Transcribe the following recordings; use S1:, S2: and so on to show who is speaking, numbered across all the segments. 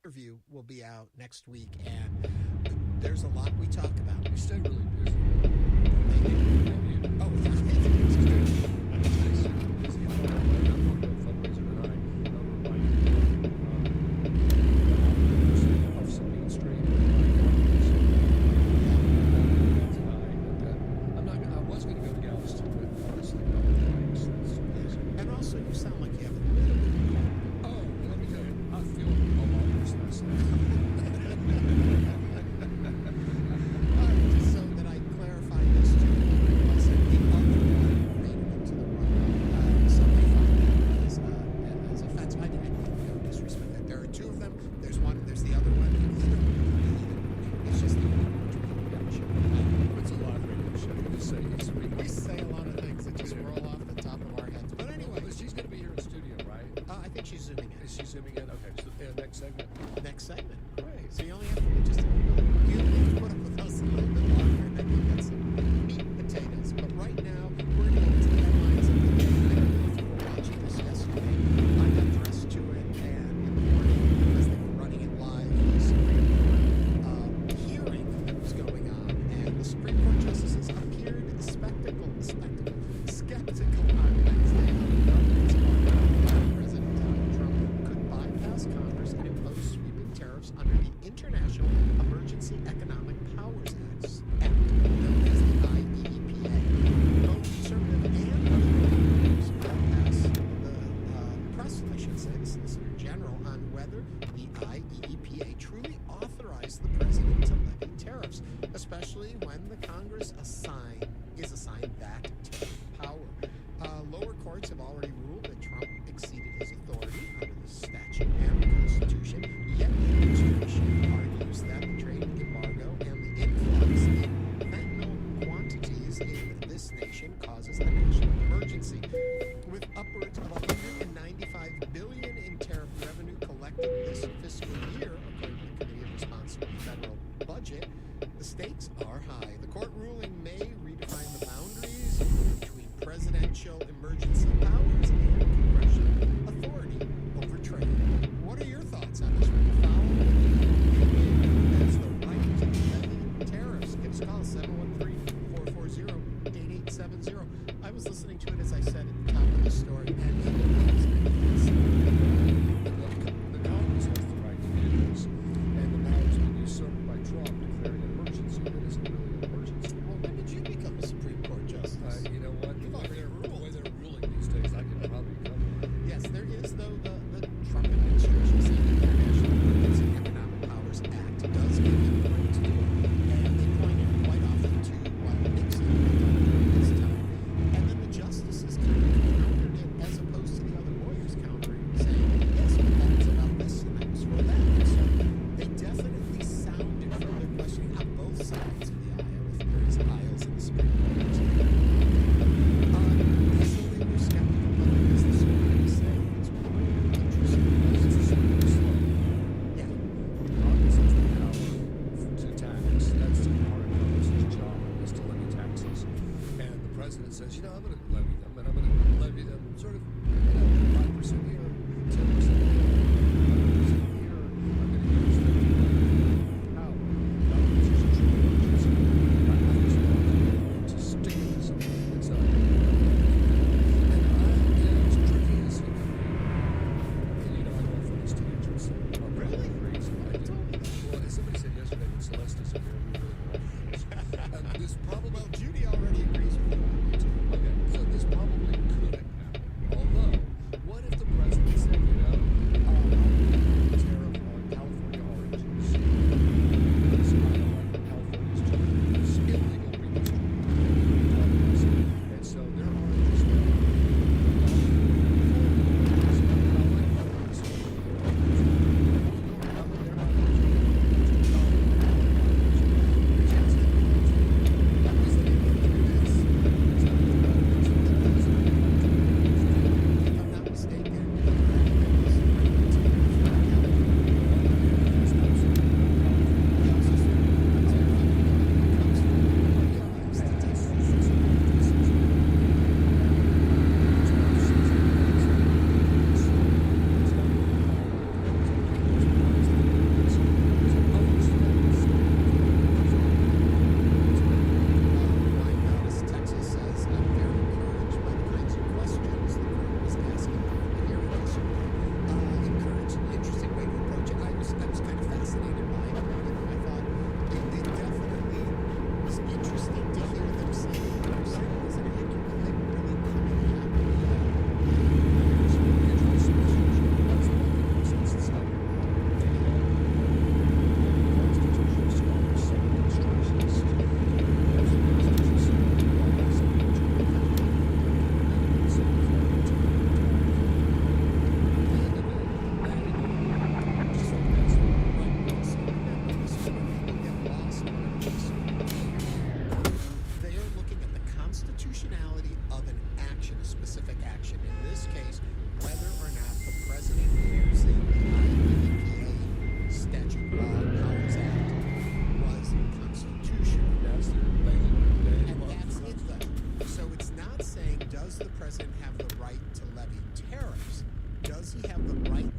S1: interview will be out next week, and there's a lot we talk about.
S2: You stay really busy.
S1: Thank you. Oh, it's good. And also, you sound like you have a little bit of all right, just so that I clarify this to you,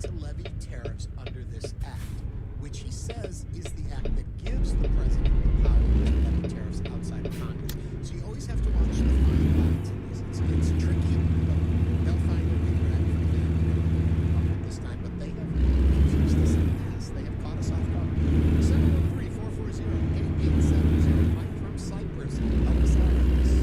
S1: to levy tariffs under this act, which he says is the act that gives the president the power to levy tariffs outside of Congress. So you always have to watch the fine lines in these. It's tricky, but they'll find a way to act for them this time. But they have confused us in the past. They have caught us off guard. 713-440-8870. Mike from Cyprus. Help us out on this.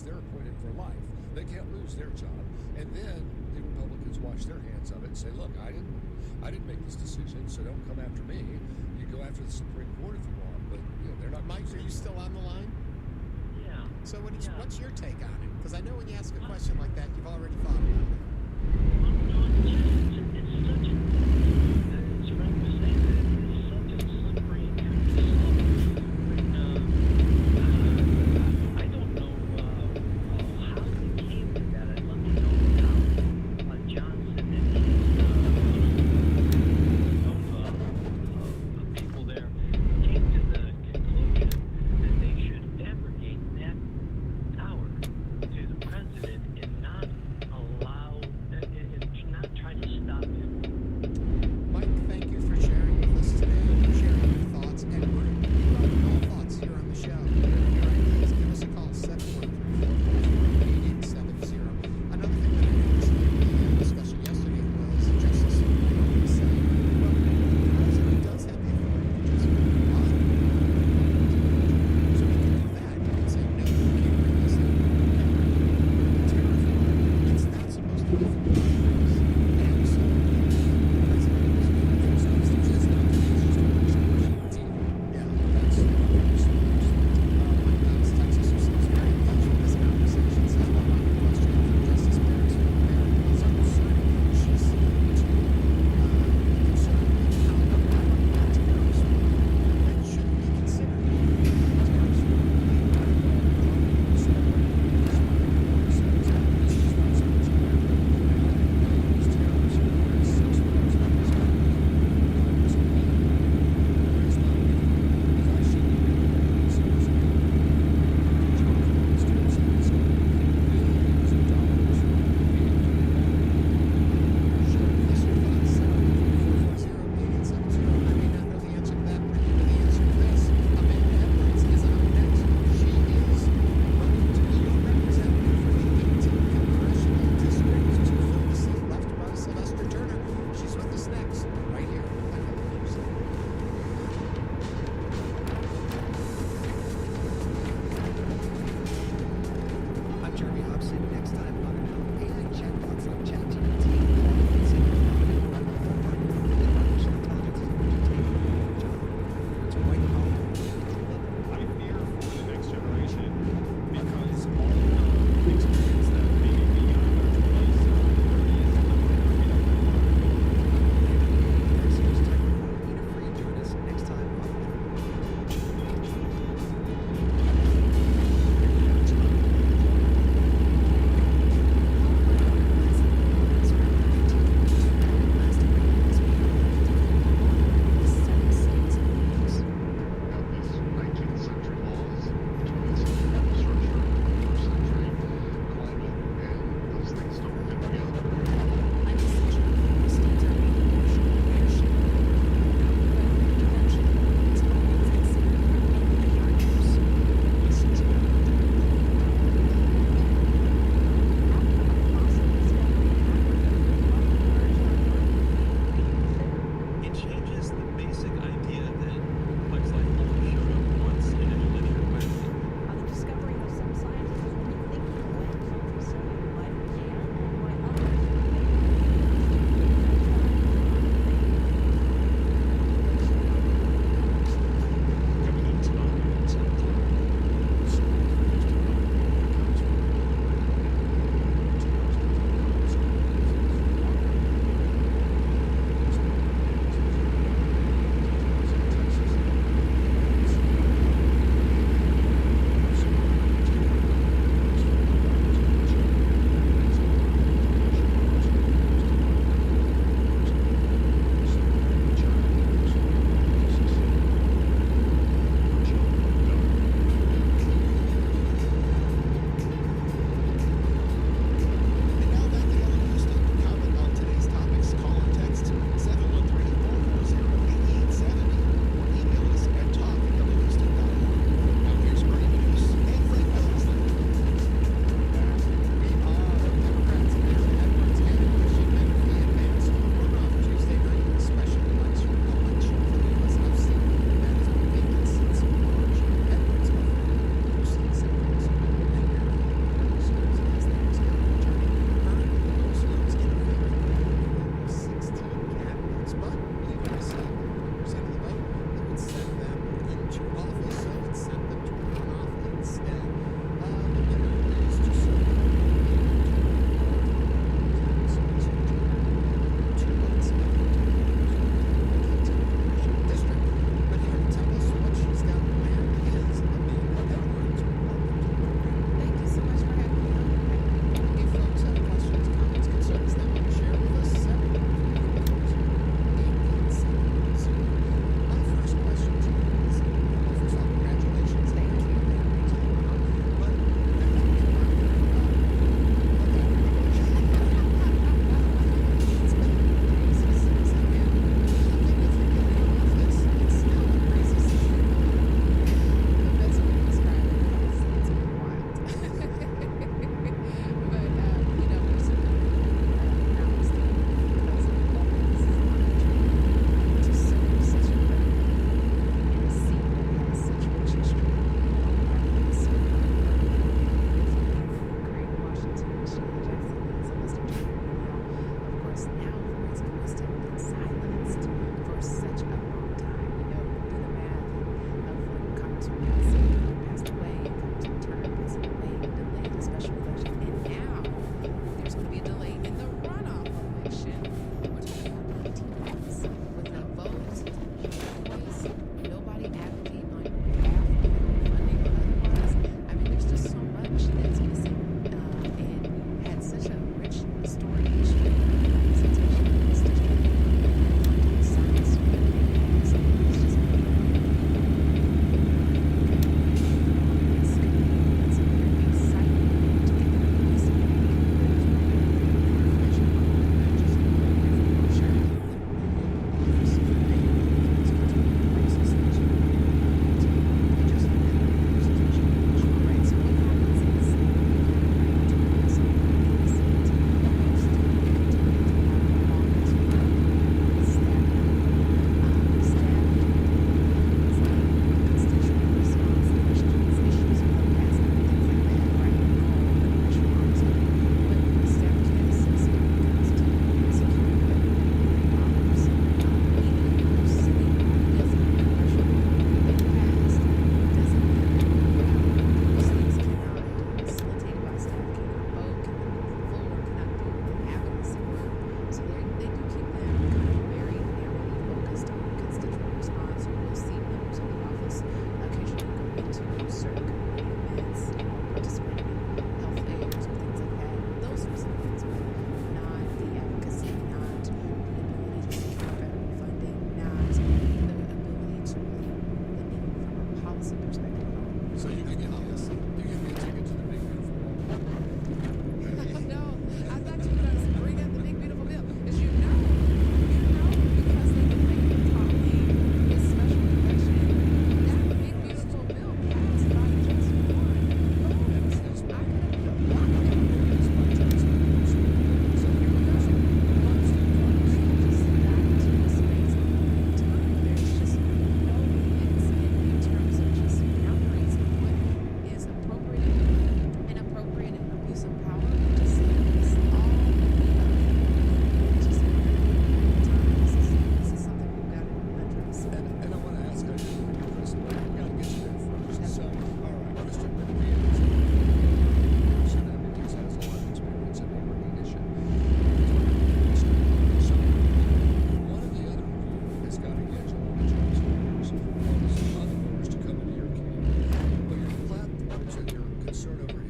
S2: They're appointed for life. They can't lose their job. And then the Republicans wash their hands of it and say, look, I didn't make this decision, so don't come after me. You go after the Supreme Court if you want, but they're not.
S1: Mike, are you still on the line?
S3: Yeah.
S1: So what's your take on it? Because I know when you ask a question like that, you've already thought about it.
S3: Well, no, it's such a, it's right to say that it's such a slippery and tricky slope. I don't know how they came to that. I'd love to know how Johnson and his of people there came to the conclusion that they should abrogate that power to the president and not allow, and not try to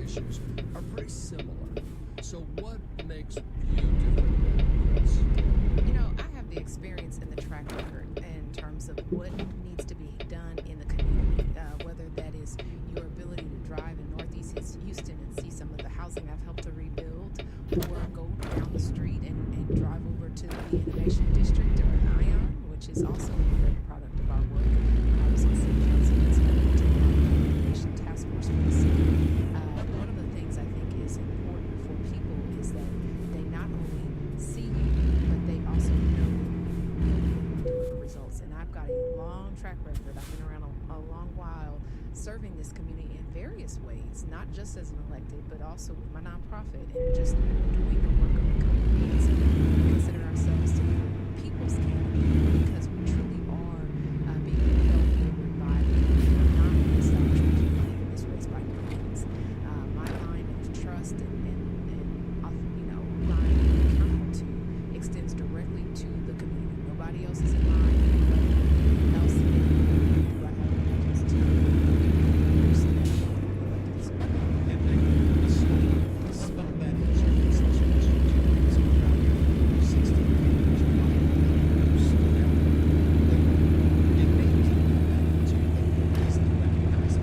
S2: issues are pretty similar. So what makes you different, Chris?
S4: You know, I have the experience and the track record in terms of what needs to be done in the community, whether that is your ability to drive in Northeast Houston and see some of the housing I've helped to rebuild, or go down the street and drive over to the Innovation District or ION, which is also a great product of our work. I was on city council and studied to the Innovation Task Force for the city. One of the things I think is important for people is that they not only see you, but they also know that you deliver results. And I've got a long track record. I've been around a long while serving this community in various ways, not just as an elected, but also with my nonprofit and just doing the work of the community. And so we consider ourselves to be people's candidate because we truly are being held forward by the non-establishment community in this race by no means. My line of trust and line of accountable to extends directly to the community. Nobody else is in line. Nobody else do I have allegiance to.
S1: And I spelled that in your session. It's around 60 years of life. It may keep that to the reason to recognize it.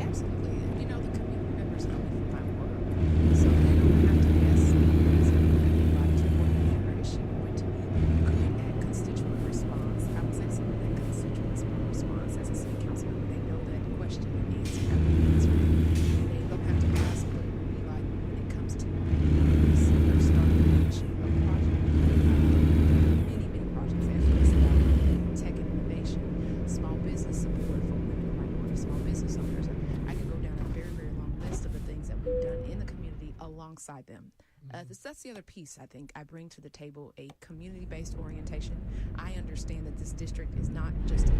S4: Absolutely. And the community members know me from my work. So they don't have to guess as everybody to work with her. Is she going to be good at constituent response? I was excellent at constituent response as a city council member. They know that question and answer. I can answer it. They don't have to ask what it would be like when it comes to their starting a project. Many projects as it's about tech and innovation, small business support for women and minority small business owners. I can go down a very, very long list of the things that we've done in the community alongside them. That's the other piece I think I bring to the table, a community-based orientation. I understand that this district is not just a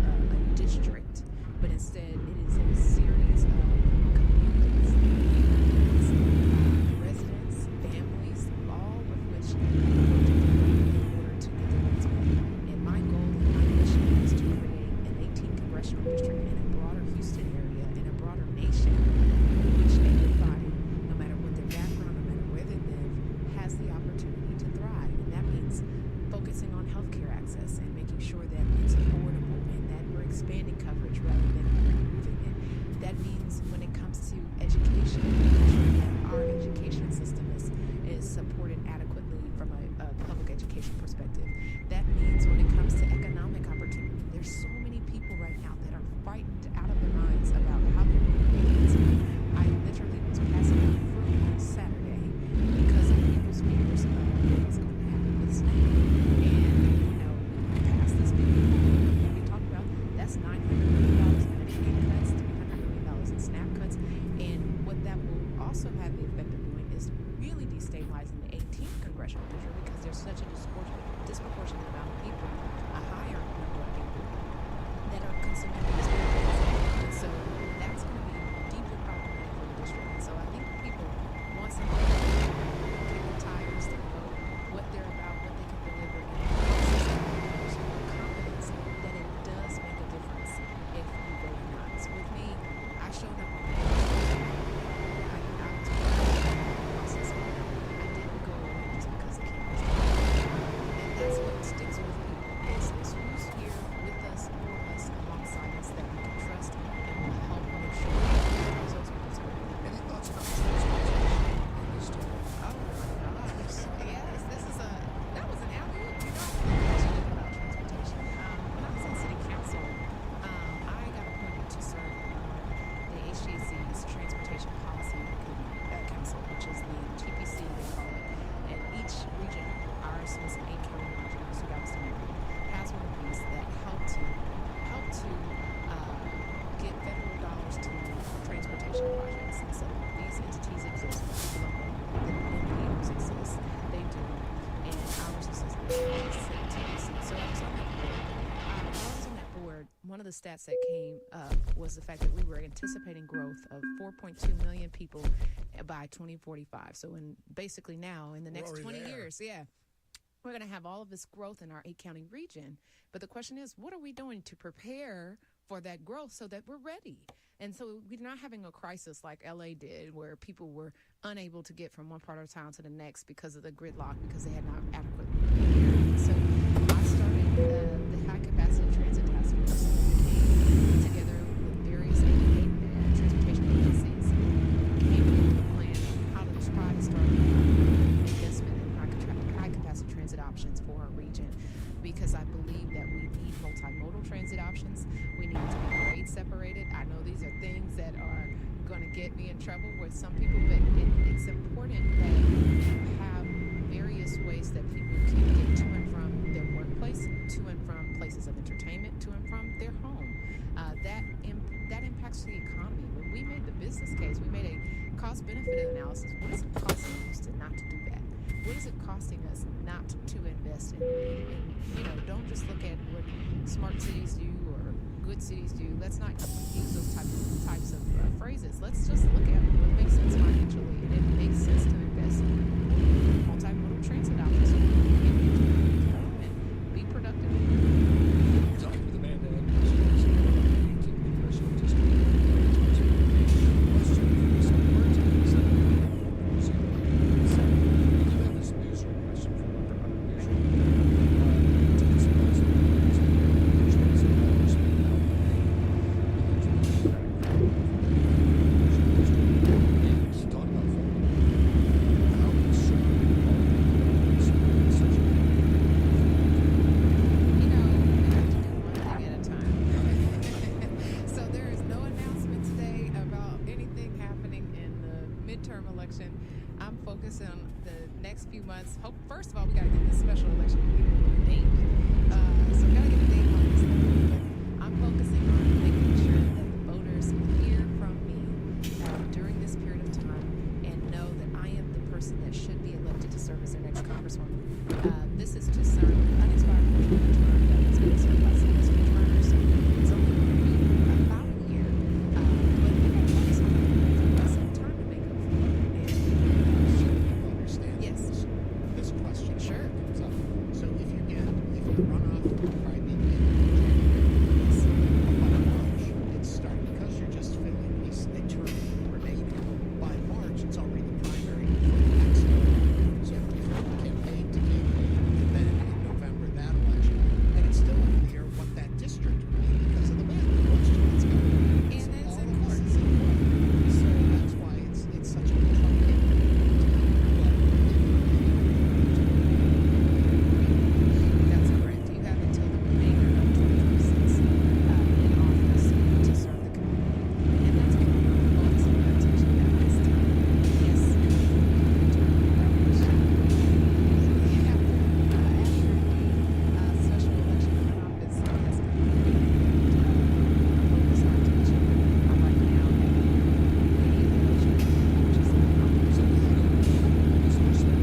S4: district, but instead it is a series of communities, residents, families, all of which have worked together in order to get the needs met. And my goal and my mission is to create an 18 congressional district in a broader Houston area, in a broader nation, in which everybody, no matter what their background, no matter where they live, has the opportunity to thrive. And that means focusing on healthcare access and making sure that it's affordable and that we're expanding coverage rather than removing it. That means when it comes to education, making sure that our education system is supported adequately from a public education perspective. That means when it comes to economic opportunity, there's so many people right now that are frightened out of their minds about how they're going to pay rent. I literally was passing out fruit on Saturday because of people's fears of what's going to happen with SNAP. And, we passed this bill that we talked about. That's $900 million in Medicaid cuts, $300 million in SNAP cuts. And what that will also have the effect of doing is really destabilizing the 18th congressional district because there's such a disproportionate amount of people, a higher number of people that are consuming these benefits. And so that's going to be deeply problematic for the district. And so I think people want something to kick the tires, to know what they're about, what they can deliver, and there's confidence that it does make a difference if you vote or not. So with me, I showed up on the process. I didn't go away just because the cameras were on. And that's what sticks with people is who's here with us, for us, alongside us that we can trust and will help make sure that results are deserved.
S2: Any thoughts about transportation in this story?
S4: Oh my gosh. Yes, that was an alley-oop, passionate about transportation. When I was on city council, I got appointed to serve on the HGAC's Transportation Policy Council, which is the TPC, they call it. And each region, ours was an 8-county region, so Galveston area, has one of these that help to get federal dollars to transportation projects. And so these entities exist for people the NPOs exist. They do. And ours is TPC. So I was on that board. While I was on that board, one of the stats that came up was the fact that we were anticipating growth of 4.2 million people by 2045. So basically now, in the next 20 years, we're going to have all of this growth in our 8-county region. But the question is, what are we doing to prepare for that growth so that we're ready? And so we're not having a crisis like LA did, where people were unable to get from one part of town to the next because of the gridlock, because they had not adequate prepared. So I started the High Capacity Transit Task Force, came together with various transportation agencies, came up with a plan of how to try to start investment in high capacity transit options for our region, because I believe that we need multimodal transit options. We need to be grade separated. I know these are things that are going to get me in trouble with some people, but it's important that you have various ways that people can get to and from their workplace, to and from places of entertainment, to and from their home. That impacts the economy. When we made the business case, we made a cost-benefit analysis. What is it costing Houston not to do that? What is it costing us not to invest in, don't just look at what smart cities do or good cities do. Let's not use those types of phrases. Let's just look at what makes sense financially, and it makes sense to invest in multimodal transit options so people can get into and be productive.
S2: We're talking with Amanda Edwards, who is the 18th Congressional District. Question for the Secretary. So, we do have this newsroom question from our newsroom. It's possible
S4: I'm focused on the next few months. First of all, we got to get this special election date. So we got to get a date on this thing. But I'm focusing on making sure that the voters hear from me during this period of time and know that I am the person that should be elected to serve as their next congresswoman. This is to serve an unexpired term that has been served by Sylvester Turner. So it's only going to be about a year. But we got to focus on it. We've got some time to make up for it.
S1: Understand
S4: Yes.
S1: this question
S4: Sure.
S1: comes up. So if you run off will probably be in January, by March it's starting, because you're just filling a term remaining. By March it's already the primary for the next election. So if you campaign to campaign, and then in November that election, and it's still unclear what that district will be because of the ballot question that's coming.
S4: And
S1: So
S4: it's
S1: all of
S4: important.
S1: this is important. So that's why it's such a truncated
S4: That's correct. You have until the remainder of 2026 in office to serve the community. And that's what I'm focusing my attention at this time. Yes, we have after the special election runoff has completed, focus our attention right now at the election, which is in Congress.
S2: So how do this first step?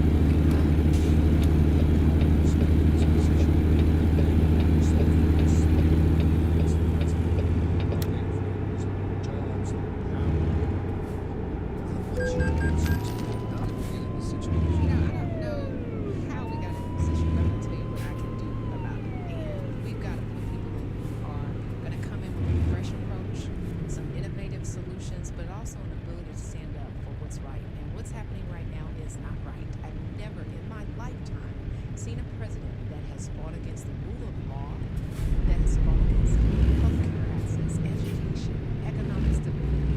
S4: I don't know how we got in this position, but I'm going to tell you what I can do about it. And we've got to put people in who are going to come in with a fresh approach, some innovative solutions, but also an ability to stand up for what's right. And what's happening right now is not right. I've never in my lifetime seen a president that has fought against the rule of law, that has fought against healthcare access, education, economic stability,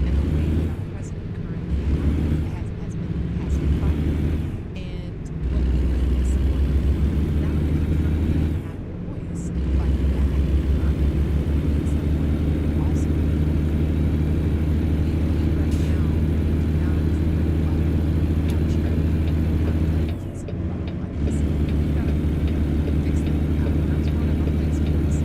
S4: and the way that our president currently has been fighting. And what we need is someone who not only can come in and have a voice and fight back in the economy, but we need someone who also can we believe right now not to bring about how trade, how planes and stuff like this. We've got to fix that. I'm throwing up my place for this.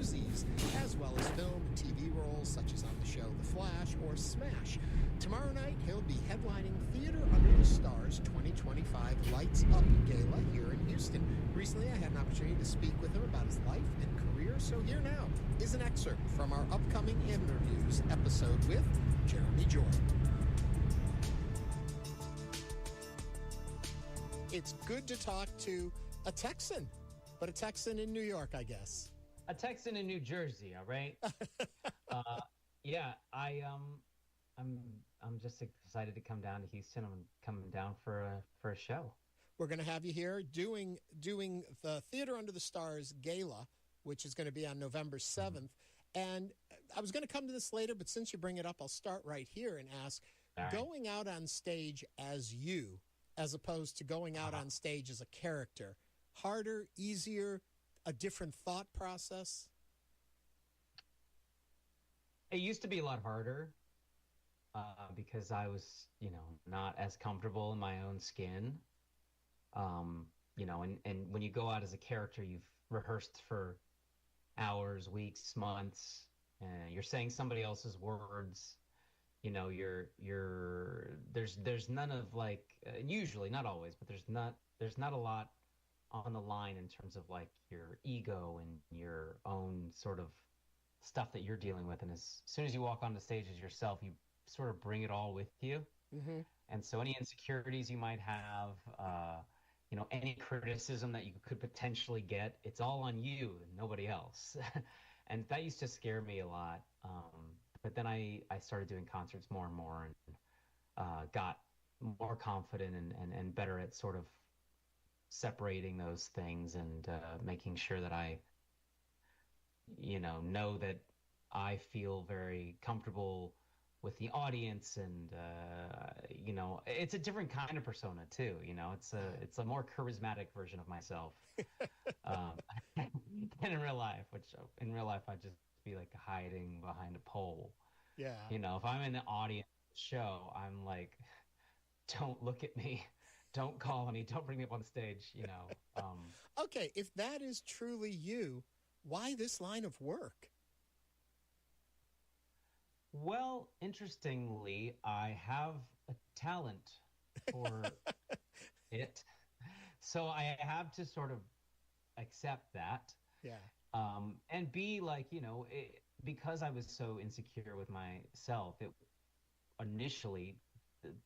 S1: Newsies, as well as film and TV roles such as on the show The Flash or Smash. Tomorrow night, he'll be headlining Theater Under the Stars 2025 Lights Up Gala here in Houston. Recently, I had an opportunity to speak with him about his life and career, so here now is an excerpt from our upcoming interviews episode with Jeremy Jordan. It's good to talk to a Texan, but a Texan in New York, I guess.
S5: A Texan in New Jersey, all right? I'm just excited to come down to Houston. I'm coming down for a show.
S1: We're going to have you here doing the Theater Under the Stars Gala, which is going to be on November 7th. And I was going to come to this later, but since you bring it up, I'll start right here and ask,
S5: All right.
S1: Going out on stage as you, as opposed to going out on stage as a character, harder, easier, a different thought process?
S5: It used to be a lot harder because I was, not as comfortable in my own skin. And when you go out as a character, you've rehearsed for hours, weeks, months, and you're saying somebody else's words. There's none of usually, not always, but there's not a lot on the line in terms of like your ego and your own sort of stuff that you're dealing with. And as soon as you walk on the stage as yourself, you sort of bring it all with you.
S1: Mm-hmm.
S5: And so any insecurities you might have, any criticism that you could potentially get, it's all on you and nobody else. And that used to scare me a lot. But then I started doing concerts more and more and got more confident and better at sort of separating those things and making sure that I, know that I feel very comfortable with the audience, and it's a different kind of persona too. It's a more charismatic version of myself than in real life. Which in real life I'd just be like hiding behind a pole.
S1: Yeah.
S5: If I'm in the audience show, I'm like, don't look at me, don't call me, don't bring me up on stage.
S1: Okay, if that is truly you, why this line of work?
S5: Well, interestingly, I have a talent for it. So I have to sort of accept that.
S1: Yeah.
S5: And be like, because I was so insecure with myself, it initially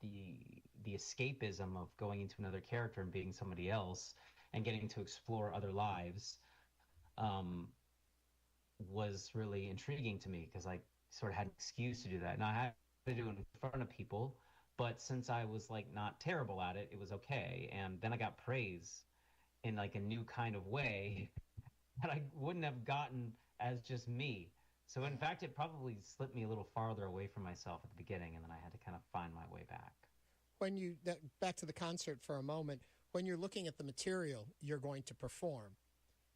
S5: the escapism of going into another character and being somebody else and getting to explore other lives was really intriguing to me because I sort of had an excuse to do that. Now I had to do it in front of people, but since I was like not terrible at it, it was okay. And then I got praise in like a new kind of way that I wouldn't have gotten as just me. So in fact, it probably slipped me a little farther away from myself at the beginning, and then I had to kind of find my way back.
S1: Back to the concert for a moment, when you're looking at the material you're going to perform,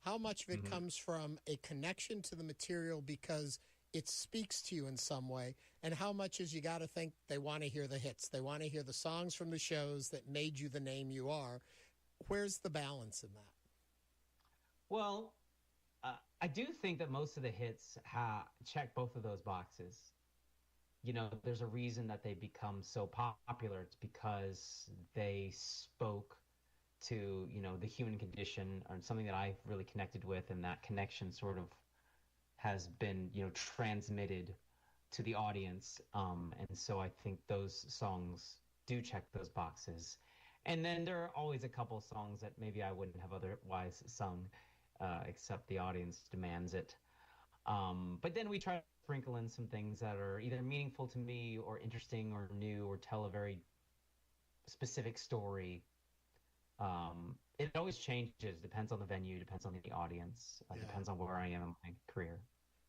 S1: how much of it comes from a connection to the material because it speaks to you in some way, and how much is you got to think they want to hear the hits, they want to hear the songs from the shows that made you the name you are? Where's the balance in that?
S5: Well, I do think that most of the hits check both of those boxes. There's a reason that they become so popular. It's because they spoke to, the human condition, or something that I've really connected with, and that connection sort of has been, transmitted to the audience. And so I think those songs do check those boxes. And then there are always a couple of songs that maybe I wouldn't have otherwise sung, except the audience demands it. But then we try to sprinkle in some things that are either meaningful to me or interesting or new or tell a very specific story. It always changes, depends on the venue, depends on the audience, depends on where I am in my career.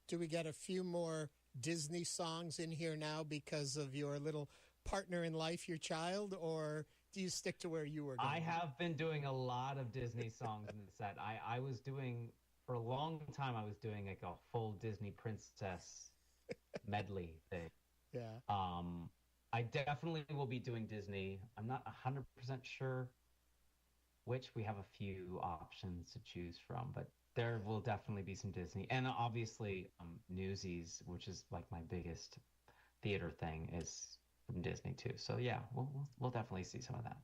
S1: Do we get a few more Disney songs in here now because of your little partner in life, your child, or do you stick to where you were going?
S5: I have been doing a lot of Disney songs in the set. I was doing, for a long time, I was doing like a full Disney princess medley thing.
S1: Yeah.
S5: I definitely will be doing Disney. I'm not 100% sure which. We have a few options to choose from, but There will definitely be some Disney, and obviously Newsies, which is like my biggest theater thing, is from Disney too. So yeah, we'll definitely see some of that.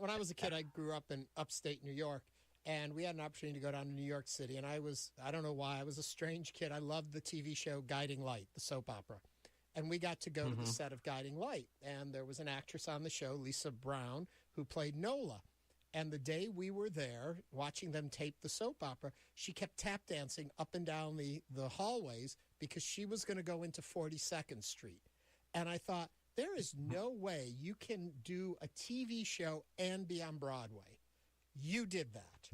S1: When I was a kid, I grew up in upstate New York, and we had an opportunity to go down to New York City. And I don't know why, I was a strange kid. I loved the TV show Guiding Light, the soap opera. And we got to go to the set of Guiding Light. And there was an actress on the show, Lisa Brown, who played Nola. And the day we were there watching them tape the soap opera, she kept tap dancing up and down the hallways because she was going to go into 42nd Street. And I thought, there is no way you can do a TV show and be on Broadway. You did that.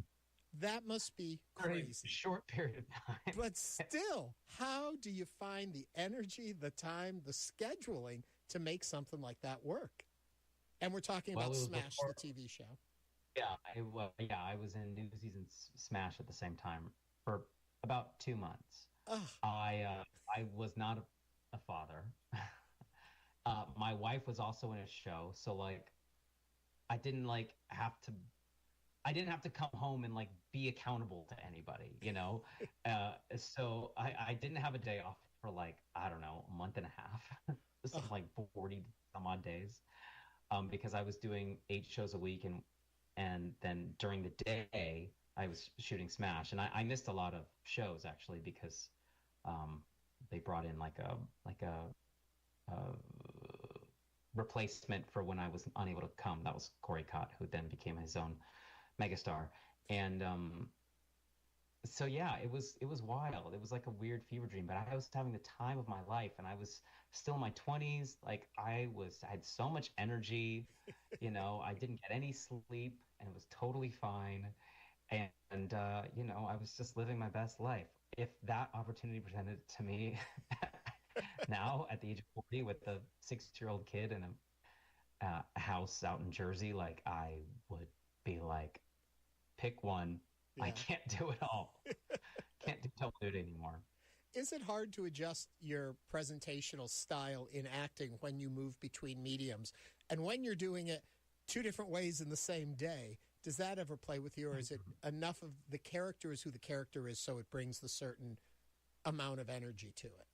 S1: That must be
S5: Very
S1: crazy.
S5: short period of time.
S1: But still, how do you find the energy, the time, the scheduling to make something like that work? And we're talking
S5: Well,
S1: about
S5: it was
S1: Smash,
S5: before-
S1: the TV show.
S5: I was in Newsies and Smash at the same time for about 2 months.
S1: Ugh.
S5: I was not a father. My wife was also in a show, so like I didn't like have to I didn't have to come home and like be accountable to anybody, you know? So I didn't have a day off for like, I don't know, a month and a half. This is like 40 some odd days. Because I was doing 8 shows a week and then during the day I was shooting Smash, and I missed a lot of shows actually because they brought in like a replacement for when I was unable to come. That was Corey Cott, who then became his own megastar. And so yeah, it was wild. It was like a weird fever dream, but I was having the time of my life, and I was still in my 20s. Like I had so much energy, you know, I didn't get any sleep and it was totally fine. And you know, I was just living my best life. If that opportunity presented to me now at the age of 40 with a 6-year-old kid in a house out in Jersey, like I would be like, pick one. I
S1: Yeah.
S5: can't do it all. Can't do it anymore.
S1: Is it hard to adjust your presentational style in acting when you move between mediums? And when you're doing it 2 different ways in the same day, does that ever play with you? Or is it enough of the character is who the character is, so it brings the certain amount of energy to it?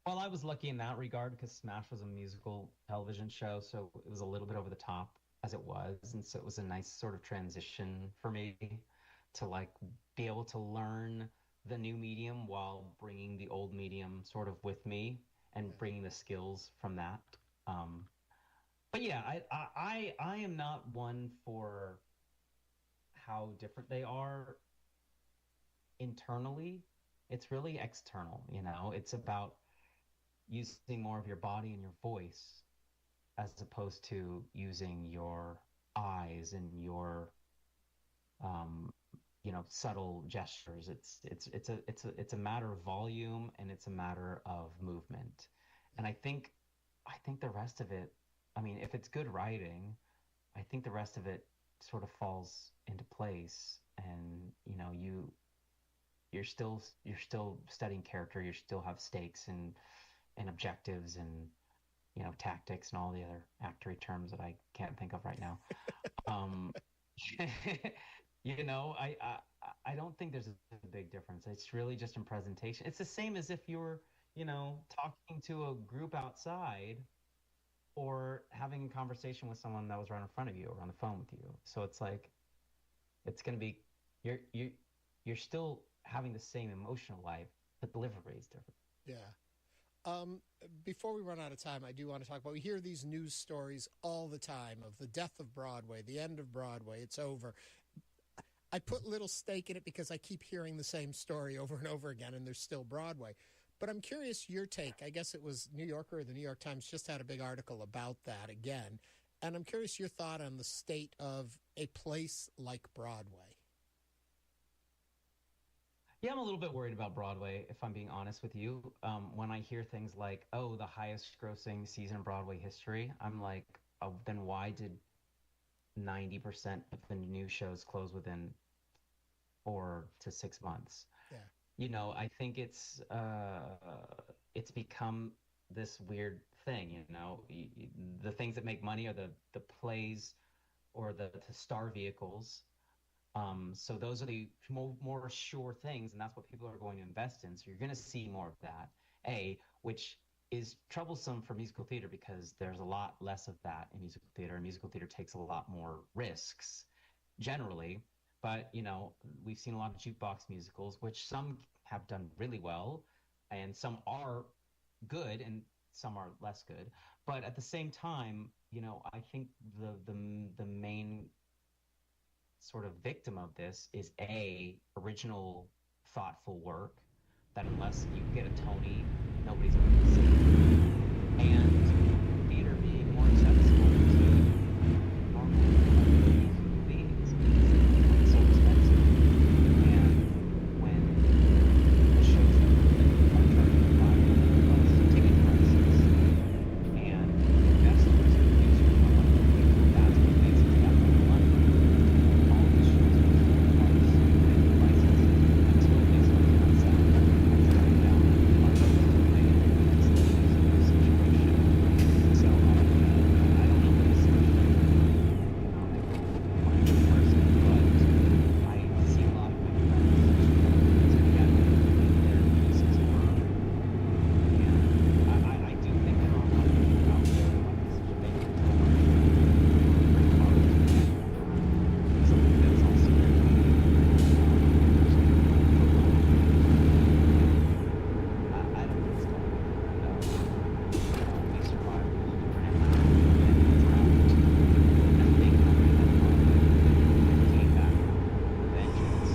S5: Well, I was lucky in that regard because Smash was a musical television show, so it was a little bit over the top as it was. And so it was a nice sort of transition for me to like be able to learn the new medium while bringing the old medium sort of with me and bringing the skills from that. But yeah, I am not one for how different they are internally. It's really external, you know. It's about using more of your body and your voice as opposed to using your eyes and your you know, subtle gestures. It's a matter of volume, and it's a matter of movement. And I think the rest of it, I mean, if it's good writing, I think the rest of it sort of falls into place. And you know, you're still studying character. You still have stakes and objectives and, you know, tactics and all the other actory terms that I can't think of right now. You know, I don't think there's a big difference. It's really just in presentation. It's the same as if you were, you know, talking to a group outside or having a conversation with someone that was right in front of you or on the phone with you. So it's like, it's going to be, you're still having the same emotional life, but delivery is different.
S1: Yeah. Before we run out of time, I do want to talk about, we hear these news stories all the time of the death of Broadway, the end of Broadway, it's over. I put little stake in it because I keep hearing the same story over and over again, and there's still Broadway. But I'm curious your take. I guess it was New Yorker or the New York Times just had a big article about that again. And I'm curious your thought on the state of a place like Broadway.
S5: Yeah, I'm a little bit worried about Broadway, if I'm being honest with you. When I hear things like, oh, the highest grossing season in Broadway history, I'm like, oh, then why did 90% of the new shows close within 4 to 6 months?
S1: Yeah.
S5: You know, I think it's become this weird thing, you know. The things that make money are the plays or the star vehicles. So those are the more sure things, and that's what people are going to invest in. So you're going to see more of that. Which is troublesome for musical theater because there's a lot less of that in musical theater. And musical theater takes a lot more risks generally. But we've seen a lot of jukebox musicals, which some have done really well, and some are good, and some are less good. But at the same time, I think the main sort of victim of this is original thoughtful work that unless you get a Tony, nobody's going to see. And theater being more accessible to normal human beings is so expensive. And when the shows that are charging $500 ticket prices and investors and producers are like, well, that's what makes us that much money. All these shows are prices until they start to sell and drag down our situation. So I don't know what the solution is. I'm a person, but I see a lot of my friends together their pieces burn. And I do think there are a lot of people out there like decision makers who are pretty hard to get something that's also very I don't know what's going on. We survived and it's out. And I think came back with vengeance.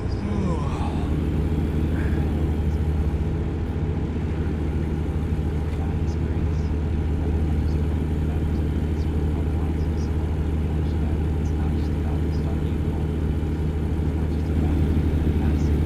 S5: That experience it's not just about starting home. It's not just about massive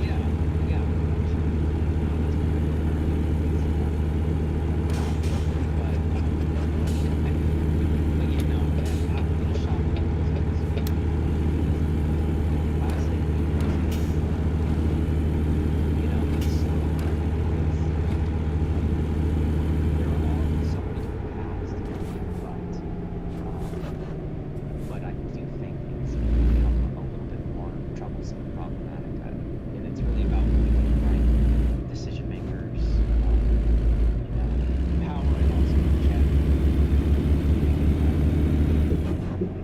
S5: Yeah, yeah. But you know, I'm a little shocked it's so there are so many different paths to but I do think it's become a little bit more troublesome and problematic. And it's really about putting the right decision makers, power and also check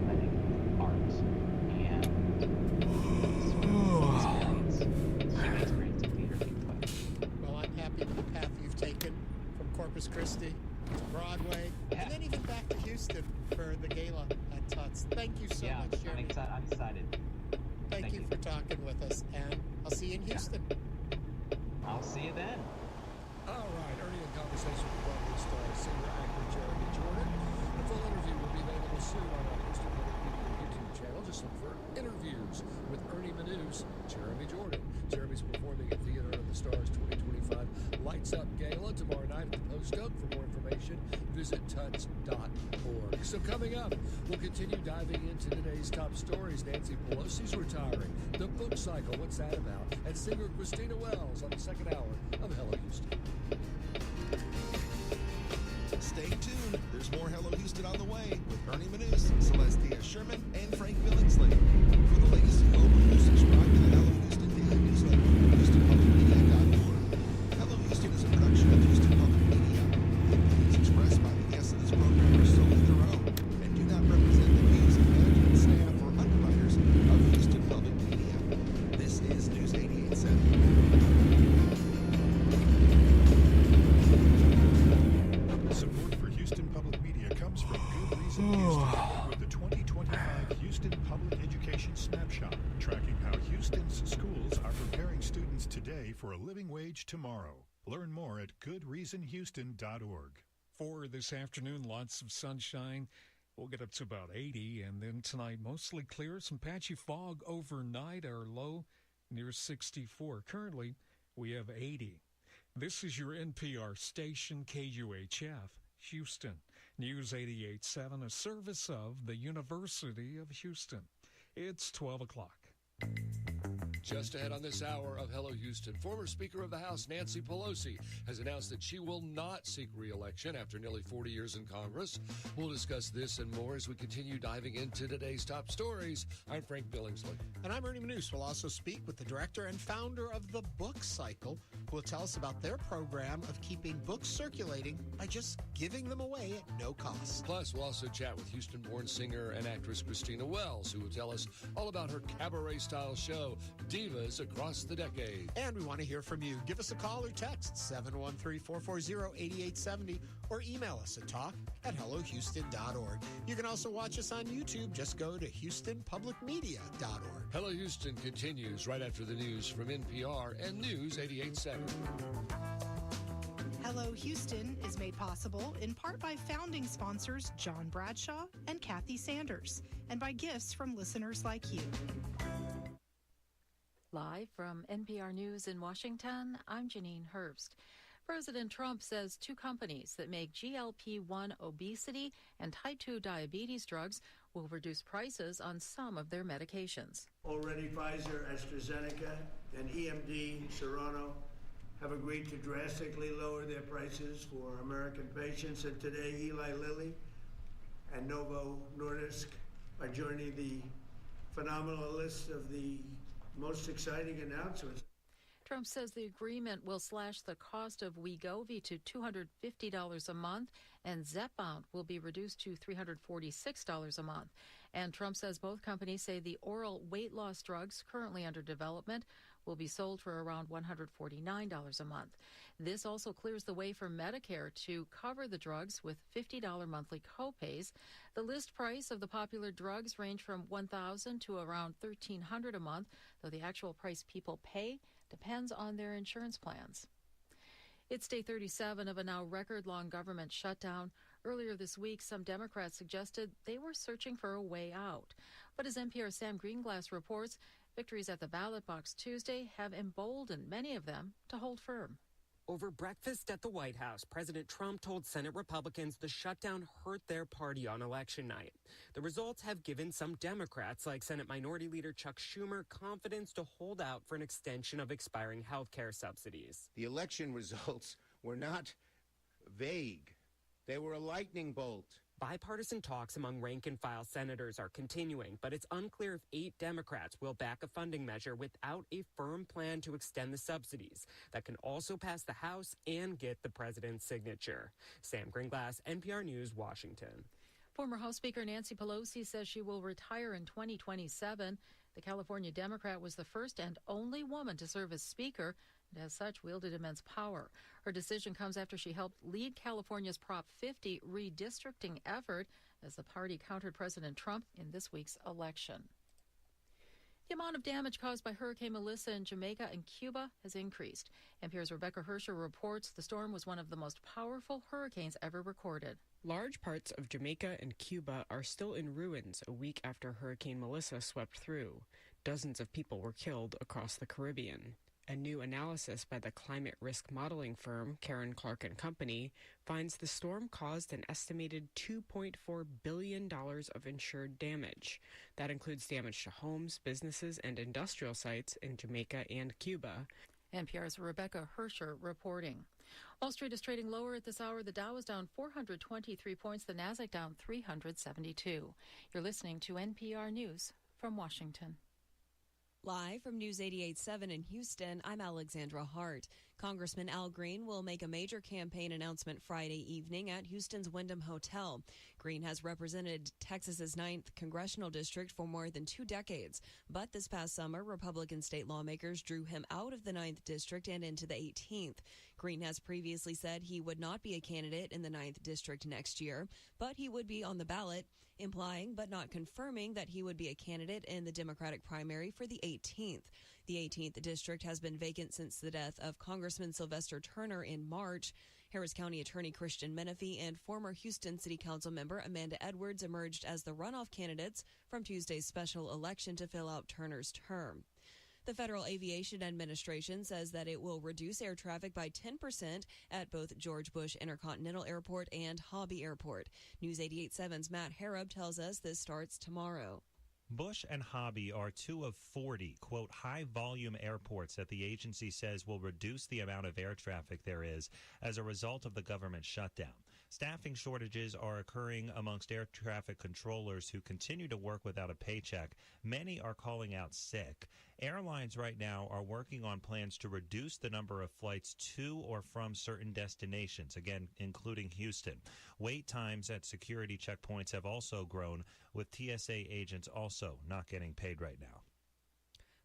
S5: letting art and sort of human experience in theater be put.
S1: Well, I'm happy with the path you've taken from Corpus Christi to Broadway,
S5: Yeah.
S1: and then even back to Houston for the gala at Tuts. Thank you so
S5: Yeah,
S1: much, Jeremy.
S5: I'm excited.
S1: Thank
S5: thank
S1: you
S5: you.
S1: for talking with us, and I'll see you in Houston.
S5: I'll see you then.
S2: All right, Ernie in conversation with Broadway star, singer, actor Jeremy Jordan. The full interview will be available soon on our Houston Public Media YouTube channel. Just look for interviews with Ernie Manous, Jeremy Jordan. Jeremy's performing at Theater of the Stars 2025 Lights Up Gala tomorrow night at the Post Oak. For more information, visit tuts.org. So coming up, we'll continue diving into today's top stories. Nancy Pelosi's retiring, the book cycle, what's that about? And singer Christina Wells on the second hour of Hello Houston.
S6: Stay tuned. There's more Hello Houston on the way with Ernie Manous, Celestia Sherman, and Frank Billingsley. For the latest local news, subscribe to the Hello Houston daily newsletter at HoustonPublicMedia.org. Hello Houston is a production of Houston Public Media. The opinions expressed by the guests of this program are solely their own and do not represent the views of management, staff, or underwriters of Houston Public Media. This is News 88.7.
S7: Support for Houston Public Media comes from Good Reason Houston with the 2025 Houston Public Education Snapshot, tracking how Houston's schools are preparing students today for a living wage tomorrow. Learn more at goodreasonhouston.org.
S8: For this afternoon, lots of sunshine. We'll get up to about 80, and then tonight mostly clear. Some patchy fog overnight. Our low near 64. Currently, we have 80. This is your NPR station, KUHF, Houston. News 88.7, a service of the University of Houston. It's 12 o'clock.
S2: Just ahead on this hour of Hello Houston, former Speaker of the House Nancy Pelosi has announced that she will not seek re-election after nearly 40 years in Congress. We'll discuss this and more as we continue diving into today's top stories. I'm Frank Billingsley.
S1: And I'm Ernie Manous. We'll also speak with the director and founder of The Book Cycle, who will tell us about their program of keeping books circulating by just giving them away at no cost.
S2: Plus, we'll also chat with Houston-born singer and actress Christina Wells, who will tell us all about her cabaret-style show, Divas Across the Decades.
S1: And we want to hear from you. Give us a call or text 713-440-8870 or email us at talk@hellohouston.org. You can also watch us on YouTube. Just go to houstonpublicmedia.org.
S2: Hello Houston continues right after the news from NPR and News 88.7.
S9: Hello Houston is made possible in part by founding sponsors John Bradshaw and Kathy Sanders, and by gifts from listeners like you.
S10: Live from NPR News in Washington, I'm Janine Herbst. President Trump says two companies that make GLP-1 obesity and type 2 diabetes drugs will reduce prices on some of their medications.
S11: Already Pfizer, AstraZeneca, and EMD, Serono, have agreed to drastically lower their prices for American patients. And today, Eli Lilly and Novo Nordisk are joining the phenomenal list of the most exciting announcements.
S10: Trump says the agreement will slash the cost of Wegovy to $250 a month, and Zepbound will be reduced to $346 a month. And Trump says both companies say the oral weight loss drugs currently under development will be sold for around $149 a month. This also clears the way for Medicare to cover the drugs with $50 monthly copays. The list price of the popular drugs range from $1,000 to around $1,300 a month, though the actual price people pay depends on their insurance plans. It's day 37 of a now record-long government shutdown. Earlier this week, some Democrats suggested they were searching for a way out. But as NPR's Sam Greenglass reports, victories at the ballot box Tuesday have emboldened many of them to hold firm.
S12: Over breakfast at the White House, President Trump told Senate Republicans the shutdown hurt their party on election night. The results have given some Democrats, like Senate Minority Leader Chuck Schumer, confidence to hold out for an extension of expiring health care subsidies.
S13: The election results were not vague. They were a lightning bolt.
S12: Bipartisan talks among rank-and-file senators are continuing, but it's unclear if 8 Democrats will back a funding measure without a firm plan to extend the subsidies that can also pass the House and get the president's signature. Sam Greenglass, NPR News, Washington.
S10: Former House Speaker Nancy Pelosi says she will retire in 2027. The California Democrat was the first and only woman to serve as Speaker, and as such wielded immense power. Her decision comes after she helped lead California's Prop 50 redistricting effort as the party countered President Trump in this week's election. The amount of damage caused by Hurricane Melissa in Jamaica and Cuba has increased. NPR's Rebecca Hersher reports the storm was one of the most powerful hurricanes ever recorded.
S14: Large parts of Jamaica and Cuba are still in ruins a week after Hurricane Melissa swept through. Dozens of people were killed across the Caribbean. A new analysis by the climate risk modeling firm Karen Clark & Company finds the storm caused an estimated $2.4 billion of insured damage. That includes damage to homes, businesses, and industrial sites in Jamaica and Cuba.
S10: NPR's Rebecca Hersher reporting. Wall Street is trading lower at this hour. The Dow is down 423 points, the Nasdaq down 372. You're listening to NPR News from Washington.
S15: Live from News 88.7 in Houston, I'm Alexandra Hart. Congressman Al Green will make a major campaign announcement Friday evening at Houston's Wyndham Hotel. Green has represented Texas's 9th congressional district for more than 2 decades. But this past summer, Republican state lawmakers drew him out of the 9th district and into the 18th. Green has previously said he would not be a candidate in the 9th district next year, but he would be on the ballot, implying but not confirming that he would be a candidate in the Democratic primary for the 18th. The 18th district has been vacant since the death of Congressman Sylvester Turner in March. Harris County Attorney Christian Menefee and former Houston City Council member Amanda Edwards emerged as the runoff candidates from Tuesday's special election to fill out Turner's term. The Federal Aviation Administration says that it will reduce air traffic by 10% at both George Bush Intercontinental Airport and Hobby Airport. News 88.7's Matt Harrop tells us this starts tomorrow.
S16: Bush and Hobby are 2 of 40, quote, high-volume airports that the agency says will reduce the amount of air traffic there is as a result of the government shutdown. Staffing shortages are occurring amongst air traffic controllers who continue to work without a paycheck. Many are calling out sick. Airlines right now are working on plans to reduce the number of flights to or from certain destinations, again, including Houston. Wait times at security checkpoints have also grown, with TSA agents also not getting paid right now.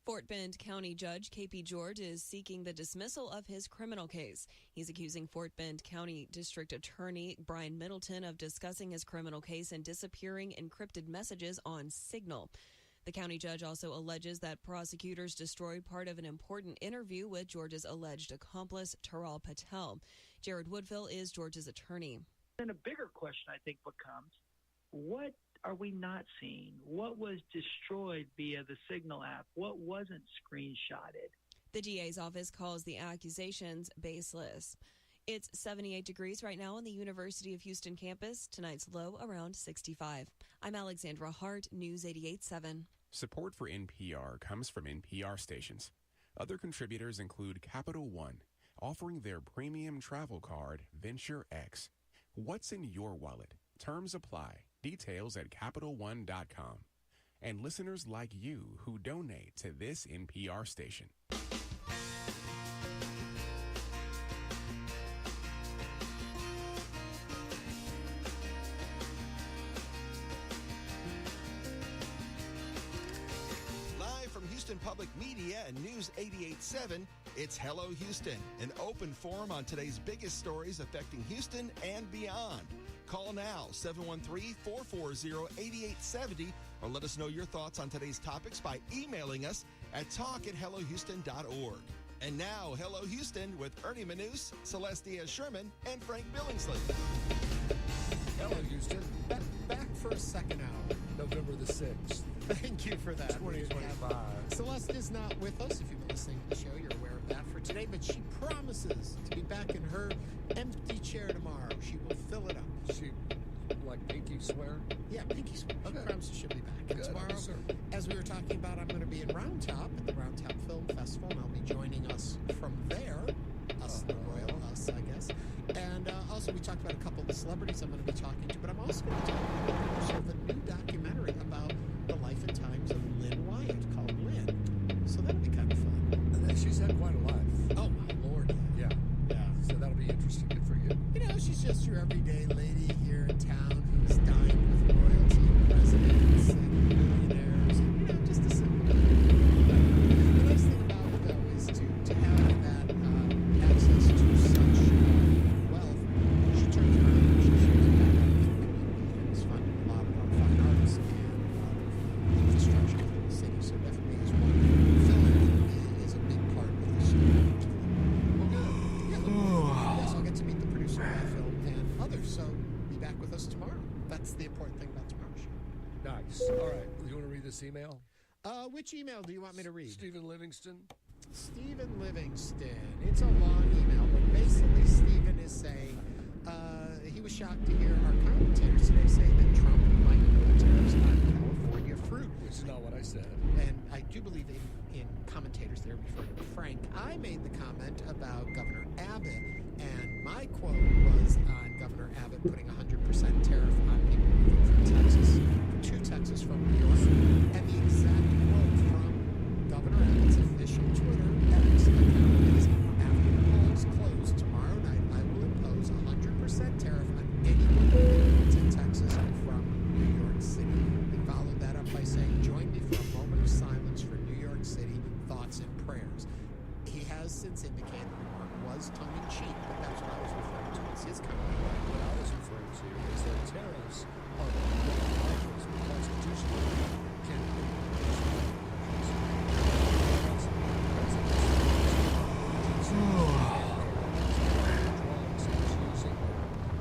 S15: Fort Bend County Judge K.P. George is seeking the dismissal of his criminal case. He's accusing Fort Bend County District Attorney Brian Middleton of discussing his criminal case and disappearing encrypted messages on Signal. The county judge also alleges that prosecutors destroyed part of an important interview with George's alleged accomplice, Taral Patel. Jared Woodville is George's attorney.
S3: Then a bigger question, I think, becomes, what are we not seeing? What was destroyed via the Signal app? What wasn't screenshotted?
S15: The DA's office calls the accusations baseless. It's 78 degrees right now on the University of Houston campus. Tonight's low around 65. I'm Alexandra Hart, News 88.7.
S17: Support for NPR comes from NPR stations. Other contributors include Capital One, offering their premium travel card, Venture X. What's in your wallet? Terms apply. Details at CapitalOne.com. And listeners like you who donate to this NPR station.
S6: Live from Houston Public Media and News 88.7, it's Hello Houston, an open forum on today's biggest stories affecting Houston and beyond. Call now, 713-440-8870, or let us know your thoughts on today's topics by emailing us at talk@hellohouston.org. And now, Hello Houston with Ernie Manous, Celestia Sherman, and Frank Billingsley.
S2: Hello, Houston.
S1: Back for a second hour.
S2: November the 6th.
S1: Thank you for that.
S2: 2025.
S1: Celeste is not with us. If you've been listening to the show, you're aware of that for today, but she promises to be back in her empty chair tomorrow. She will fill it up.
S2: She, like Pinky swear?
S1: Yeah, Pinky swear. She promises she'll be back. And
S2: Good.
S1: tomorrow, as we were talking about, I'm going to be in Round Top at the Round Top Film Festival, and I'll be joining us from there. Us, the royal us, I guess. And also, we talked about a couple of the celebrities I'm going to be talking to, but I'm also going to be talking about the producer of a new documentary about the life and times of Lynn Wyatt called Lynn. So that'll be kind of fun.
S2: She's had quite a life.
S1: Oh, my Lord.
S2: Yeah. So that'll be interesting. Good for you.
S1: You know, she's just your everyday lady here in town who's dined with royalty and presidents and millionaires. And, you know, just a simple lady. The nice thing about it, though, is to have that access to such wealth. She turns around and she shares it back out with the community and is funding a lot of our fine arts and a lot of infrastructure for the city. So definitely is one philanthropy is a big part of this. Yes, I'll get to meet the producer of that film and others. So be back with us tomorrow. That's the important thing about tomorrow's show.
S2: Nice. All right. You want to read this email?
S1: Which email do you want me to read?
S2: Stephen Livingston.
S1: Stephen Livingston. It's a long email, but basically Stephen is saying he was shocked to hear our commentators today say that Trump might impose tariffs on California fruit.
S2: Which is not what I said.
S1: And I do believe in commentators they're referring to Frank. I made the comment about Governor Abbott, and my quote was on Governor Abbott putting 100% tariff on people moving from Texas, to Texas from New York. And the exact quote from Governor Abbott's official Twitter X account is, after the polls close tomorrow night, I will impose 100% tariff on anyone moving to Texas from New York City. He followed that up by saying, join me for a moment of silence for New York City, thoughts and prayers. He has since indicated the remark was tongue-in-cheek, but that's what I was referring to as his comment.
S2: What I was referring to is that tariffs are constitutional. Can be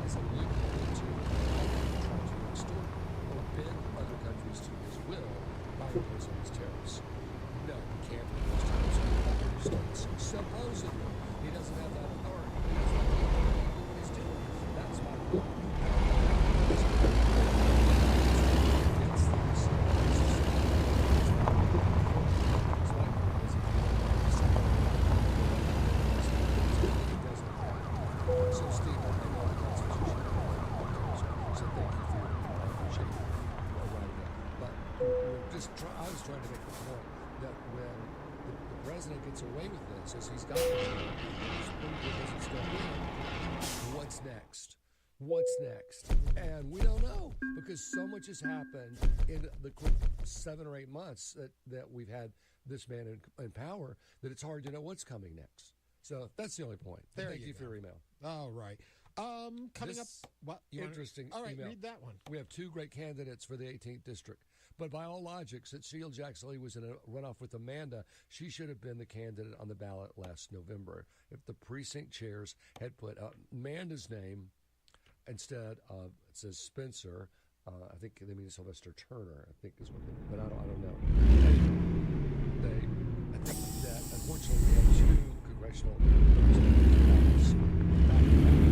S2: as a loophole to try to extort or bend other countries to his will by imposing these tariffs. No, you can't impose states. Supposedly, he doesn't have that authority. He doesn't have the authority to do what he's doing. That's why we don't So, Steve, I know the Constitution. So thank you for your appreciate writing it. But I was trying to make the point that when the president gets away with this, as he's got to do, the Supreme Court doesn't step in, what's next? What's next? And we don't know, because so much has happened in the quick 7 or 8 months that we've had this man in power, that it's hard to know what's coming next. So that's the only point. Thank you for your email.
S1: All right. Coming up, what?
S2: Interesting.
S1: All right,
S2: email.
S1: read that one.
S2: We have 2 great candidates for the 18th district. But by all logic, since Sheila Jackson Lee was in a runoff with Amanda, she should have been the candidate on the ballot last November. If the precinct chairs had put Amanda's name instead of, it says Spencer, I think they mean Sylvester Turner, I think is what they mean, but I don't know. I think that unfortunately we have 2 congressional representatives back to back.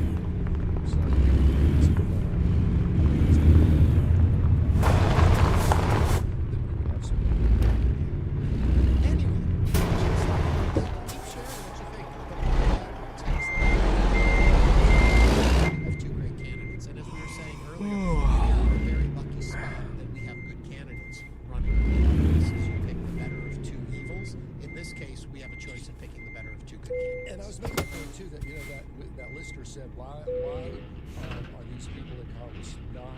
S2: So said, why are these people in Congress not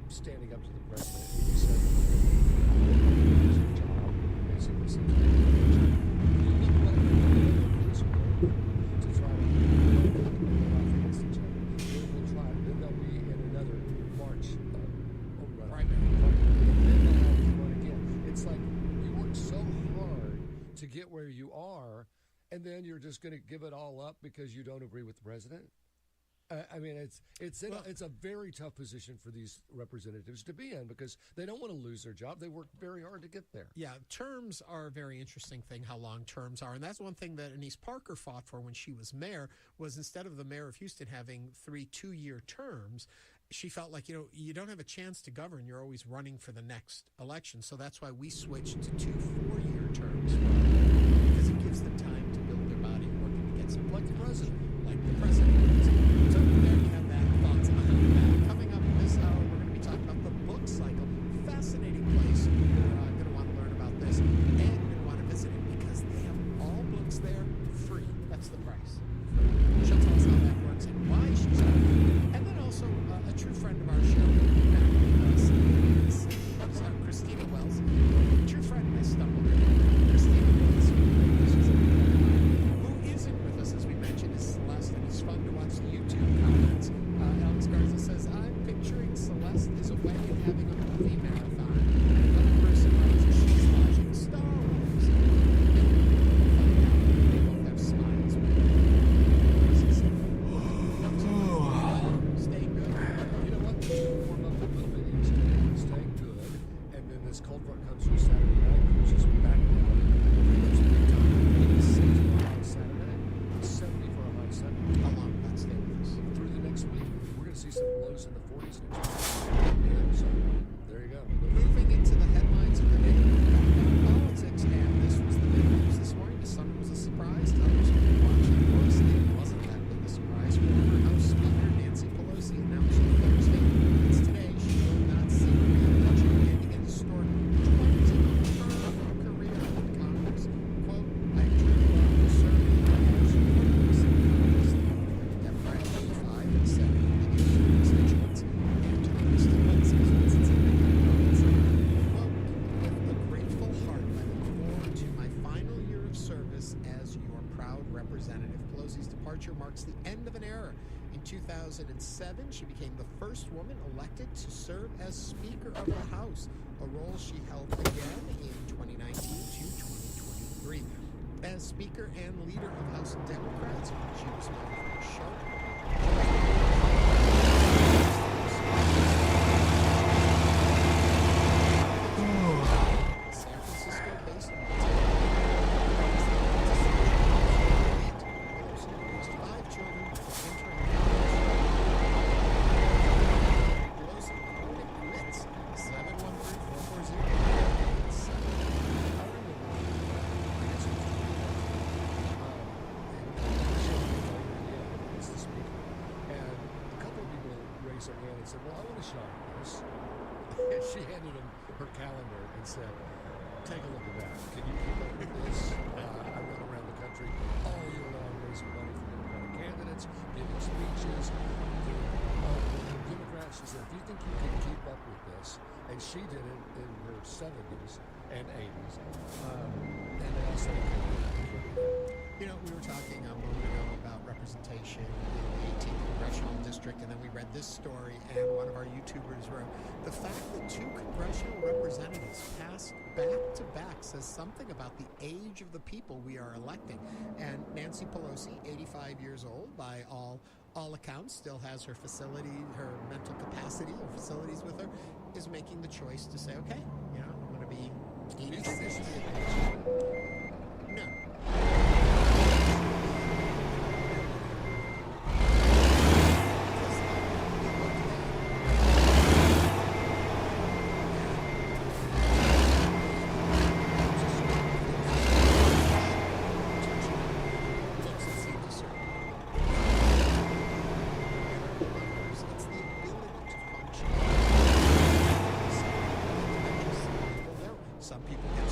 S2: standing up to the president? And he said, it's their job, basically said, to try to against each other. Then they'll be in another March primary. And then they'll have to run again. It's like you work so hard to get where you are, and then you're just going to give it all up because you don't agree with the president? I mean, it's a very tough position for these representatives to be in, because they don't want to lose their job. They work very hard to get there.
S1: Yeah, terms are a very interesting thing, how long terms are. And that's one thing that Annise Parker fought for when she was mayor, was instead of the mayor of Houston having 3 2-year terms, she felt like, you don't have a chance to govern. You're always running for the next election. So that's why we switched to 2 4-year terms, because it gives them time to build their body and working to get some. Like the president. So there you have that. Thoughts on that. Coming up this hour, we're going to be talking about the book cycle. Fascinating place. You're going to want to learn about this, and you're going to want to visit it because they have all books there free. That's the price. She'll tell us how that works and why she's out. And then also a true friend of our show back with us is Christina Wells. A true friend I stumbled in. Christina Wells, who isn't with us, as we mentioned, is Celeste, and it's fun to watch the YouTube comments. Alex Garza says, I'm picturing Celeste is away and having a movie marathon. Another person writes, she's watching Star Wars. They both have smiles. Stay good.
S2: You know what? Warm up a little bit each day. Stay good. And then this cold front comes through Saturday night, which is back down. There's a big time. 86 for a high Saturday, 70 for a high Sunday.
S1: How long will that stay with us?
S2: Through the next week. We're going to see some lows in the 40s next week. Yeah, so there you go.
S1: Moving into the headlines of the day, politics, and this was the big news this morning. To some it was a surprise, to others who were watching closely, it wasn't that big a surprise. Former House Speaker Nancy Pelosi announced on Thursday it's today she will not seek re-election, ending a historic 20-term career in Congress. Quote, I truly want to serve in the House of Representatives. Democrat 85 and 7 constituents, and to the rest of quote, with a grateful heart, I look forward to my final year of service as your proud representative. Pelosi's departure marks the end of an era. In 2007, she became the first woman elected to serve as Speaker of the House, a role she held again in 2019 to 2023. As Speaker and leader of House Democrats, she was known for sharp. San Francisco-based
S2: raised her hand and said, well, I want a shot at this. And she handed him her calendar and said, take a look at that. Can you keep up with this? I run around the country all year long raising money for Democratic candidates, giving speeches, doing all the Democrats. She said, if you think you can keep up with this, and she did it in her 70s and 80s, and they all said, okay,
S1: you know, we were talking a moment ago about representation in the 18th congressional district, and then we read this story, and one of our YouTubers wrote, the fact that 2 congressional representatives passed back to back says something about the age of the people we are electing. And Nancy Pelosi, 85 years old by all accounts, still has her facility, her mental capacity, her facilities with her, is making the choice to say, okay, you know, I'm going to be 86. No. Some people get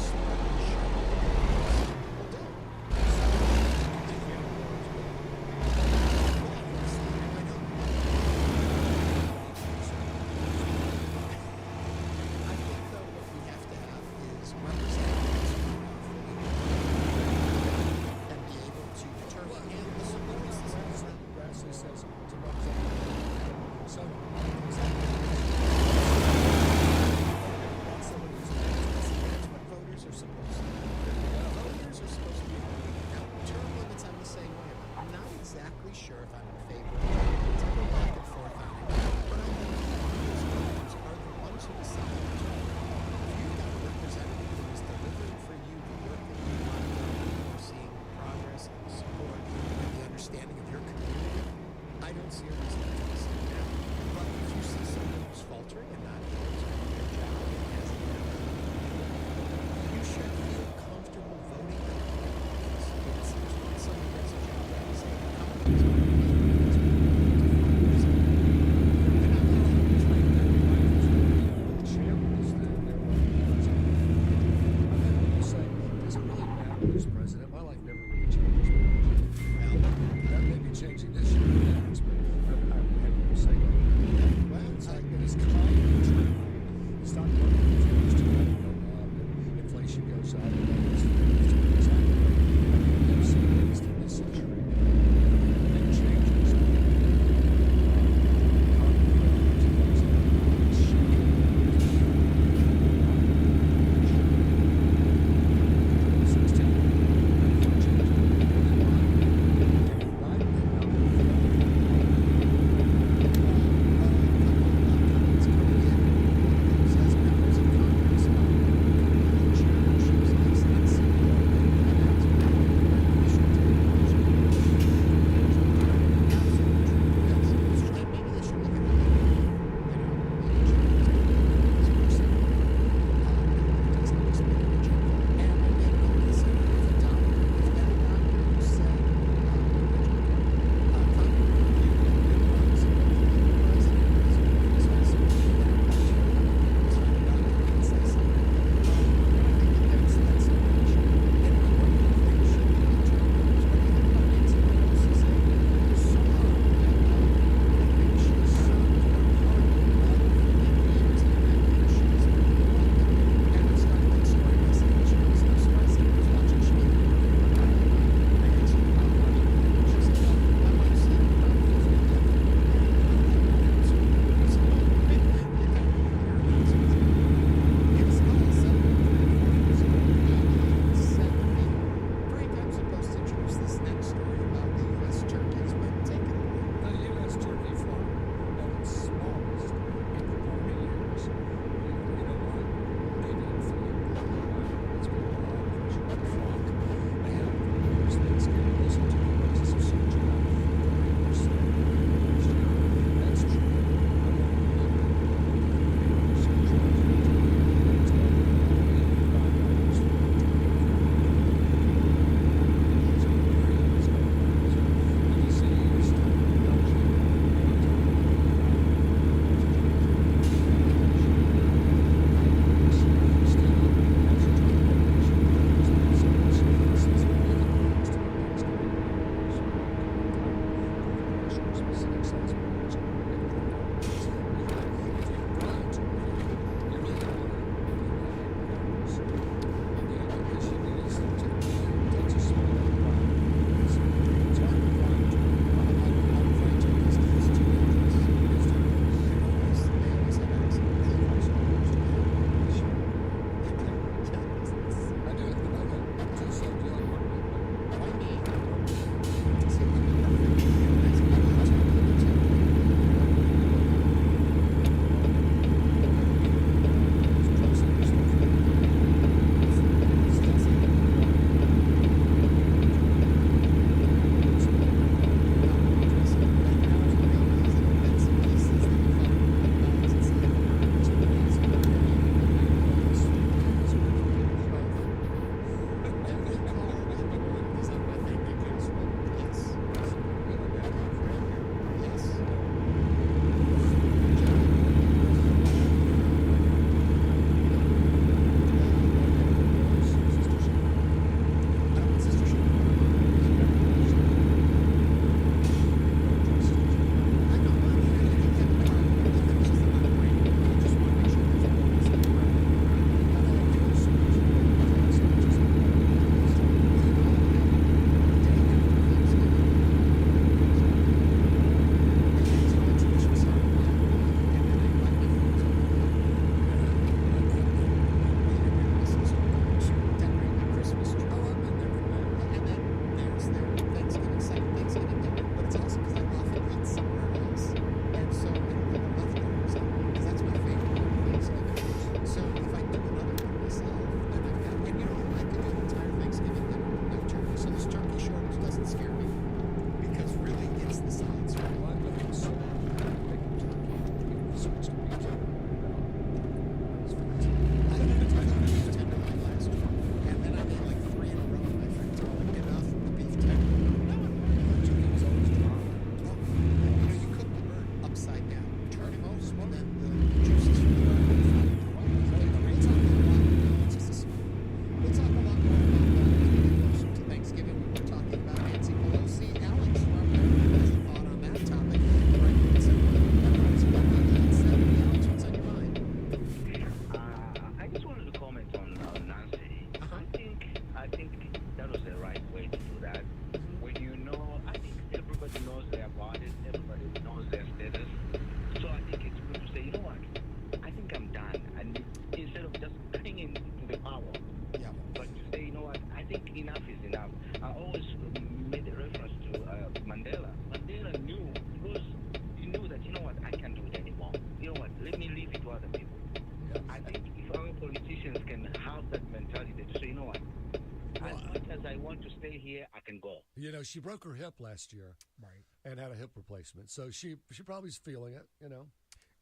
S18: stay here, I can go.
S2: You know, she broke her hip last year,
S1: Right.
S2: and had a hip replacement, so she probably is feeling it. You know,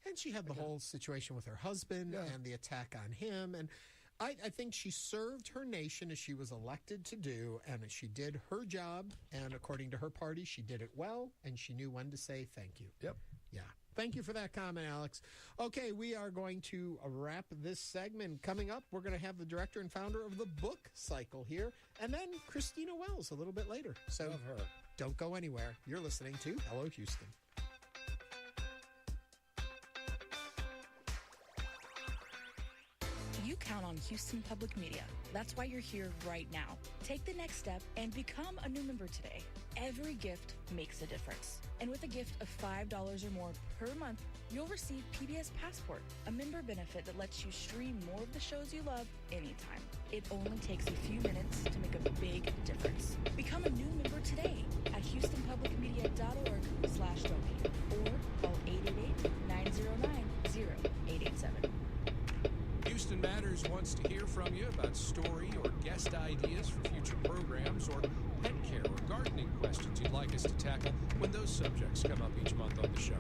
S1: And she had the whole situation with her husband and the attack on him. And I think she served her nation as she was elected to do, and she did her job. And according to her party, she did it well, and she knew when to say thank you.
S2: Yep.
S1: Yeah. Thank you for that comment, Alex. Okay, we are going to wrap this segment. Coming up, we're going to have the director and founder of the Book Cycle here, and then Christina Wells a little bit later. So
S2: love her.
S1: Don't go anywhere. You're listening to Hello Houston.
S19: You count on Houston Public Media. That's why you're here right now. Take the next step and become a new member today. Every gift makes a difference. And with a gift of $5 or more per month, you'll receive PBS Passport, a member benefit that lets you stream more of the shows you love anytime. It only takes a few minutes to make a big difference. Become a new member today at HoustonPublicMedia.org/donate or call 888-909-0887.
S20: Houston Matters wants to hear from you about story or guest ideas for future programs, or pet care or gardening questions you'd like us to tackle when those subjects come up each month on the show.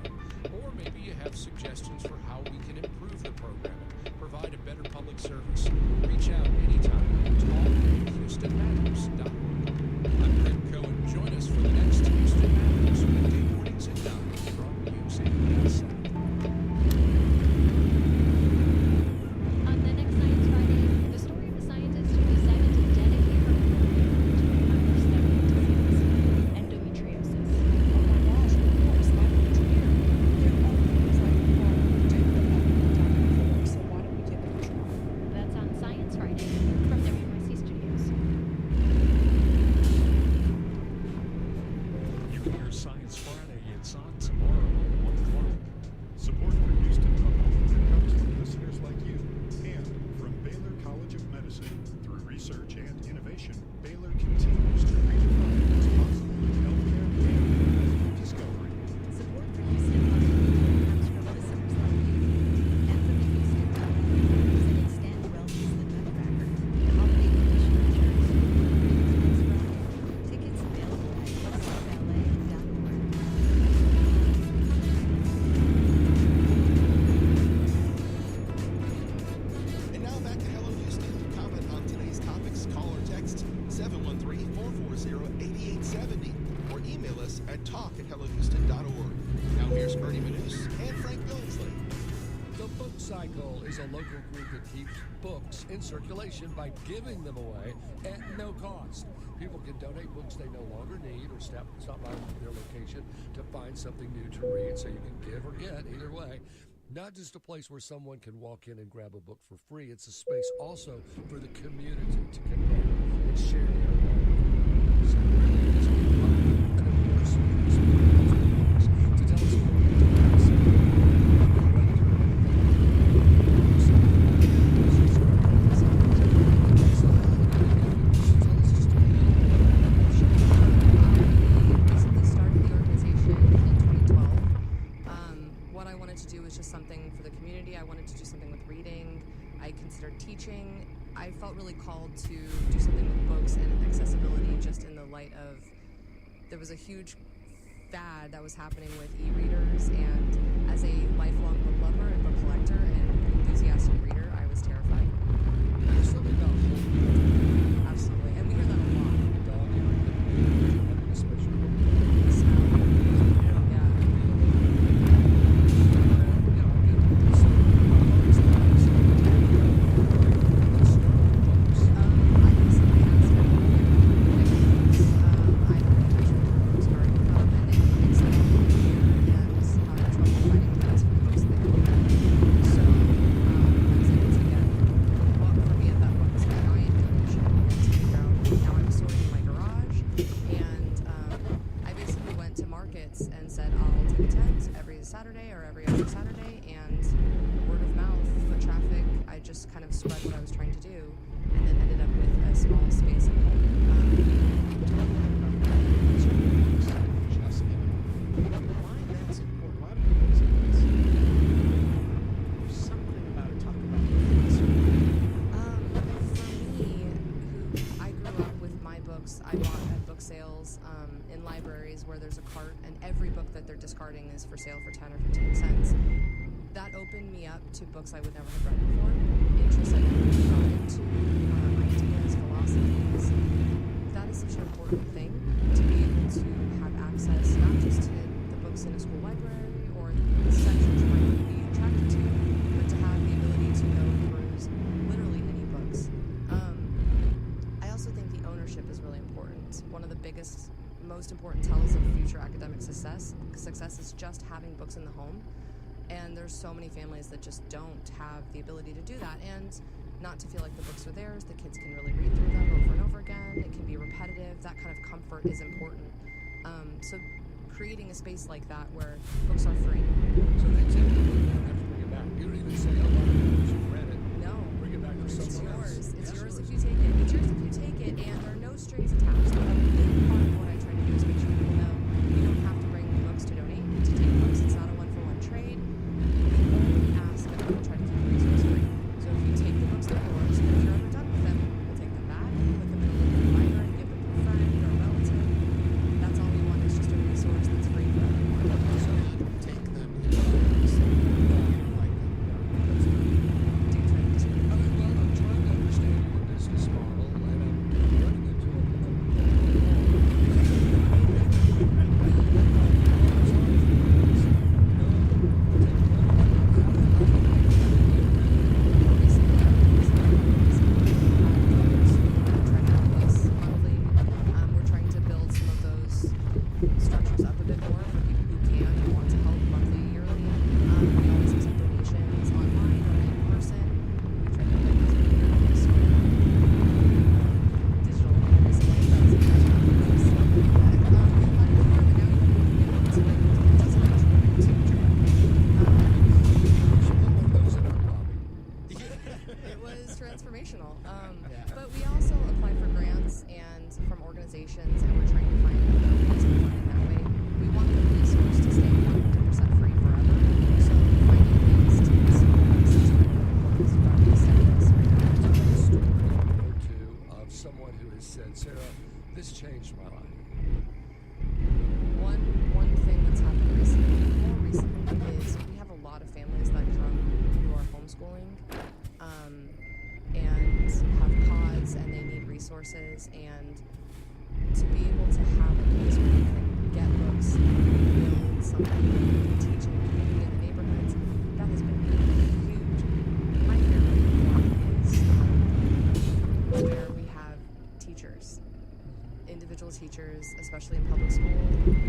S20: Or maybe you have suggestions for how we can improve the program and provide a better public service. Reach out anytime at talk@HoustonMatters.org. I'm Craig Cohen. Join us for the next Houston Matters weekday mornings at 9 from News 88.7.
S21: On the next Science Friday, the story of a scientist who decided to dedicate her career to understanding disease, endometriosis.
S19: Oh my gosh, of course, I'm an engineer. There are things I can do that I've done before, so why don't we give it a try?
S21: That's on Science Friday from WNYC Studios.
S8: You can hear Science Friday. It's on tomorrow at 1 o'clock.
S7: Support for Houston Public comes from listeners like you and from Baylor College of Medicine. Through research and innovation, Baylor continues to redefine what's possible in healthcare and medical discovery.
S21: Support for Houston Public comes from listeners like you and from the Houston Public. President Stan Welch is the nutcracker, the holiday edition of church. Tickets available at westballet.org.
S6: And now back to Hello Houston. To comment on today's topics, call or text 713-440-8870 or email us at talk@hellohouston.org. Now here's Ernie Manous and Frank Billingsley.
S2: The Book Cycle is a local group that keeps books in circulation by giving them away at no cost. People can donate books they no longer need or stop by their location to find something new to read, so you can give or get either way. Not just a place where someone can walk in and grab a book for free. It's a space also for the community to connect and share their knowledge. So it really is an immersive experience with books. To tell us more about this,
S22: Recently started the organization in 2012. What I wanted to do was just something for the community. I wanted to do something with reading. I considered teaching. I felt really called to do something with books and accessibility, just in the light of there was a huge fad that was happening with e-readers, and as a lifelong book lover and book collector and enthusiastic reader, I was terrified.
S2: There's something about holding.
S22: Absolutely, and we hear that a lot.
S2: Especially
S22: The smell. Yeah. books I bought at book sales, in libraries where there's a cart and every book that they're discarding is for sale for 10 or 15 cents. That opened me up to books I would never have read before, interests I never would have gone into, ideas, philosophies. That is such an important thing, to be able to have access not just to the books in a school library or the sections you might be attracted to, but to have the ability to go and peruse literally any books. I also think the ownership is really important. One of the biggest, most important tells of future academic success is just having books in the home. And there's so many families that just don't have the ability to do that. And not to feel like the books are theirs, the kids can really read through them over and over again. It can be repetitive. That kind of comfort is important. So creating a space like that where books are free.
S2: So they tell you you don't have to bring it back. You don't even say, oh, I don't you've read it.
S22: No.
S2: Bring it back for
S22: It's
S2: someone else.
S22: yours. It's
S2: Yes,
S22: yours
S2: or
S22: if you take it. It's yours if you take it, and there are no strings attached. A big part of what I try to do is make sure people know you don't have to bring books to donate, to take books. It's not a one-for-one trade. We only ask that people try to keep the resource free. So if you take the books, they're yours. If you're ever done with them, we'll take them back, put them in a local library, give them to a friend or a relative. That's all we want is just a resource that's free for everyone.
S1: So not take them and like
S2: I'm trying to understand your business model, and I'm running into
S22: We're trying to build some of those structures up a bit more for people who can and want to help monthly, yearly. We always accept donations online or in person. We try to build those bigger so digital recently. That was a great It was transformational. But we also apply for grants and from organizations, and we're trying to find other ways of funding that way. We want the resource to stay 100% free forever. So finding ways to
S2: or two of someone who has said, Sarah, this changed my life.
S22: One thing that's happened more recently is we have a lot of families that come who are homeschooling and have pods and they need resources, and to be able to have a place where you can get books, build something, teach in the community, in the neighborhoods, that has been huge. My favorite one is where we have teachers, individual teachers, especially in public school,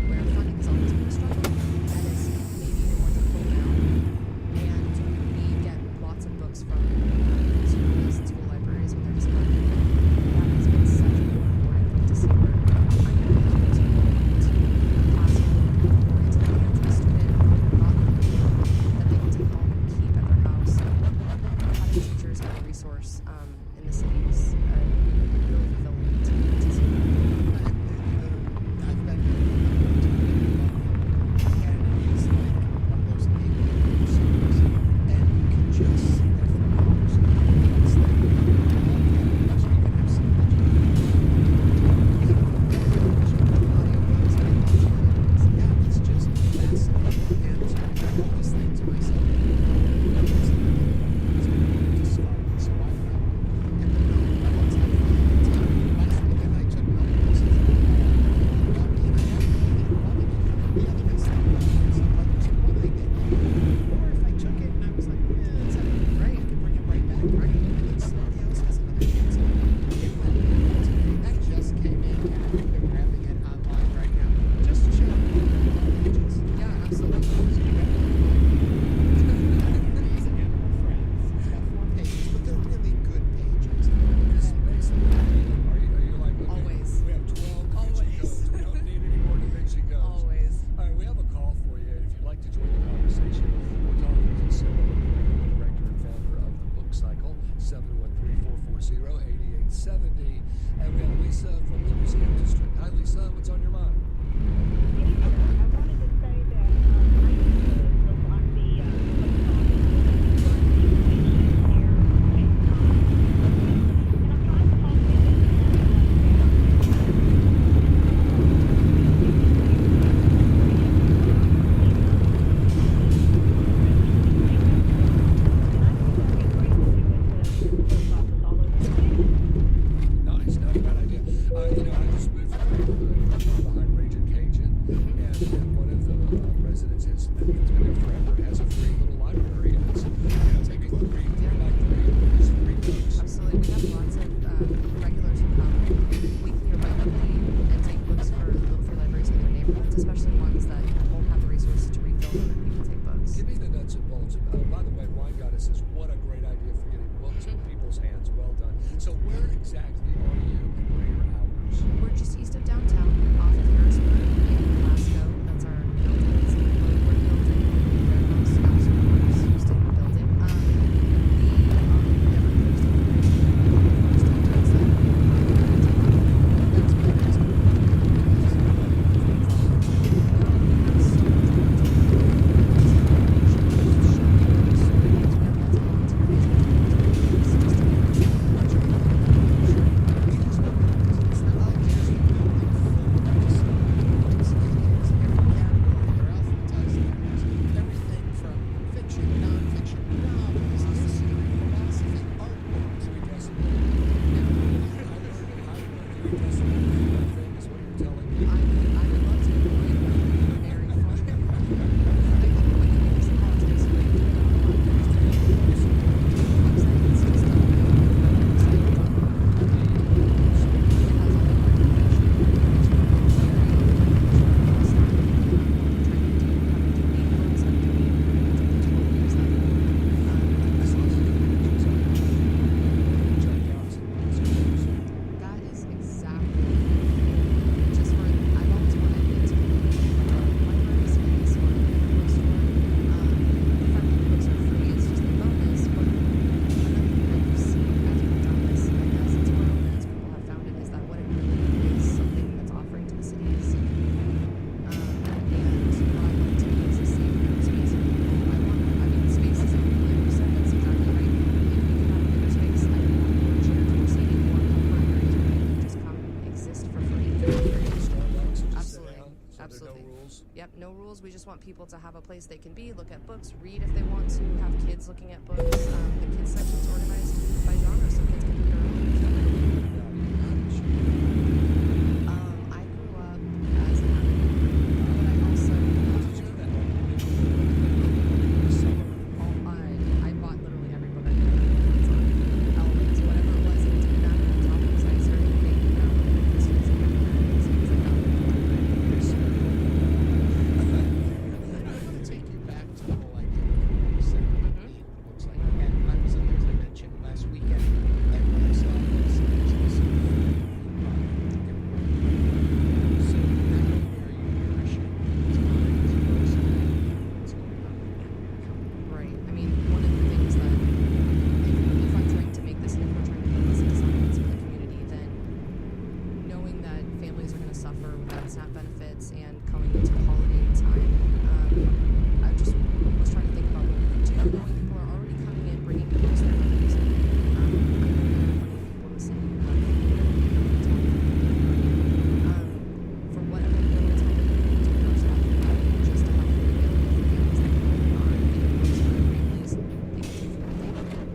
S22: where funding has always been a struggle, and it's maybe even more difficult now. And we get lots of books from schools and school libraries when they're discarded. That has been such a rewarding thing to see where I'm able to go into a classroom or into the hands of a student who got that they get to help keep at their house. Having teachers have a resource in the city is really fulfilling to see.
S1: I've been and it's like one of those neighborhood stores, and you can just sit there for hours and it's like all the animals, you can have some yeah, it's just fascinating. And I always think to myself, it's discard this library. And then once I find it, last weekend I took my books and or if I took it and I was like, it's great, I can bring it right back, right? And then somebody else has another chance. That just came in, and I've been grabbing it online right now. Just to check pages.
S22: Yeah, absolutely.
S1: These animal friends. It's got 4 pages, but they're really good pages.
S2: It's basically, are you like, okay,
S22: Always.
S2: we have 12 Da Vinci codes. We don't need any more Da Vinci codes.
S22: Always.
S2: All right, we have a call for you. If you'd like to join the conversation, we're talking to Sarah, director and founder of the Book Cycle, 713-440-8870. And we have Lisa from the Museum District. Hi, Lisa. What's on your mind? has been there forever, has a free little library, and it's take a book, read 3 by 3, just read books.
S22: Absolutely. We have lots of regulars who come weekly or bi-weekly and take books for the local free libraries in their neighborhoods, especially ones that won't have the resources to refill them and people take books.
S2: Give me the nuts and bolts. By the way, Wine Goddess says, what a great idea for getting books in people's hands. Well done. So where exactly are you and what are your hours?
S22: We're just east of downtown, off of Harrisburg and Glasgow. That's our building. It's a Woodward building, warehouse, Houston building.
S1: Everything from fiction, nonfiction, novels, history, philosophy, art books.
S22: That is exactly just for. I've always wanted to be library space or a bookstore. The fact that the books are free is just a bonus. But another thing that we've seen as we've done this and as it's grown and as people have found it is that what it really is something that's offering to the city is safety. And what I want to be is a safe space for people. I mean, space is everything. Like you said, that's exactly right. If we can have a bigger space, I don't want more chairs, more seating, more comfort areas where people can just come exist for free. Absolutely. Absolutely.
S2: No rules.
S22: Yep, no rules. We just want people to have a place they can be, look at books, read if they want to, have kids looking at books. The kids section's organized by genre, so kids can do their own genre. I grew up as an adult, but I also I bought literally every book I could get my hands on. Elements, whatever it was, it didn't matter the topics. I started making them with histories and documentaries because I found them in the library.
S1: I want to take you back to the whole idea of the community center. It looks like, and I was, as I mentioned last weekend, and when I saw this, there's also a food product. So not only are you nourishing these minds, you're also what's going on.
S22: Right. I mean, one of the things that if I'm trying to make this and if we're trying to build this into something that's for the community, then knowing that families are going to suffer without SNAP benefits and coming into holiday time, I just was trying to think about what we could do. Knowing people are already coming in, bringing books they're not using. I know plenty of people who say for whatever little time that we can do in our staff just to help them get families that aren't getting books for their families, they can take from the neighborhood.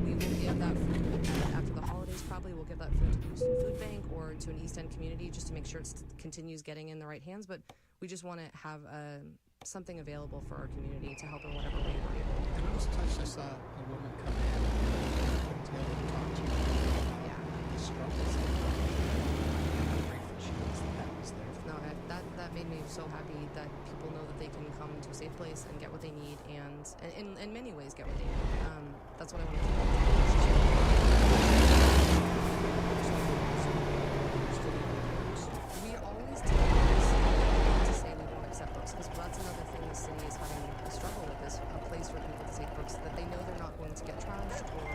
S22: We will give that food after the holidays. Probably we'll give that food to the Houston Food Bank or to an East End community just to make sure it continues getting in the right hands. But we just want to have something available for our community to help in whatever way we're able.
S1: And I was touched. I saw a woman come in and tell her to talk to you about the struggles and how grateful she was that was there.
S22: No, that made me so happy that people know that they can come to a safe place and get what they need, and in many ways get what they need. That's what I want to do. We always take books to say we won't accept books because that's another thing the city is having a struggle with, is a place for people to take books that they know they're not going to get trashed or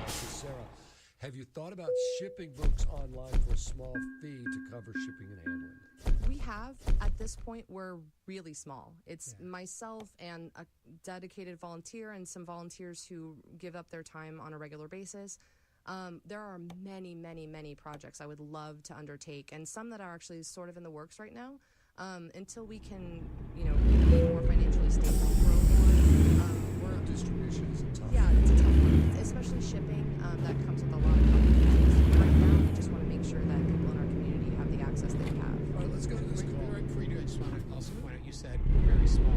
S2: Sarah, have you thought about shipping books online for a small fee to cover shipping and handling?
S22: We have. At this point, we're really small. It's myself and a dedicated volunteer and some volunteers who give up their time on a regular basis. There are many, many, many projects I would love to undertake, and some that are actually sort of in the works right now. Until we can, be more financially stable for
S2: distribution is tough.
S22: Yeah, it's a tough one, especially shipping. That comes with a lot of complications. Right now, we just want to make sure that people in our community have the access they have.
S2: All right, let's go to this call.
S1: Right before you do, I just want to also point out, you said very small,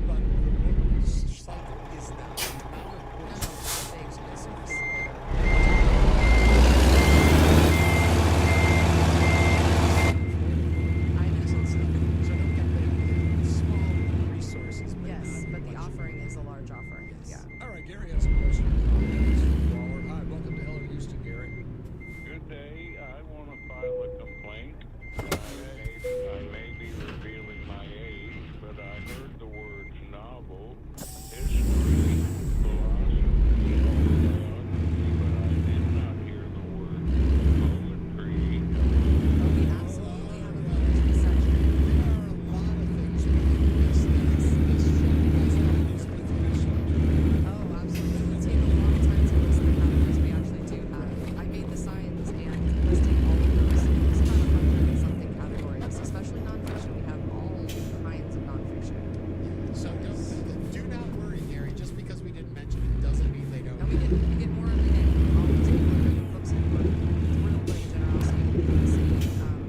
S1: but what cycle is that? The amount of books things
S22: Yes, but the offering is a large offering. Yeah.
S2: All right, Gary has a question. Hi, welcome to Hello Houston, Gary.
S4: Good day. I want to file a complaint. I may be revealing my age, but I heard the words novel, history, philosophy, but I did not hear the word poetry.
S22: We absolutely have a poetry section.
S1: There are a lot of things we can miss this
S22: Oh, absolutely. It would take a long time to list the categories we actually do have. I made the signs and listed all of those. It's about 100 and something categories, especially nonfiction. We have all kinds of nonfiction.
S1: So do not worry, Gary. Just because we didn't mention it doesn't mean they don't.
S22: And we get more every day. All these people are bringing books in. We're thrilled by the generosity of the city,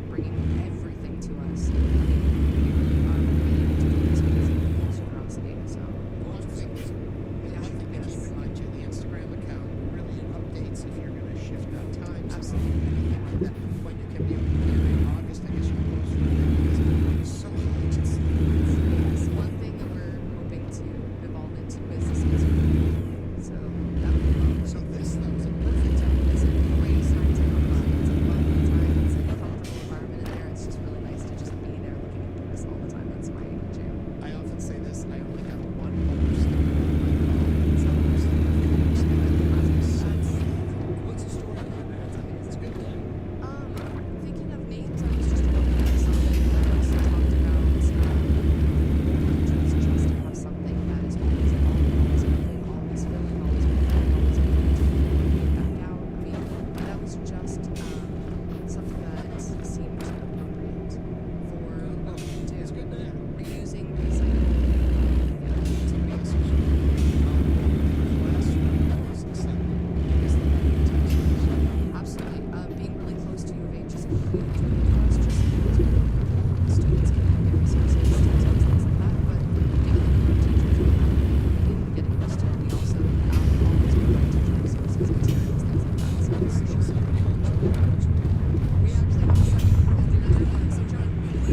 S22: bringing everything to us. I mean, we are really doing this because of people's generosity. So,
S1: One thing to keep in mind too, the Instagram account really updates if you're going to shift times.
S22: Absolutely.
S1: Anything like that. When you can be in August, I guess you'll post for it because it's so hard to see.
S22: yes, one thing that we're hoping to evolve into is the Caesar. So that would be fun.
S1: So this though is a perfect time.
S22: It's a great time to come by. It's a lovely time. It's a comfortable environment in there. It's just really nice to just be there looking at books all the time. That's my jam.
S1: I often say this. I only have one bumper sticker on my phone. It's a bumper sticker for books, and I love it so much.
S2: What's the story behind that? It's a good thing.
S22: Thinking of names, I was just looking at something that also talked about just to have something that is always evolving, always moving, always filling, always moving, always moving back out. I mean, that was just something that seemed appropriate for what we do.
S2: It's good name.
S22: Reusing, recycling.
S1: Somebody else was last one was accepted because they had good teachers.
S22: Absolutely. Being really close to U of H is a huge win for us, just because students can get resources, textbooks, things like that. But given the number of teachers we have and getting used to it, we also always provide teacher resources, materials, things like that. So it's we actually have a section for the so John, we will at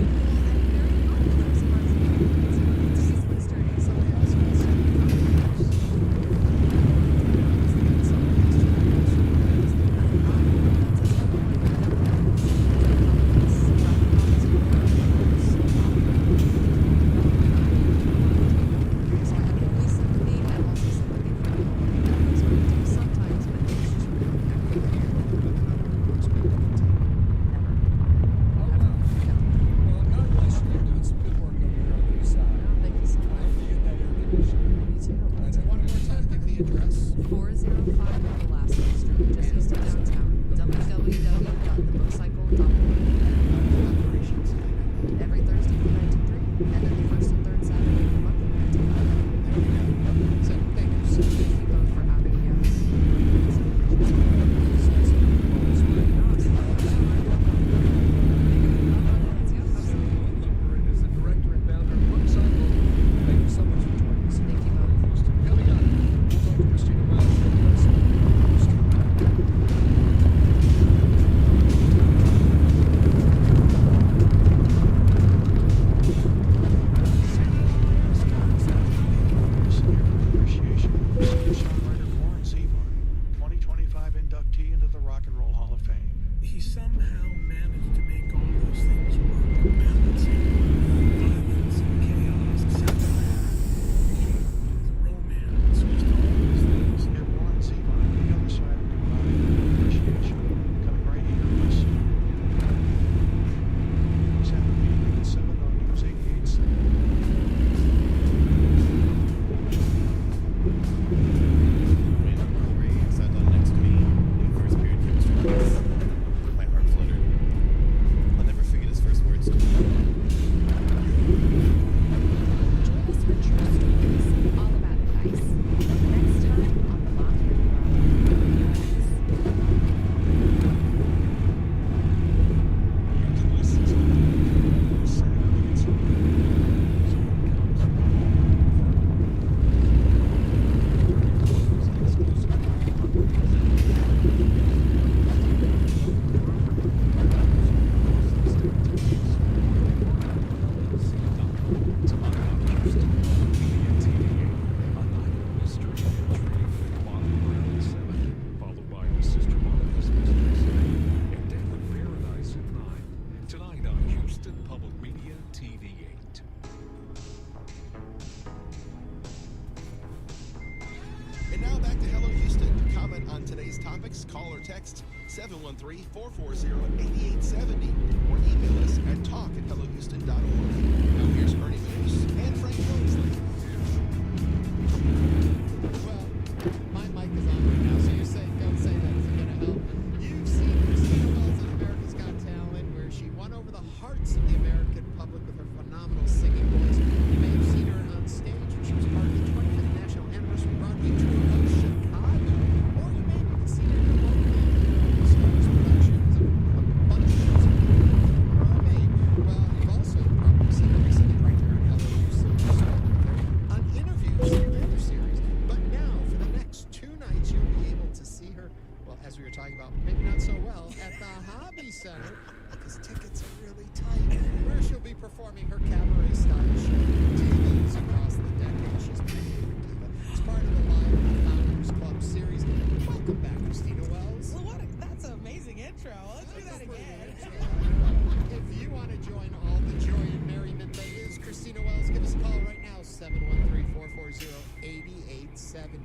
S22: very popular surprisingly. It's just starting something else for us. So I have complete sympathy and also sympathy for people who that's what we do sometimes, but it's just really
S2: Well, God bless you. You're doing some good work over here on the east side.
S22: Thank you so
S2: I hope you get that air conditioning.
S22: Me too.
S2: And then one more time, give the address.
S22: 405 Velasco Street, just east of downtown. www.thebookcycle.org.
S1: Operations.
S22: Every Thursday from 9 to 3, and then the first and third Saturday of the month from 9 to 5.
S1: So thank you so much.
S22: Thank you both for having me.
S2: Is the director and founder of Bookcycle. Thank you so much for joining us.
S22: Thank you both.
S2: Coming up, we'll talk to Christina Wells from the president of Houston.
S6: today's topics, call or text 713-440-8870 or email us at talk@hellohouston.org. Now here's Ernie Manus and Frank Billingsley.
S1: Well, my mic is on right now, so you say, don't say that. Is it going to help? You've seen Christina Wells on America's Got Talent, where she won over the hearts of the American public with her phenomenal singing voice. You may have seen her on stage when she was part of the 25th National Anniversary Broadway Tour of Chicago, or you may have seen her in a local Stars productions of a bunch of shows, including Mermaid. Well, you've also probably seen her recently right here on Hello Houston, on Interviews, the other series. But now, for the next 2 nights, you'll be able to see her, well, as we were talking about, maybe not so well, at the Hobby Center, because tickets are really tight, where she'll be performing her cabaret-style show, Divas Across the Decade. She's my favorite diva. It's part of the Live at the Founders Club series. Welcome back, Christina Wells.
S5: Well, that's an amazing intro. Let's do that again.
S1: If you want to join all the joy and merriment that is Christina Wells, give us a call right now, 713-440-8870.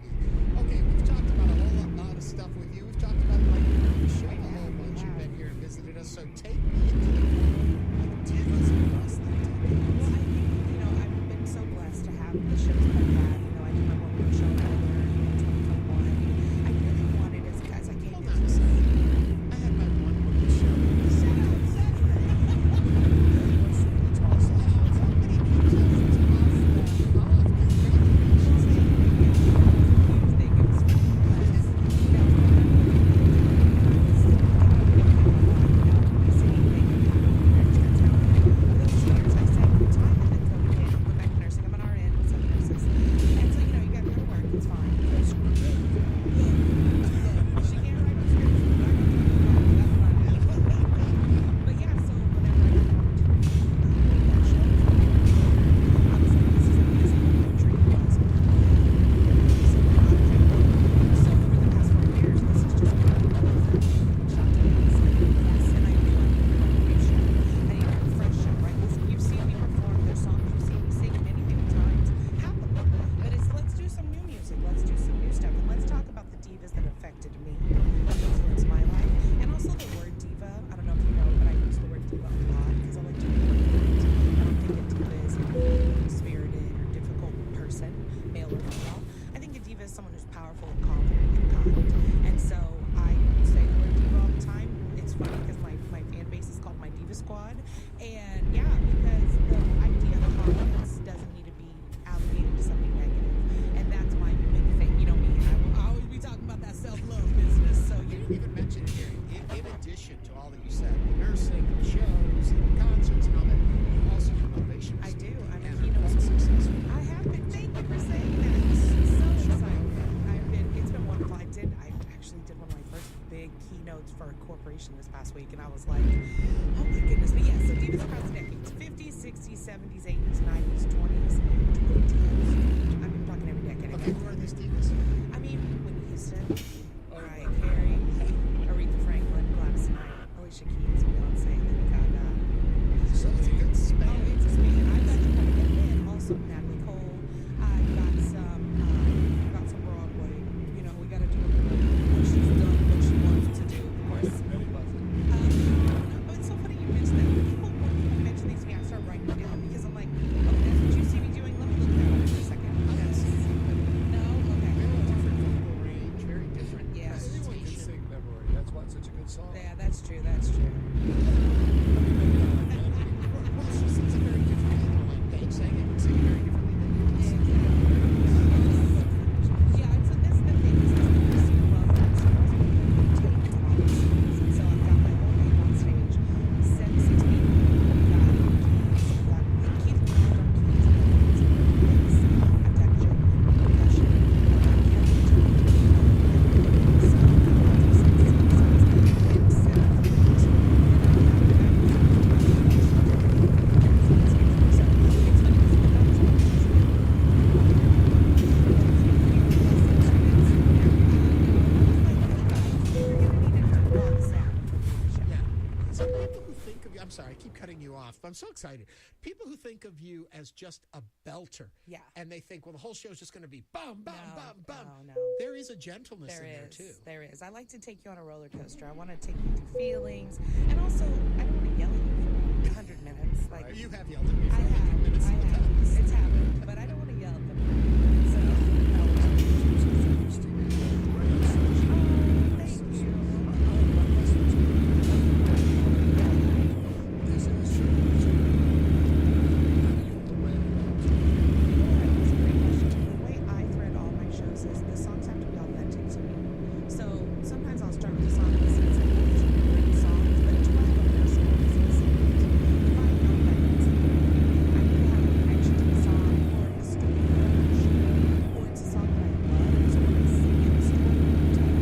S1: Okay, we've talked about a whole lot of stuff with you. We've talked about like the show a whole bunch. You've been here and visited us, so take me into the world of Divas Across the Decade.
S5: Well, I think, I've been so blessed to have the shows that I've had. I remember when we were showing together in 2021. I really wanted, as I came
S1: Hold on a second. I had my one woman show.
S5: Shout out, Cedric. This past week, and I was like, oh my goodness. But yeah, so Divas Across the Decades, 50s, 60s, 70s, 80s, 90s, 20s, 2010s. I've been talking every decade.
S1: Okay, who are these divas?
S5: I mean, Whitney Houston, Mariah Carey, Aretha Franklin, Gladys Knight, Alicia Keys, Beyonce, Lady Gaga.
S1: So it's a good span.
S5: Oh, it's a span. I've got to get in. Also, Natalie Cole. I've got some Broadway. We got to do what she's done, what she wants to do. Of course. It's so funny you mentioned that. When people mention things to me, I start writing it down because I'm like, oh, that's what you see me doing. Let me look that up for a second. No? Okay.
S1: Very different vocal range, very different you off. I'm so excited. People who think of you as just a belter.
S5: Yeah.
S1: And they think, well, the whole show's just going to be bum, bum, bum, bum.
S5: No.
S1: There is a gentleness in there, too.
S5: There is. I like to take you on a roller coaster. I want to take you through feelings. And also, I don't want to yell at you for 100 minutes. Like
S1: You have yelled at me for
S5: I
S1: 100 minutes.
S5: have. It's happened. But I don't want to yell at them. So, thank you. The way I thread all my shows is the songs have to be authentic to me. So sometimes I'll start with a song in the sense that these are great songs, but it's why I love their songs. If I know that it's I need to have a connection to the song or the story that I'm sharing, or it's a song that I love, so when I sing it, the story will be told.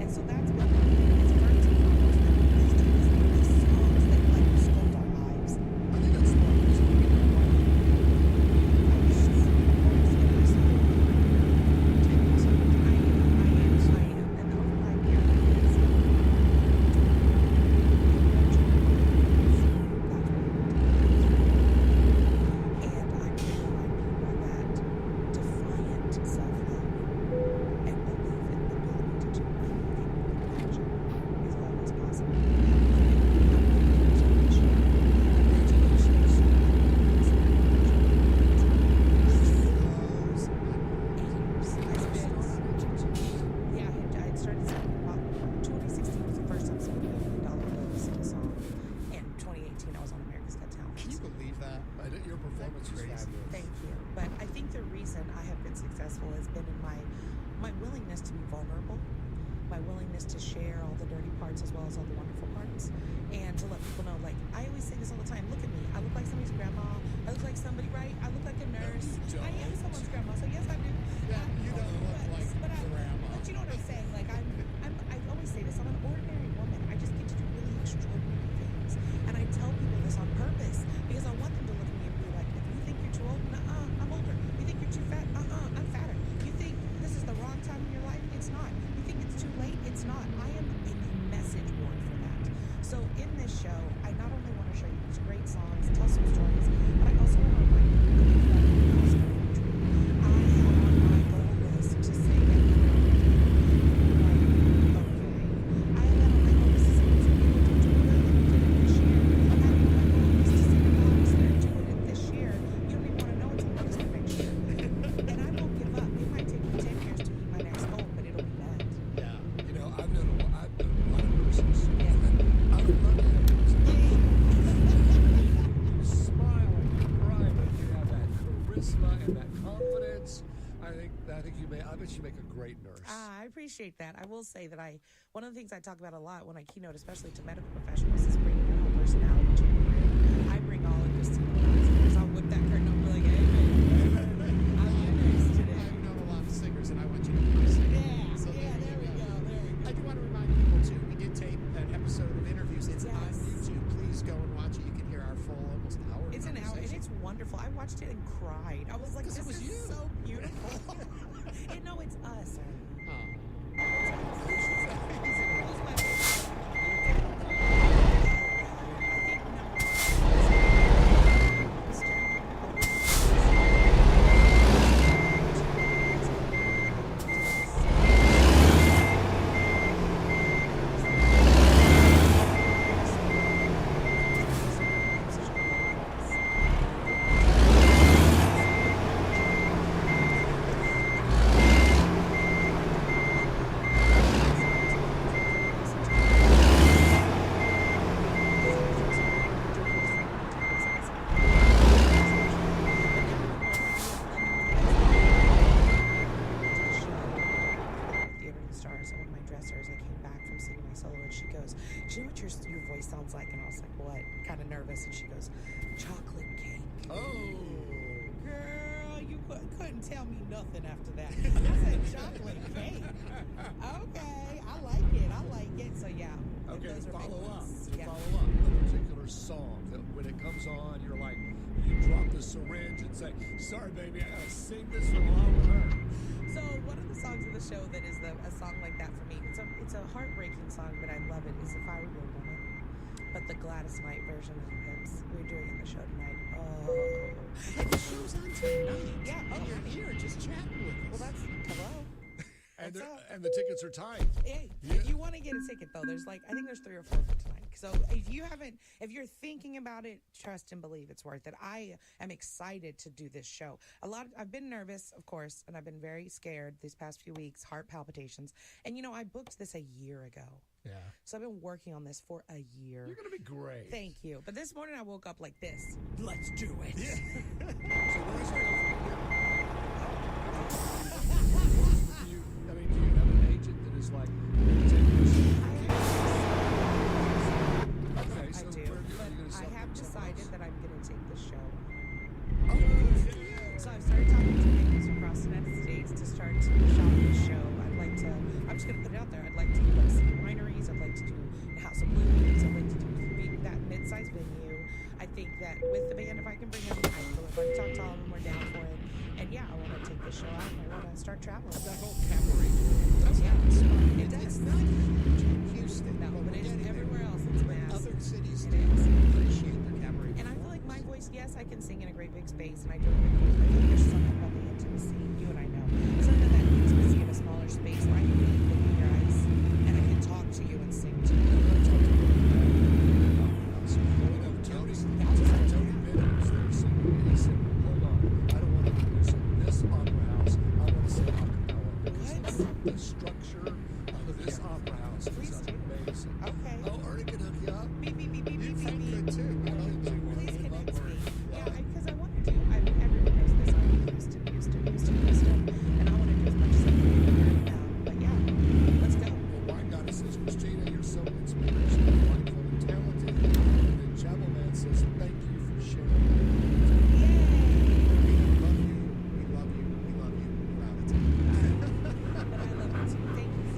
S5: And so that's what it's first and foremost that we listen to is these songs that like sculpt our lives.
S2: I think that's one reason we get I started singing about 2016 was the first time someone gave me $1 bill to sing a song. In 2018, I was on America's Got Talent.
S1: Can you believe that?
S2: Your performance was fabulous.
S5: Thank you. But I think the reason I have been successful has been in my willingness to be vulnerable, my willingness to share all the dirty parts as well as all the wonderful parts, and to let people know, like, I always say this all the time, look at me. I look like somebody's grandma. I look like somebody, right? I look like a nurse. I am someone's grandma, so yes, I do.
S1: You don't look like grandma.
S5: But you know what I'm saying? Like, I always say this. I'm an ordinary woman. I just get to do really extraordinary things. And I tell people this on purpose because I want them to look at me and be like, if you think you're too old, I'm older. You think you're too fat? I'm fatter. You think this is the wrong time in your life? It's not. You think it's too late? It's not. I am a message board for that. So in this show, I not only want to show you these great songs, tell some stories, but I also want to remind you that you got to be gospel country. I have on my goal list to sing at the I have that on my goal list to sing to people to do it this year. I'm having on my goal list to sing at Bob's Fair to it this year. You don't even want to know until next year. And I won't give up. It might take me 10 years to meet my next goal, but it'll be that.
S2: Yeah. You know, I've done a lot of nurses. Yeah. I would love to have nurses. You smile and you cry, but you have that charisma and that confidence. I bet you make a great nurse.
S5: I appreciate that. I will say that one of the things I talk about a lot when I keynote, especially to medical professionals, is bringing your whole personality to your career. I bring all of Christina because I'll whip that curtain up and be like, hey, baby, I'm your nurse today.
S1: I've known a lot of singers, and I want you to be a singer.
S5: Yeah,
S1: So
S5: there we go.
S1: I do want to remind people, too, we did tape an episode of interviews. It's on YouTube. Please go and watch it. You can hear our full almost hour.
S5: It's an hour, and it's wonderful. I watched it and cried. I was like, this is so beautiful. And no, it's us. do you know what your voice sounds like? And I was like, what? Kind of nervous. And she goes, chocolate cake.
S2: Oh.
S5: Girl, you couldn't tell me nothing after that. I said chocolate cake. Okay, I like it. So yeah.
S2: Okay,
S5: those are
S2: follow
S5: big
S2: up.
S5: ones. Yeah.
S2: Follow up. A particular song that when it comes on, you're like, you drop the syringe and say, sorry, baby, I gotta sing this along with her.
S5: So one of the songs of the show that is a song like that for me, it's a heartbreaking song, but I love it, is If I Were Your Woman. but the Gladys Knight version of Pips. We're doing in the show tonight. Oh.
S1: And the show's on tonight.
S5: Yeah.
S1: And you're here just chatting with us.
S5: Well, that's hello.
S2: And the tickets are tight.
S5: Hey, if you want to get a ticket though, there's I think there's 3 or 4 for tonight. So if you're thinking about it, trust and believe it's worth it. I am excited to do this show. I've been nervous, of course, and I've been very scared these past few weeks, heart palpitations. And I booked this a year ago.
S2: Yeah.
S5: So I've been working on this for a year.
S2: You're going to be great.
S5: Thank you. But this morning I woke up like this.
S1: Let's do it.
S2: Yeah. So where is it? Do you have an agent that is like, okay, so
S5: I do.
S2: where are you going to
S5: I have decided that I'm going to take this show.
S2: Oh,
S5: So I've started talking to venues across the United States to start to shop this show. I'm just going to put it out there. I'd like to do wineries. I'd like to do House of Blues. I'd like to do that mid-sized venue. I think that with the band, if I can bring them, I will. If I talk to all of them, we're down for it. And yeah, I want to take this show out and I want to start traveling.
S2: That whole cabaret.
S5: It does.
S1: It's not huge in Houston.
S5: No, but it is everywhere else. It's massive.
S1: Other cities
S5: It is.
S1: appreciate their cabaret.
S5: And I feel like my voice, yes, I can sing in a great big space, and I do a great voice. I think there's something about the intimacy. You and I know. Something that intimacy in a smaller space where I can really look in your eyes and I can talk to you and sing to you.
S2: Tony Bennett was there singing. He said, hold on, I don't want to do this opera house. I want to sing acapella. Because the structure of this opera house is amazing.
S5: Okay.
S2: Oh, Ernie can hook you up.
S5: Beep, beep, beep, beep, beep, beep, beep.
S2: Could too.
S5: Please connect me. Yeah, because I want to do. Everyone knows this. I'm Houston, and I want to do as much as I can. But yeah, let's go.
S2: Well, Wine Goddess says, Christina, you're so inspirational, wonderful, and talented. And then Jabal Man says, thank you for sharing.
S1: We love you. We love you. We love you. We're out of time.
S5: But I love it too.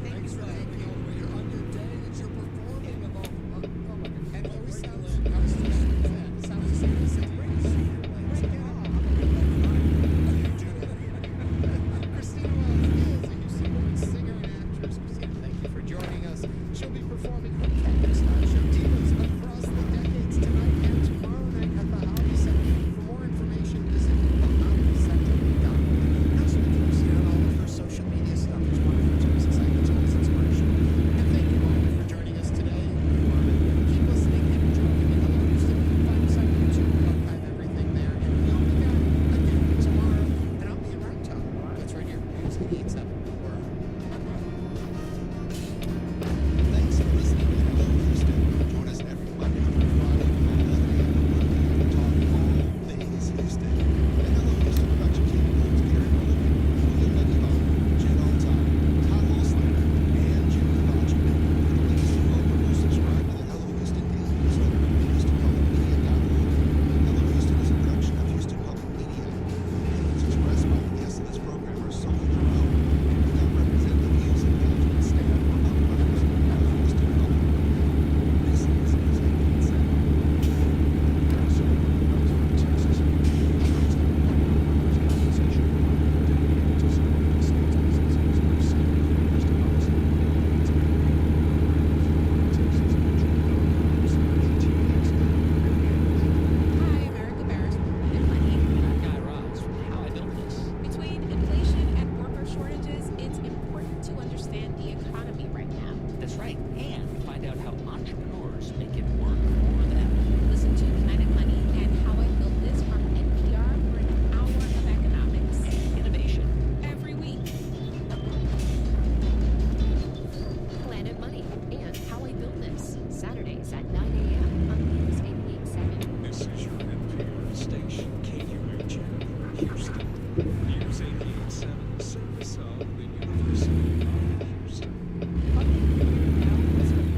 S5: Thanks
S2: for having me over. You're on your day that you're performing of all. Oh my God.
S1: And it always sounds it sounds the same as it's great. Christina Wells is a Houston woman singer and actress. Christina, thank you for joining us. She'll be performing her Campus Star Show Divas Across the Decades tonight and tomorrow night at the Hobby Center. For more information, visit thehollycenter.org. Also, you can see her on all of her social media stuff. There's wonderful tips and sites. It's always inspirational. And thank you all for joining us today. Keep listening and enjoying the Hello Houston. Find us on YouTube. We'll archive everything there. And we'll be back again tomorrow. And I'll be in Round Top. That's right here. It's 87. We're out.
S6: Thanks for listening to Hello Houston. Join us every Monday through Friday from 11 a.m. to 1 p.m. to talk all things Houston. The Hello Houston production team includes Karen Mulligan, Julia Levyvon, Jen Altine, Todd Holslander, and Julie Botchman. For the latest and local news, subscribe to the Hello Houston Daily Newsletter at HoustonPublicMedia.org. Hello Houston is a production of Houston Public Media. Opinions expressed by the guests of this program are solely their own and do not represent the views of management, staff, or other owners of Houston Public Media. This is executive consent.
S9: Hi, America Bears from Planet Money. I'm Guy Raz from How I Built This. Between inflation and worker shortages, it's important to understand the economy right now.
S18: That's right, and find out how entrepreneurs make it work for them.
S9: Listen to Planet Money and How I Built This from NPR for an hour of economics
S18: And innovation.
S9: every week.
S23: Planet Money and How I Built This, Saturdays at 9 a.m. on News 88.7.
S8: This is your NPR station, KUHN, Houston. News 88.7, service of the University of Houston.
S5: Now, this would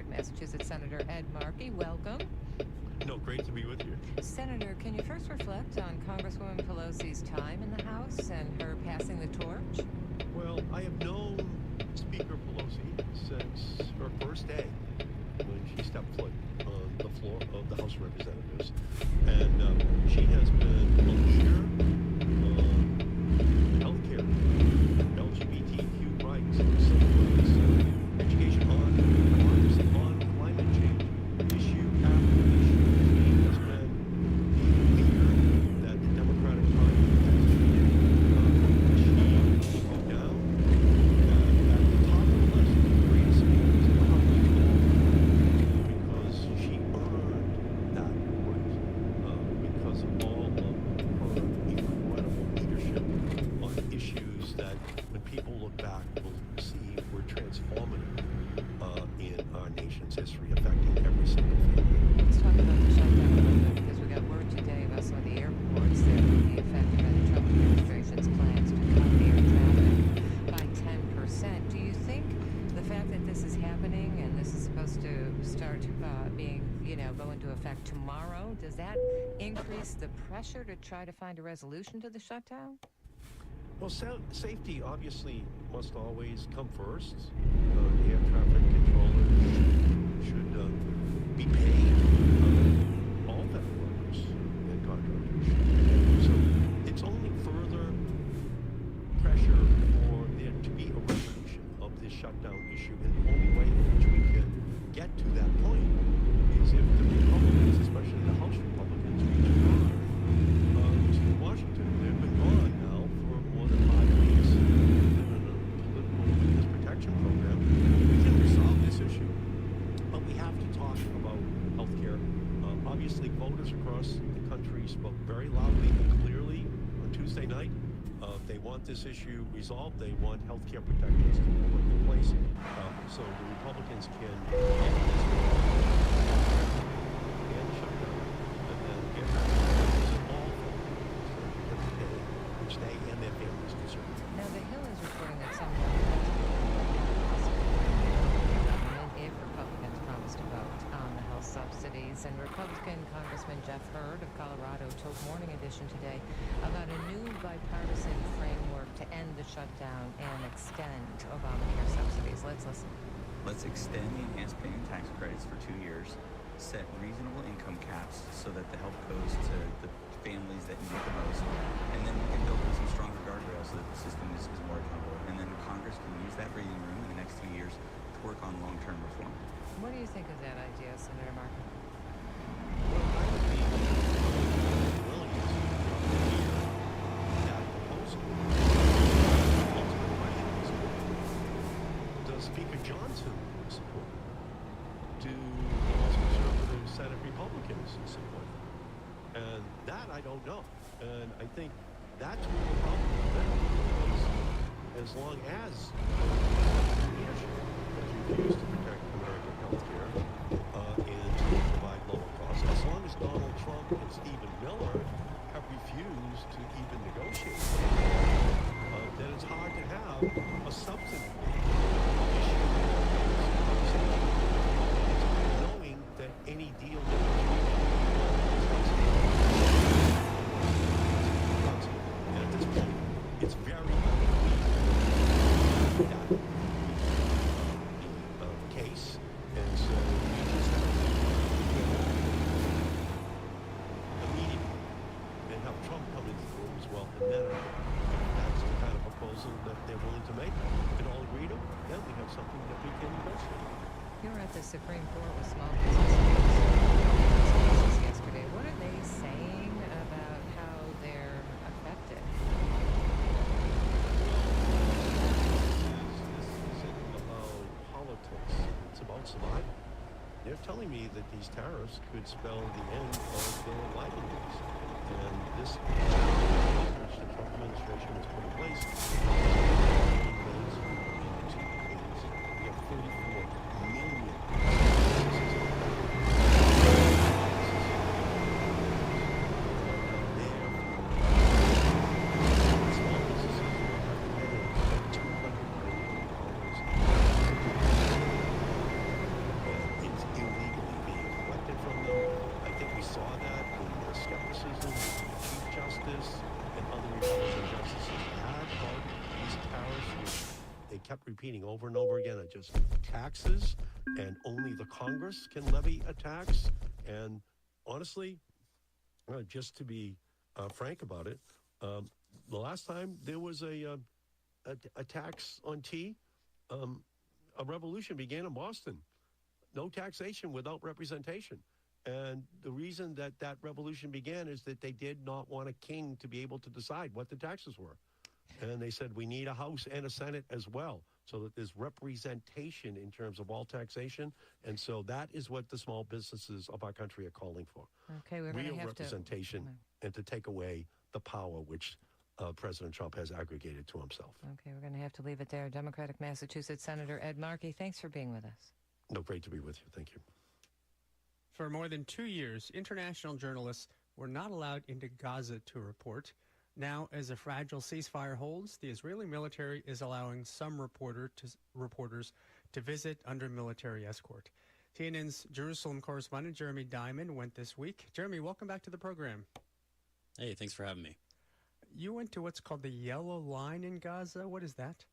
S11: Democratic Massachusetts Senator Ed Markey. Welcome.
S12: No, great to be with you.
S11: Senator, can you first reflect on Congresswoman Pelosi's time in the House and her passing the torch?
S12: Well, I have known Speaker Pelosi since her first day when she stepped foot on the floor of the House of Representatives. And she has been a leader on healthcare, LGBTQ rights, civil rights, education, on democracy, on climate change, issue after issue. She has been the leader that the Democratic Party has needed. She will go down at the top of the list of the greatest speakers in the House because she earned that right because of all of her incredible leadership on issues that, when people look back, will see were transformative in our nation's history, affecting every single family.
S11: Let's talk about the shutdown a little bit because we got word today about some of the airports that will be affected by the Trump administration's plans to cut air traffic by 10%. Do you think the fact that this is happening and this is supposed to start go into effect tomorrow, does that increase the pressure to try to find a resolution to the shutdown?
S12: Well, safety obviously must always come first. Air traffic controllers should be paid. All federal workers and contractors. So it's only further pressure for there to be a resolution of this shutdown issue. And the only way in which we can get to that point is if the Republicans, especially the House Republicans, reach out to Washington. They've been gone now for more than 5 weeks. They've been in a political witness protection program. We can resolve this issue, but we have to talk about health care. Obviously, voters across the country spoke very loudly and clearly on Tuesday night. They want this issue resolved. They want health care protections to be put in place so the Republicans can end this and shut down and then get back to all every day, which they and their families deserve.
S11: Now, The Hill is reporting that some government if Republicans promise to vote on the health subsidies. And Republican Congressman Jeff Hurd of Colorado told Morning Edition today about a new bipartisan framework to end the shutdown and extend Obamacare subsidies. Let's listen.
S13: Let's extend the enhanced payment tax credits for 2 years, set reasonable income caps so that the help goes to the families that need it the most, and then we can build in some stronger guardrails so that the system is more accountable. And then Congress can use that breathing room in the next 2 years to work on long-term reform.
S11: What do you think of that idea, Senator Markey?
S12: Well, I would be willing to hear that proposal. The ultimate question is, does Speaker Johnson support it? Do the most conservative Senate Republicans support it? And that I don't know. And I think that's where the problem is. As long as leadership has refused to protect American health care and to provide lower costs, as long as Donald Trump and Stephen Miller have refused to even negotiate, then it's hard to have a substantive issue. Knowing that any deal that is reached and at this point, it's very unclear that the case, and so we just have to immediately and have Trump come into the room as well, and then that's the kind of proposal that they're willing to make. We can all agree to, then we have something that we can negotiate.
S11: You were at the Supreme Court with small businesses yesterday. What are they saying about how they're affected?
S12: This isn't about politics. It's about survival. They're telling me that these tariffs could spell the end of their livelihoods. And this which the Trump administration has put in place we have 34 million kept repeating over and over again, just taxes, and only the Congress can levy a tax. And honestly, just to be frank about it, the last time there was a tax on tea, a revolution began in Boston. No taxation without representation. And the reason that that revolution began is that they did not want a king to be able to decide what the taxes were. And they said, we need a House and a Senate as well, so that there's representation in terms of all taxation. And so that is what the small businesses of our country are calling for.
S11: Okay, we're going to
S12: Real
S11: have
S12: representation and to take away the power which President Trump has aggregated to himself.
S11: Okay, we're going to have to leave it there. Democratic Massachusetts Senator Ed Markey, thanks for being with us.
S12: No, great to be with you. Thank you.
S10: For more than 2 years, international journalists were not allowed into Gaza to report. Now, as a fragile ceasefire holds, the Israeli military is allowing some reporters to visit under military escort. TNN's Jerusalem correspondent Jeremy Diamond went this week. Jeremy, welcome back to the program.
S14: Hey, thanks for having me.
S10: You went to what's called the Yellow Line in Gaza. What is that?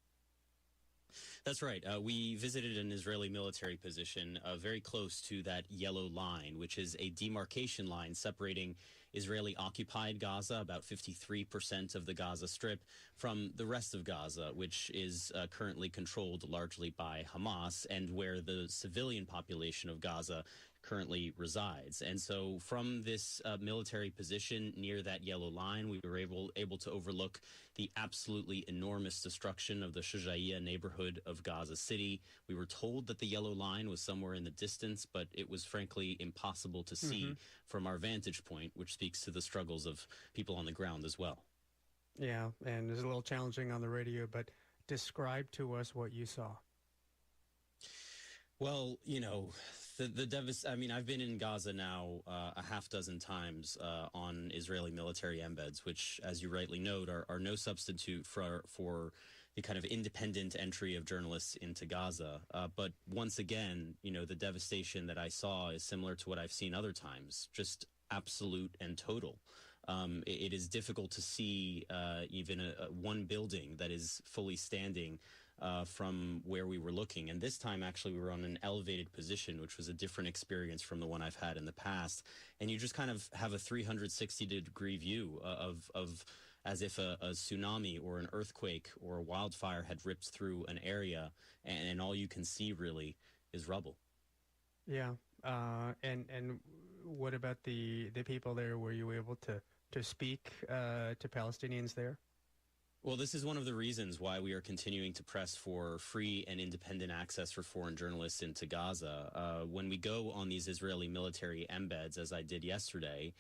S14: That's right. We visited an Israeli military position very close to that yellow line, which is a demarcation line separating Israeli-occupied Gaza, about 53% of the Gaza Strip, from the rest of Gaza, which is currently controlled largely by Hamas, and where the civilian population of Gaza currently resides. And so from this military position near that yellow line, we were able to overlook the absolutely enormous destruction of the Shujaiya neighborhood of Gaza City. We were told that the yellow line was somewhere in the distance, but it was frankly impossible to see from our vantage point, which speaks to the struggles of people on the ground as well.
S10: Yeah, and it's a little challenging on the radio, but describe to us what you saw.
S14: Well, you know, I mean, I've been in Gaza now a half dozen times on Israeli military embeds, which, as you rightly note, are no substitute for the kind of independent entry of journalists into Gaza. But once again, you know, the devastation that I saw is similar to what I've seen other times, just absolute and total. It is difficult to see even one building that is fully standing from where we were looking. And this time, actually, we were on an elevated position, which was a different experience from the one I've had in the past. And you just kind of have a 360-degree view of as if a tsunami or an earthquake or a wildfire had ripped through an area, and all you can see really is rubble.
S10: Yeah. And what about the people there? Were you able to speak to Palestinians there?
S14: Well, this is one of the reasons why we are continuing to press for free and independent access for foreign journalists into Gaza. When we go on these Israeli military embeds, as I did yesterday,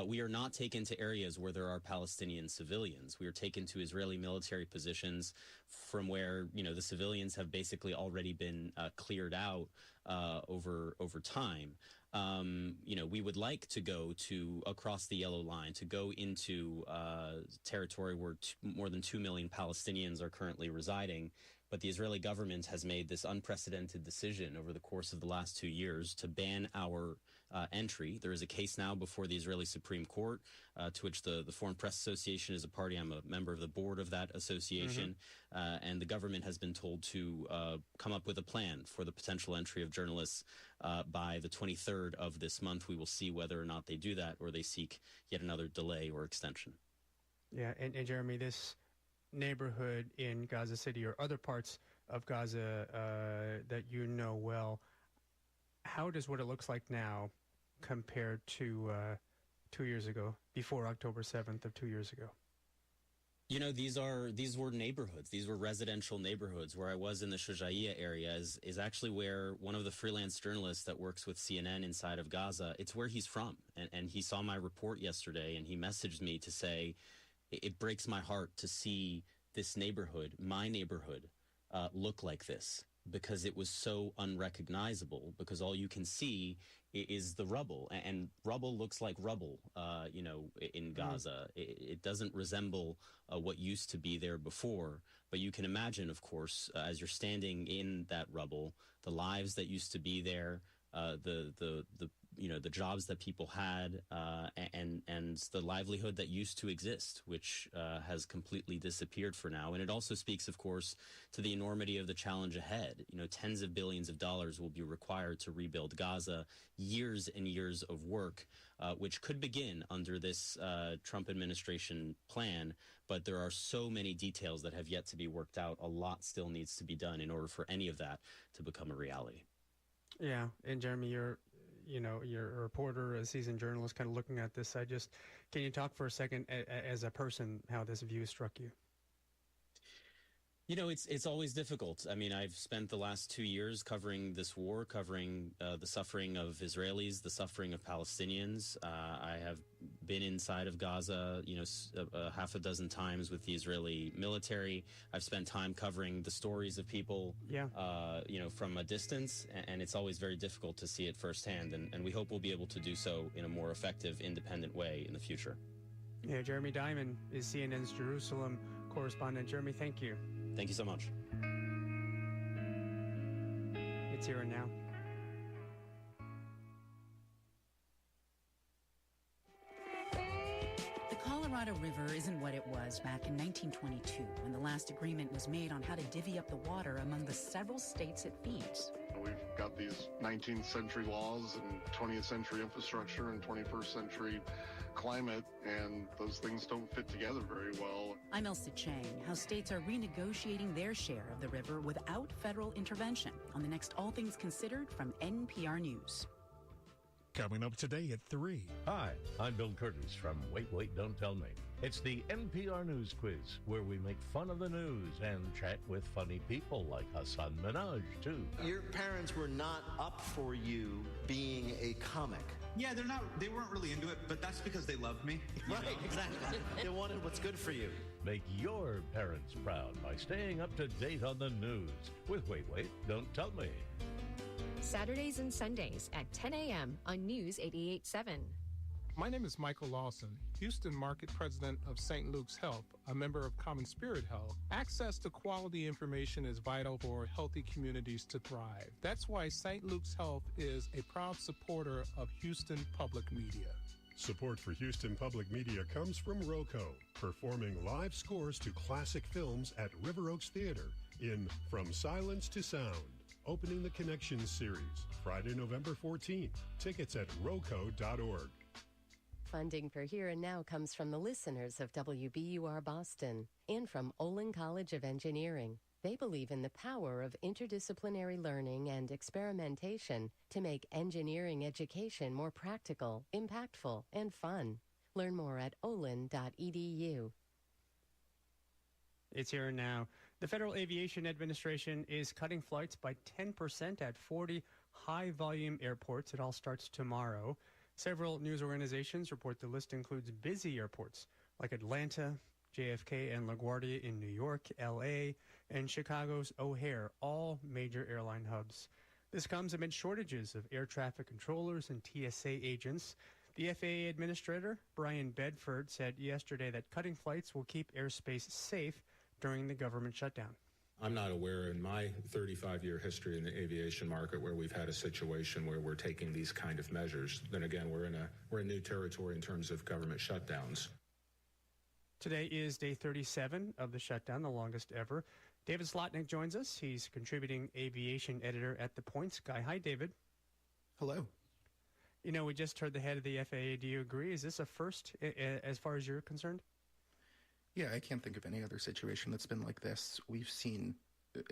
S14: we are not taken to areas where there are Palestinian civilians. We are taken to Israeli military positions from where, you know, the civilians have basically already been cleared out over time. You know, we would like to go across the yellow line, to go into territory where more than 2 million Palestinians are currently residing. But the Israeli government has made this unprecedented decision over the course of the last 2 years to ban our entry. There is a case now before the Israeli Supreme Court, to which the Foreign Press Association is a party. I'm a member of the board of that association. And the government has been told to come up with a plan for the potential entry of journalists by the 23rd of this month. We will see whether or not they do that or they seek yet another delay or extension.
S10: Yeah, and Jeremy, this neighborhood in Gaza City or other parts of Gaza that you know well, how does what it looks like now compare to 2 years ago, before October 7th of 2 years ago?
S14: You know, these were neighborhoods. These were residential neighborhoods. Where I was in the Shujaiya area is actually where one of the freelance journalists that works with CNN inside of Gaza, it's where he's from. And he saw my report yesterday, and he messaged me to say, it breaks my heart to see this neighborhood, my neighborhood, look like this, because it was so unrecognizable, because all you can see is the rubble, and rubble looks like rubble, you know, in Gaza. It doesn't resemble what used to be there before, but you can imagine, of course, as you're standing in that rubble, the lives that used to be there, the the jobs that people had, and the livelihood that used to exist, which has completely disappeared for now. And it also speaks, of course, to the enormity of the challenge ahead. Tens of billions of dollars will be required to rebuild Gaza, years and years of work, which could begin under this Trump administration plan. But there are so many details that have yet to be worked out. A lot still needs to be done in order for any of that to become a reality.
S10: Yeah, and Jeremy, you're a reporter, a seasoned journalist, kind of looking at this. Can you talk for a second as a person how this view struck you?
S14: It's always difficult. I mean, I've spent the last 2 years covering this war, covering the suffering of Israelis, the suffering of Palestinians. I have been inside of Gaza, a half a dozen times with the Israeli military. I've spent time covering the stories of people, from a distance, and it's always very difficult to see it firsthand. And we hope we'll be able to do so in a more effective, independent way in the future.
S10: Yeah, Jeremy Diamond is CNN's Jerusalem correspondent. Jeremy, thank you.
S14: Thank you so much.
S10: It's here and now.
S3: The Colorado River isn't what it was back in 1922, when the last agreement was made on how to divvy up the water among the several states it feeds.
S15: We've got these 19th century laws and 20th century infrastructure and 21st century climate, and those things don't fit together very well.
S3: I'm Elsa Chang. How states are renegotiating their share of the river without federal intervention on the next All Things Considered from NPR News.
S8: Coming up today at 3.
S16: Hi, I'm Bill Curtis from Wait, Wait, Don't Tell Me. It's the NPR News Quiz, where we make fun of the news and chat with funny people like Hassan Minhaj, too.
S24: Your parents were not up for you being a comic.
S25: Yeah, they weren't really into it, but that's because they loved me.
S24: Right, exactly. They wanted what's good for you.
S16: Make your parents proud by staying up to date on the news with Wait, Wait, Don't Tell Me.
S23: Saturdays and Sundays at 10 a.m. on News 88.7.
S26: My name is Michael Lawson, Houston Market President of St. Luke's Health, a member of Common Spirit Health. Access to quality information is vital for healthy communities to thrive. That's why St. Luke's Health is a proud supporter of Houston Public Media.
S7: Support for Houston Public Media comes from ROCO, performing live scores to classic films at River Oaks Theater in From Silence to Sound. Opening the Connections series, Friday, November 14th. Tickets at roco.org.
S27: Funding for Here and Now comes from the listeners of WBUR Boston and from Olin College of Engineering. They believe in the power of interdisciplinary learning and experimentation to make engineering education more practical, impactful, and fun. Learn more at olin.edu.
S10: It's here and now. The Federal Aviation Administration is cutting flights by 10% at 40 high-volume airports. It all starts tomorrow. Several news organizations report the list includes busy airports like Atlanta, JFK, and LaGuardia in New York, L.A., and Chicago's O'Hare, all major airline hubs. This comes amid shortages of air traffic controllers and TSA agents. The FAA administrator, Brian Bedford, said yesterday that cutting flights will keep airspace safe during the government shutdown.
S28: I'm not aware in my 35-year history in the aviation market where we've had a situation where we're taking these kind of measures. Then again, we're in new territory in terms of government shutdowns.
S10: Today is day 37 of the shutdown, the longest ever. David Slotnick joins us. He's contributing aviation editor at The Points Guy. Hi, David.
S29: Hello.
S10: We just heard the head of the FAA. Do you agree? Is this a first as far as you're concerned?
S29: Yeah, I can't think of any other situation that's been like this. We've seen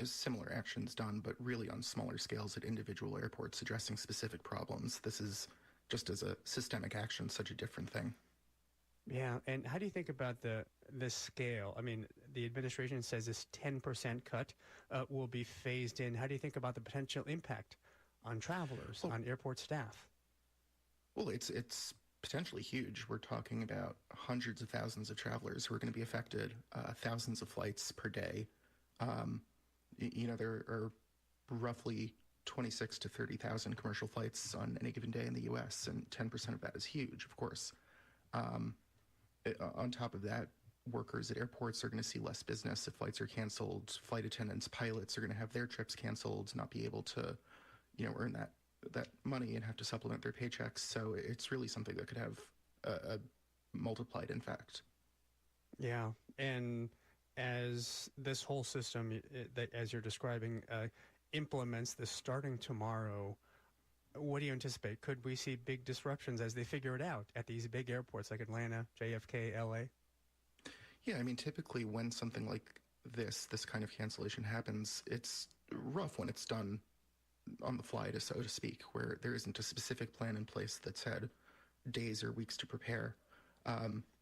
S29: similar actions done, but really on smaller scales at individual airports addressing specific problems. This is, just as a systemic action, such a different thing.
S10: Yeah, and how do you think about the scale? I mean, the administration says this 10% cut will be phased in. How do you think about the potential impact on travelers, on airport staff?
S29: Well, it's potentially huge. We're talking about hundreds of thousands of travelers who are going to be affected, thousands of flights per day. There are roughly 26 to 30,000 commercial flights on any given day in the U.S., and 10% of that is huge, of course. On top of that, workers at airports are going to see less business if flights are canceled. Flight attendants, pilots are going to have their trips canceled, not be able to, earn that that money and have to supplement their paychecks. So it's really something that could have a multiplied impact.
S10: Yeah, and as this whole system that, as you're describing, implements this starting tomorrow, what do you anticipate? Could we see big disruptions as they figure it out at these big airports like Atlanta, JFK, LA?
S29: Yeah, I mean, typically when something like this kind of cancellation happens, it's rough when it's done on the fly, so to speak, where there isn't a specific plan in place that's had days or weeks to prepare.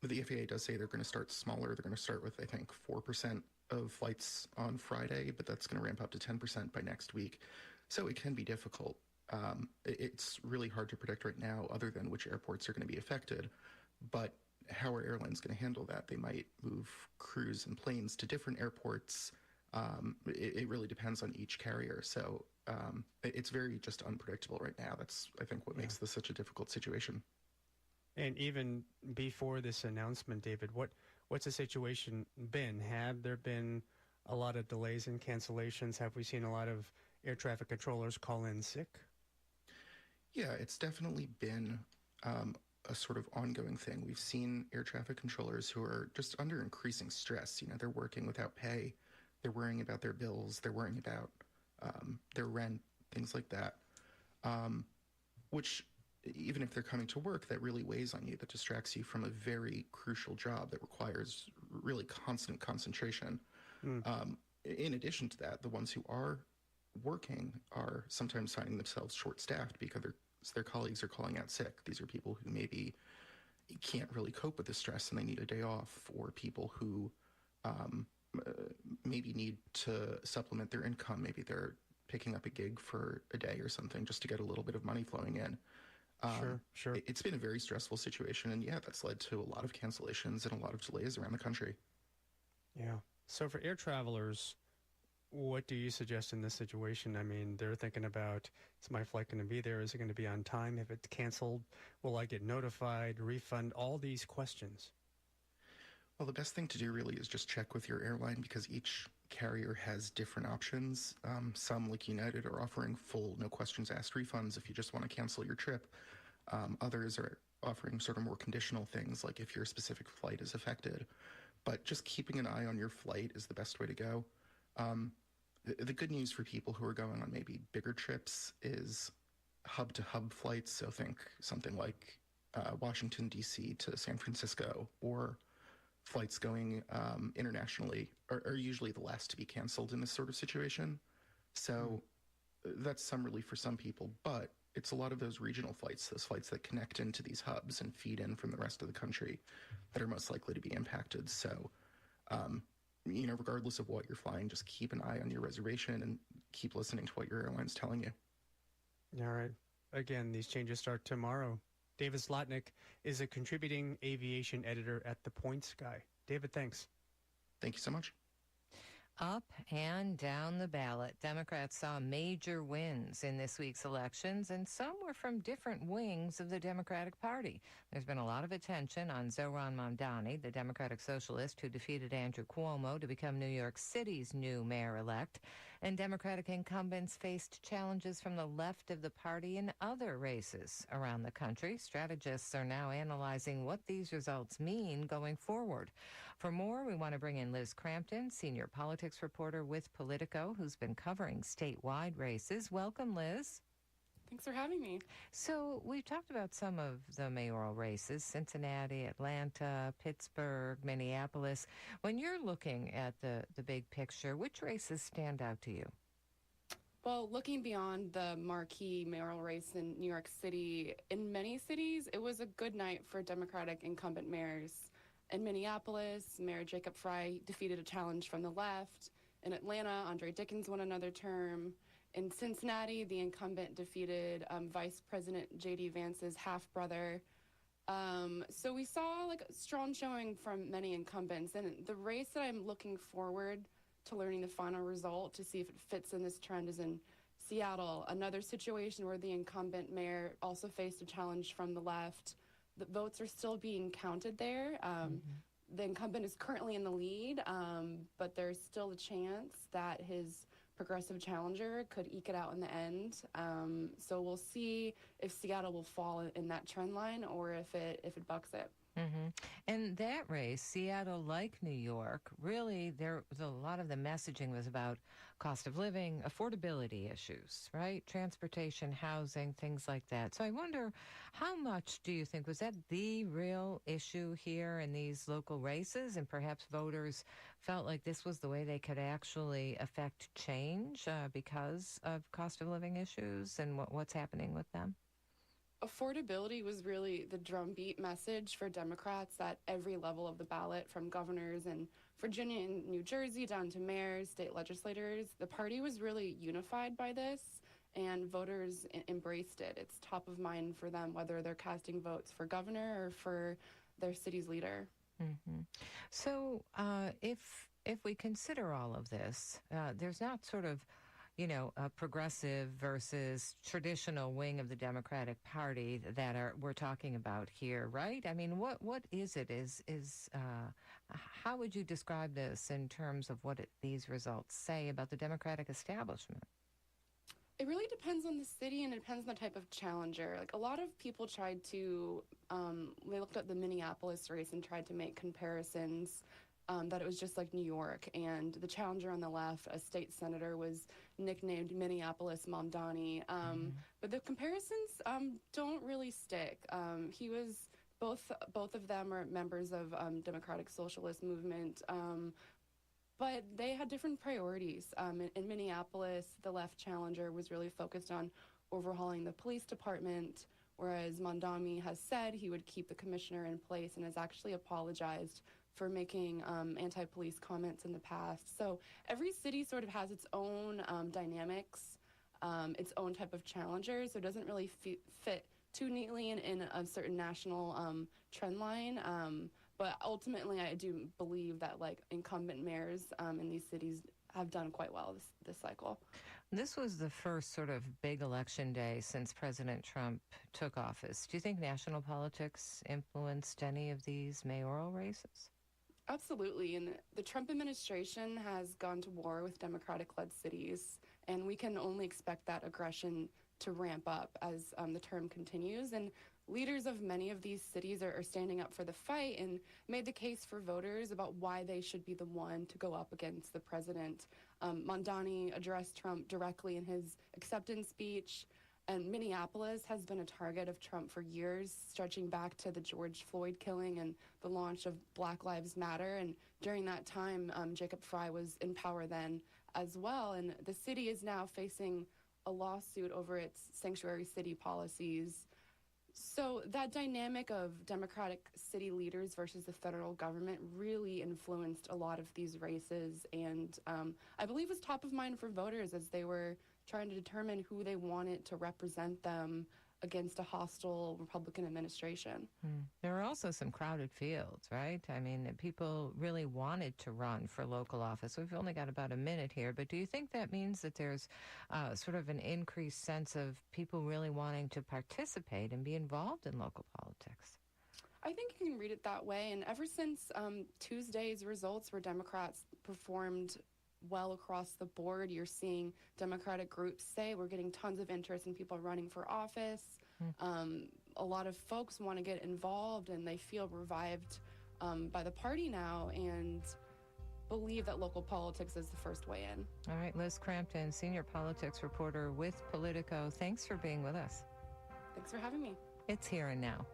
S29: The FAA does say they're going to start smaller. They're going to start with, I think, 4% of flights on Friday, but that's going to ramp up to 10% by next week. So it can be difficult. It's really hard to predict right now, other than which airports are going to be affected. But how are airlines going to handle that? They might move crews and planes to different airports. It really depends on each carrier. So it's very just unpredictable right now. That's, I think, what makes this such a difficult situation.
S10: And even before this announcement, David, what's the situation been? Have there been a lot of delays and cancellations? Have we seen a lot of air traffic controllers call in sick?
S29: Yeah, it's definitely been a sort of ongoing thing. We've seen air traffic controllers who are just under increasing stress. You know, they're working without pay. They're worrying about their bills. They're worrying about their rent, things like that, which, even if they're coming to work, that really weighs on you, that distracts you from a very crucial job that requires really constant concentration. In addition to that, the ones who are working are sometimes finding themselves short-staffed because their colleagues are calling out sick. These are people who maybe can't really cope with the stress and they need a day off, or people who maybe need to supplement their income. Maybe they're picking up a gig for a day or something just to get a little bit of money flowing in.
S10: Sure.
S29: It's been a very stressful situation, and yeah, that's led to a lot of cancellations and a lot of delays around the country.
S10: Yeah. So for air travelers, what do you suggest in this situation? I mean, they're thinking about, is my flight going to be there? Is it going to be on time? If it's canceled, will I get notified, refund? All these questions.
S29: Well, the best thing to do really is just check with your airline, because each carrier has different options. Some, like United, are offering full no questions asked refunds if you just want to cancel your trip. Others are offering sort of more conditional things, like if your specific flight is affected. But just keeping an eye on your flight is the best way to go. The good news for people who are going on maybe bigger trips is hub-to-hub flights. So think something like Washington, D.C. to San Francisco, or flights going internationally are usually the last to be canceled in this sort of situation. So that's some relief for some people, but it's a lot of those regional flights, those flights that connect into these hubs and feed in from the rest of the country, that are most likely to be impacted. So, regardless of what you're flying, just keep an eye on your reservation and keep listening to what your airline's telling you.
S10: All right. Again, these changes start tomorrow. David Slotnick is a contributing aviation editor at The Points Guy. David, thanks.
S29: Thank you so much.
S11: Up and down the ballot, Democrats saw major wins in this week's elections, and some were from different wings of the Democratic Party. There's been a lot of attention on Zohran Mamdani, the Democratic Socialist who defeated Andrew Cuomo to become New York City's new mayor-elect. And Democratic incumbents faced challenges from the left of the party in other races around the country. Strategists are now analyzing what these results mean going forward. For more, we want to bring in Liz Crampton, senior politics reporter with Politico, who's been covering statewide races. Welcome, Liz.
S1: Thanks for having me.
S11: So we've talked about some of the mayoral races, Cincinnati, Atlanta, Pittsburgh, Minneapolis. When you're looking at the big picture, which races stand out to you?
S1: Well, looking beyond the marquee mayoral race in New York City, in many cities, it was a good night for Democratic incumbent mayors. In Minneapolis, Mayor Jacob Frey defeated a challenge from the left. In Atlanta, Andre Dickens won another term. In Cincinnati, the incumbent defeated Vice President J.D. Vance's half-brother. So we saw a strong showing from many incumbents. And the race that I'm looking forward to learning the final result to see if it fits in this trend is in Seattle, another situation where the incumbent mayor also faced a challenge from the left. The votes are still being counted there. The incumbent is currently in the lead, but there's still a chance that his progressive challenger could eke it out in the end. So we'll see if Seattle will fall in that trend line or if it bucks it.
S11: Mm-hmm. And that race, Seattle, like New York, really, there was a lot of the messaging was about cost of living, affordability issues, right? Transportation, housing, things like that. So I wonder, how much do you think, was that the real issue here in these local races? And perhaps voters felt like this was the way they could actually affect change because of cost of living issues and what's happening with them?
S1: Affordability was really the drumbeat message for Democrats at every level of the ballot, from governors in Virginia and New Jersey down to mayors, state legislators. The party was really unified by this, and voters embraced it. It's top of mind for them, whether they're casting votes for governor or for their city's leader.
S11: Mm-hmm. So if we consider all of this, there's not sort of a progressive versus traditional wing of the Democratic Party that we're talking about here, right? I mean, what is it? How would you describe this in terms of what these results say about the Democratic establishment?
S1: It really depends on the city, and it depends on the type of challenger. Like, a lot of people tried to, they looked at the Minneapolis race and tried to make comparisons that it was just like New York, and the challenger on the left, a state senator, was nicknamed Minneapolis Mamdani. But the comparisons don't really stick. He was both of them are members of Democratic Socialist Movement, but they had different priorities. In Minneapolis, the left challenger was really focused on overhauling the police department, whereas Mamdani has said he would keep the commissioner in place and has actually apologized for making anti-police comments in the past. So every city sort of has its own dynamics, its own type of challenger, so it doesn't really fit too neatly in a certain national trend line. But ultimately, I do believe that incumbent mayors in these cities have done quite well this cycle.
S11: This was the first sort of big election day since President Trump took office. Do you think national politics influenced any of these mayoral races?
S1: Absolutely, and the Trump administration has gone to war with Democratic-led cities, and we can only expect that aggression to ramp up as the term continues. And leaders of many of these cities are standing up for the fight and made the case for voters about why they should be the one to go up against the president. Mamdani addressed Trump directly in his acceptance speech, and Minneapolis has been a target of Trump for years, stretching back to the George Floyd killing and the launch of Black Lives Matter. And during that time, Jacob Frey was in power then as well. And the city is now facing a lawsuit over its sanctuary city policies. So that dynamic of Democratic city leaders versus the federal government really influenced a lot of these races. And I believe was top of mind for voters as they were trying to determine who they wanted to represent them against a hostile Republican administration.
S11: There are also some crowded fields, right? I mean, people really wanted to run for local office. We've only got about a minute here, but do you think that means that there's sort of an increased sense of people really wanting to participate and be involved in local politics?
S1: I think you can read it that way. And ever since Tuesday's results, where Democrats performed well across the board, you're seeing Democratic groups say we're getting tons of interest in people running for office. A lot of folks want to get involved, and they feel revived by the party now and believe that local politics is the first way in.
S11: All right, Liz Crampton, senior politics reporter with Politico. Thanks for being with us.
S1: Thanks for having me.
S11: It's Here and Now.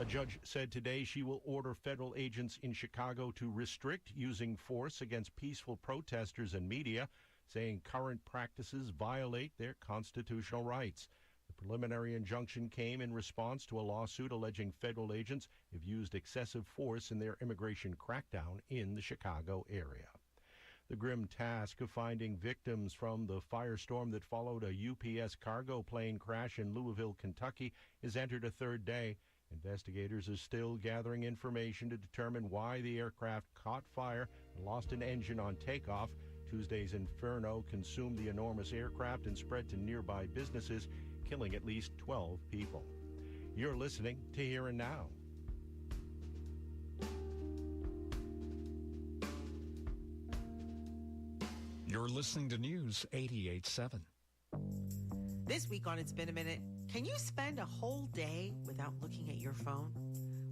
S16: judge said today she will order federal agents in Chicago to restrict using force against peaceful protesters and media, saying current practices violate their constitutional rights. The preliminary injunction came in response to a lawsuit alleging federal agents have used excessive force in their immigration crackdown in the Chicago area. The grim task of finding victims from the firestorm that followed a UPS cargo plane crash in Louisville, Kentucky, has entered a third day. Investigators are still gathering information to determine why the aircraft caught fire and lost an engine on takeoff. Tuesday's inferno consumed the enormous aircraft and spread to nearby businesses, killing at least 12 people. You're listening to Here and Now.
S8: You're listening to News 88.7.
S2: This week on It's Been a Minute, can you spend a whole day without looking at your phone?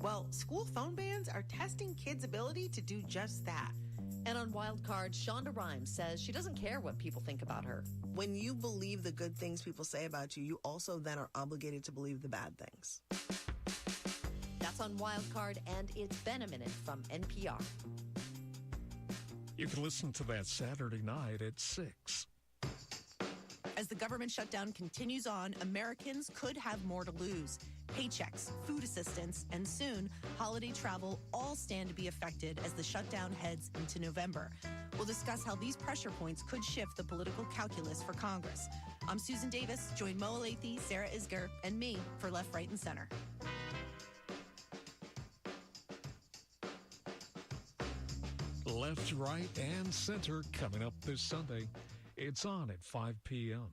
S2: Well, school phone bans are testing kids' ability to do just that.
S4: And on Wildcard, Shonda Rhimes says she doesn't care what people think about her.
S6: When you believe the good things people say about you, you also then are obligated to believe the bad things.
S4: That's on Wildcard, and It's Been a Minute from NPR.
S8: You can listen to that Saturday night at 6.
S17: As the government shutdown continues on, Americans could have more to lose. Paychecks, food assistance, and soon, holiday travel all stand to be affected as the shutdown heads into November. We'll discuss how these pressure points could shift the political calculus for Congress. I'm Susan Davis. Join Mo Alathe, Sarah Isger, and me for Left, Right, and Center.
S8: Left, Right, and Center coming up this Sunday. It's on at 5 p.m.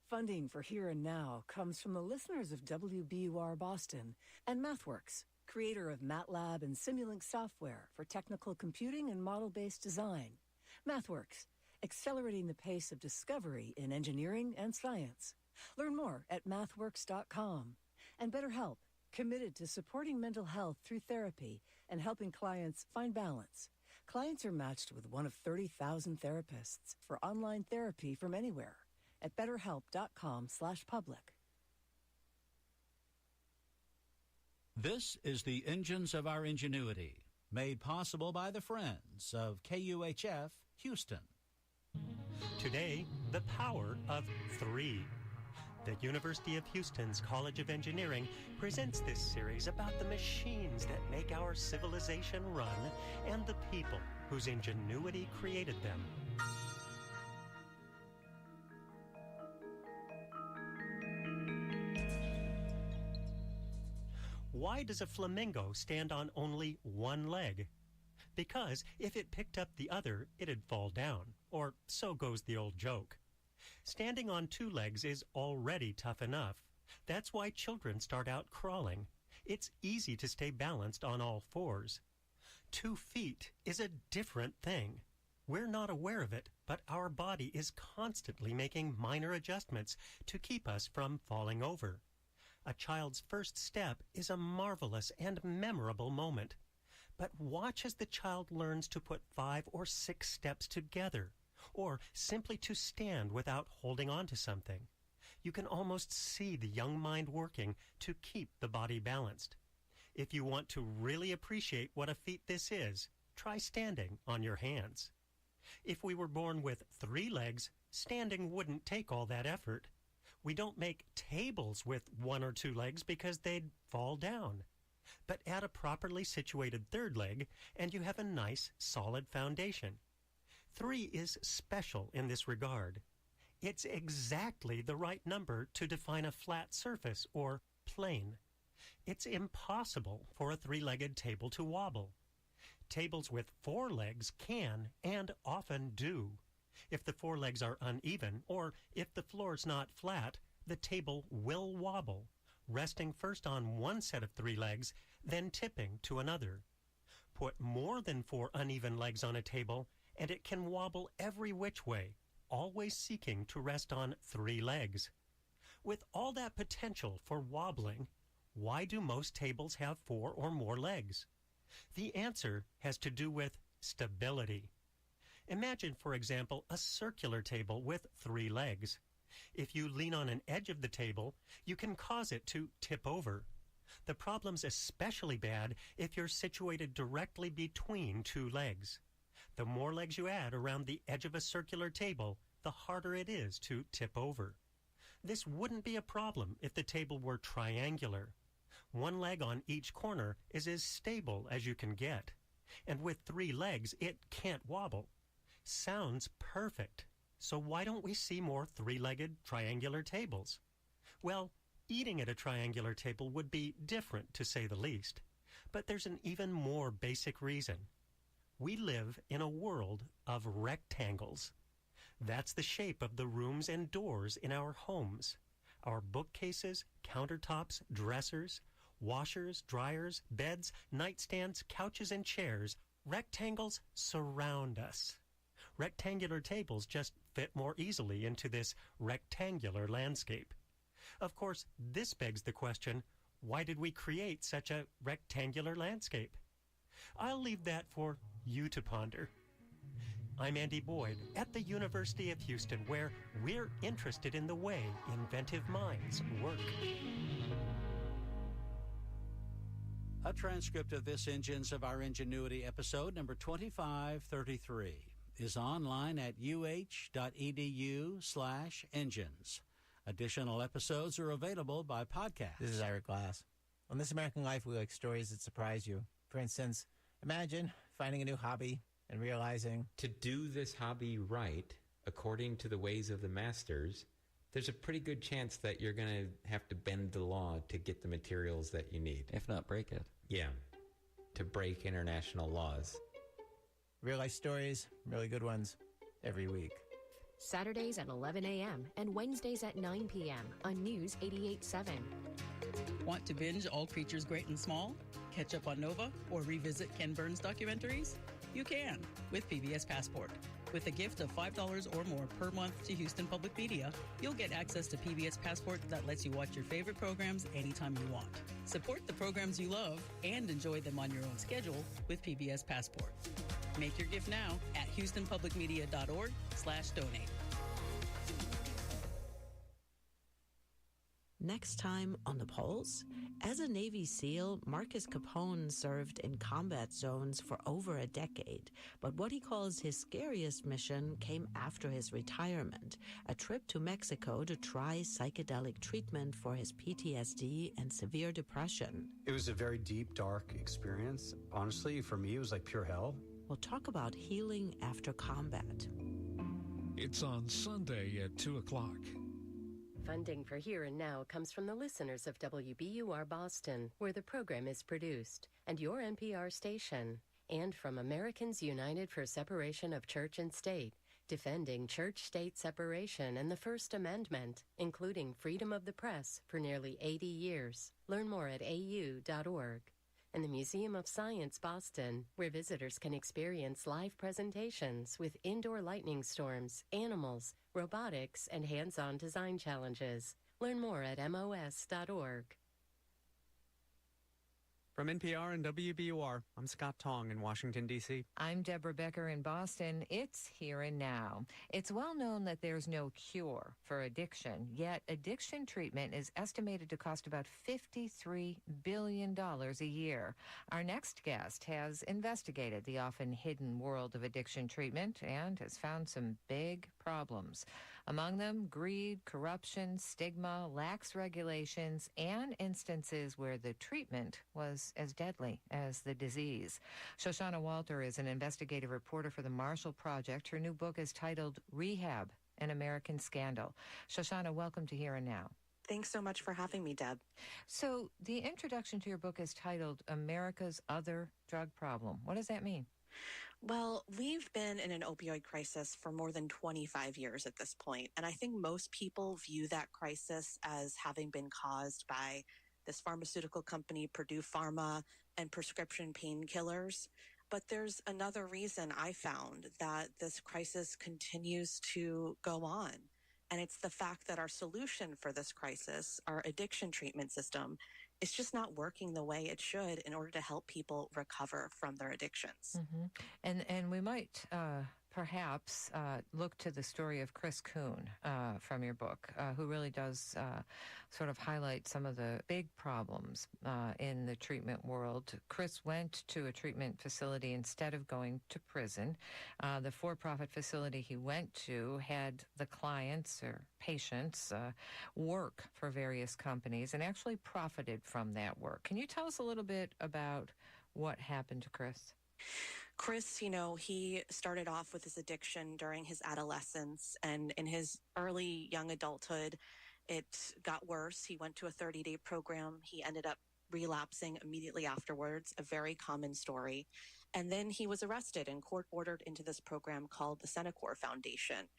S18: Funding for Here and Now comes from the listeners of WBUR Boston and MathWorks, creator of MATLAB and Simulink software for technical computing and model-based design. MathWorks, accelerating the pace of discovery in engineering and science. Learn more at mathworks.com. And BetterHelp, committed to supporting mental health through therapy and helping clients find balance. Clients are matched with one of 30,000 therapists for online therapy from anywhere at betterhelp.com/public.
S19: This is the Engines of Our Ingenuity, made possible by the friends of KUHF Houston.
S20: Today, the power of 3. The University of Houston's College of Engineering presents this series about the machines that make our civilization run and the people whose ingenuity created them. Why does a flamingo stand on only one leg? Because if it picked up the other, it'd fall down, or so goes the old joke. Standing on 2 legs is already tough enough. That's why children start out crawling. It's easy to stay balanced on all 4s. 2 feet is a different thing. We're not aware of it, but our body is constantly making minor adjustments to keep us from falling over. A child's first step is a marvelous and memorable moment. But watch as the child learns to put 5 or 6 steps together, or simply to stand without holding on to something. You can almost see the young mind working to keep the body balanced. If you want to really appreciate what a feat this is, try standing on your hands. If we were born with 3 legs, standing wouldn't take all that effort. We don't make tables with 1 or 2 legs because they'd fall down. But add a properly situated 3rd leg, and you have a nice, solid foundation. 3 is special in this regard. It's exactly the right number to define a flat surface, or plane. It's impossible for a 3-legged table to wobble. Tables with 4 legs can, and often do. If the 4 legs are uneven, or if the floor's not flat, the table will wobble, resting first on one set of 3 legs, then tipping to another. Put more than 4 uneven legs on a table, and it can wobble every which way, always seeking to rest on 3 legs. With all that potential for wobbling, why do most tables have 4 or more legs? The answer has to do with stability. Imagine, for example, a circular table with 3 legs. If you lean on an edge of the table, you can cause it to tip over. The problem's especially bad if you're situated directly between two legs. The more legs you add around the edge of a circular table, the harder it is to tip over. This wouldn't be a problem if the table were triangular. One leg on each corner is as stable as you can get. And with 3 legs, it can't wobble. Sounds perfect. So why don't we see more 3-legged triangular tables? Well, eating at a triangular table would be different, to say the least. But there's an even more basic reason. We live in a world of rectangles. That's the shape of the rooms and doors in our homes. Our bookcases, countertops, dressers, washers, dryers, beds, nightstands, couches, and chairs, rectangles surround us. Rectangular tables just fit more easily into this rectangular landscape. Of course, this begs the question, why did we create such a rectangular landscape? I'll leave that for you to ponder. I'm Andy Boyd at the University of Houston, where we're interested in the way inventive minds work.
S19: A transcript of this Engines of Our Ingenuity episode number 2533 is online at uh.edu/engines. Additional episodes are available by podcast.
S3: This is Ira Glass. On This American Life, we like stories that surprise you. For instance, imagine finding a new hobby and realizing
S5: to do this hobby right, according to the ways of the masters, there's a pretty good chance that you're going to have to bend the law to get the materials that you need.
S9: If not break it.
S5: Yeah, to break international laws.
S3: real life stories, really good ones, every week.
S23: Saturdays at 11 a.m. and Wednesdays at 9 p.m. on News 88.7.
S12: Want to binge All Creatures Great and Small, catch up on Nova, or revisit Ken Burns documentaries? You can with PBS Passport. With a gift of $5 or more per month to Houston Public Media, you'll get access to PBS Passport that lets you watch your favorite programs anytime you want. Support the programs you love and enjoy them on your own schedule with PBS Passport. Make your gift now at houstonpublicmedia.org/donate.
S13: Next time on The Pulse, as a Navy SEAL, Marcus Capone served in combat zones for over a decade. But what he calls his scariest mission came after his retirement, a trip to Mexico to try psychedelic treatment for his PTSD and severe depression.
S14: It was a very deep, dark experience. Honestly, for me, it was like pure hell.
S13: We'll talk about healing after combat.
S8: It's on Sunday at 2 o'clock.
S27: Funding for Here and Now comes from the listeners of WBUR Boston, where the program is produced, and your NPR station, and from Americans United for Separation of Church and State, defending church-state separation and the First Amendment, including freedom of the press for nearly 80 years. Learn more at au.org. And the Museum of Science Boston, where visitors can experience live presentations with indoor lightning storms, animals, robotics, and hands-on design challenges. Learn more at mos.org.
S10: From NPR and WBUR, I'm Scott Tong in Washington, D.C.
S11: I'm Deborah Becker in Boston. It's Here and Now. It's well known that there's no cure for addiction, yet addiction treatment is estimated to cost about $53 billion a year. Our next guest has investigated the often hidden world of addiction treatment and has found some big problems. Among them, greed, corruption, stigma, lax regulations, and instances where the treatment was as deadly as the disease. Shoshana Walter is an investigative reporter for the Marshall Project. Her new book is titled Rehab, An American Scandal. Shoshana, welcome to Here and Now.
S15: Thanks so much for having me, Deb.
S11: So the introduction to your book is titled America's Other Drug Problem. What does that mean?
S15: Well, we've been in an opioid crisis for more than 25 years at this point, and I think most people view that crisis as having been caused by this pharmaceutical company, Purdue Pharma, and prescription painkillers. But there's another reason I found that this crisis continues to go on, and it's the fact that our solution for this crisis, our addiction treatment system, it's just not working the way it should in order to help people recover from their addictions.
S11: Mm-hmm. And we might perhaps look to the story of Chris Kuhn from your book, who really does sort of highlight some of the big problems in the treatment world. Chris went to a treatment facility instead of going to prison. The for-profit facility he went to had the clients or patients work for various companies and actually profited from that work. Can you tell us a little bit about what happened to Chris?
S15: Chris, he started off with his addiction during his adolescence, and in his early young adulthood, it got worse. He went to a 30-day program. He ended up relapsing immediately afterwards, a very common story. And then he was arrested and court-ordered into this program called the Senecor Foundation,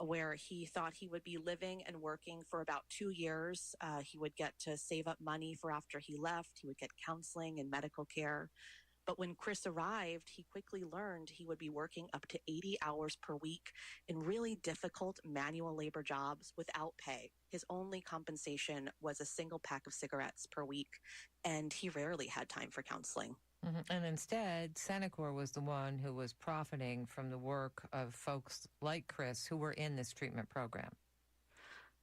S15: where he thought he would be living and working for about 2 years. He would get to save up money for after he left. He would get counseling and medical care. But when Chris arrived, he quickly learned he would be working up to 80 hours per week in really difficult manual labor jobs without pay. His only compensation was a single pack of cigarettes per week, and he rarely had time for counseling.
S11: Mm-hmm. And instead, Senecor was the one who was profiting from the work of folks like Chris who were in this treatment program.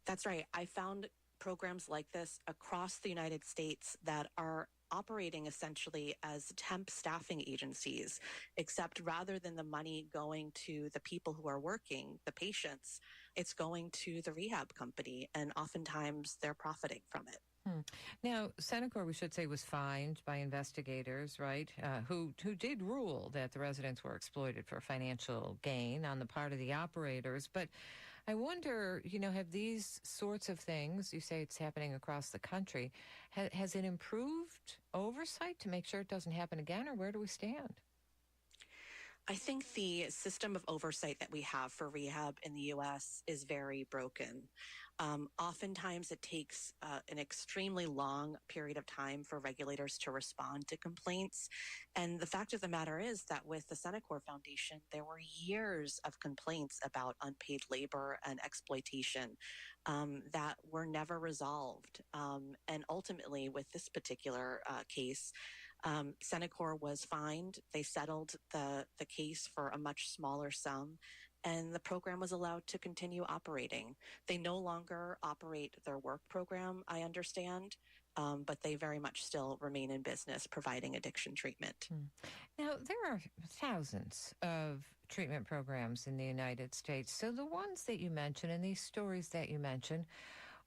S15: That's right. I found programs like this across the United States that are operating essentially as temp staffing agencies, except rather than the money going to the people who are working, the patients, it's going to the rehab company, and oftentimes they're profiting from it.
S11: Now, Senecor, we should say, was fined by investigators, right, who did rule that the residents were exploited for financial gain on the part of the operators. But I wonder, have these sorts of things, you say it's happening across the country, has it improved oversight to make sure it doesn't happen again, or where do we stand?
S15: I think the system of oversight that we have for rehab in the U.S. is very broken. Oftentimes it takes an extremely long period of time for regulators to respond to complaints. And the fact of the matter is that with the Senecor Foundation, there were years of complaints about unpaid labor and exploitation that were never resolved. And ultimately, with this particular case, Senecor was fined. They settled the case for a much smaller sum, and the program was allowed to continue operating. They no longer operate their work program, I understand, but they very much still remain in business providing addiction treatment.
S11: Now, there are thousands of treatment programs in the United States. So the ones that you mention and these stories that you mention,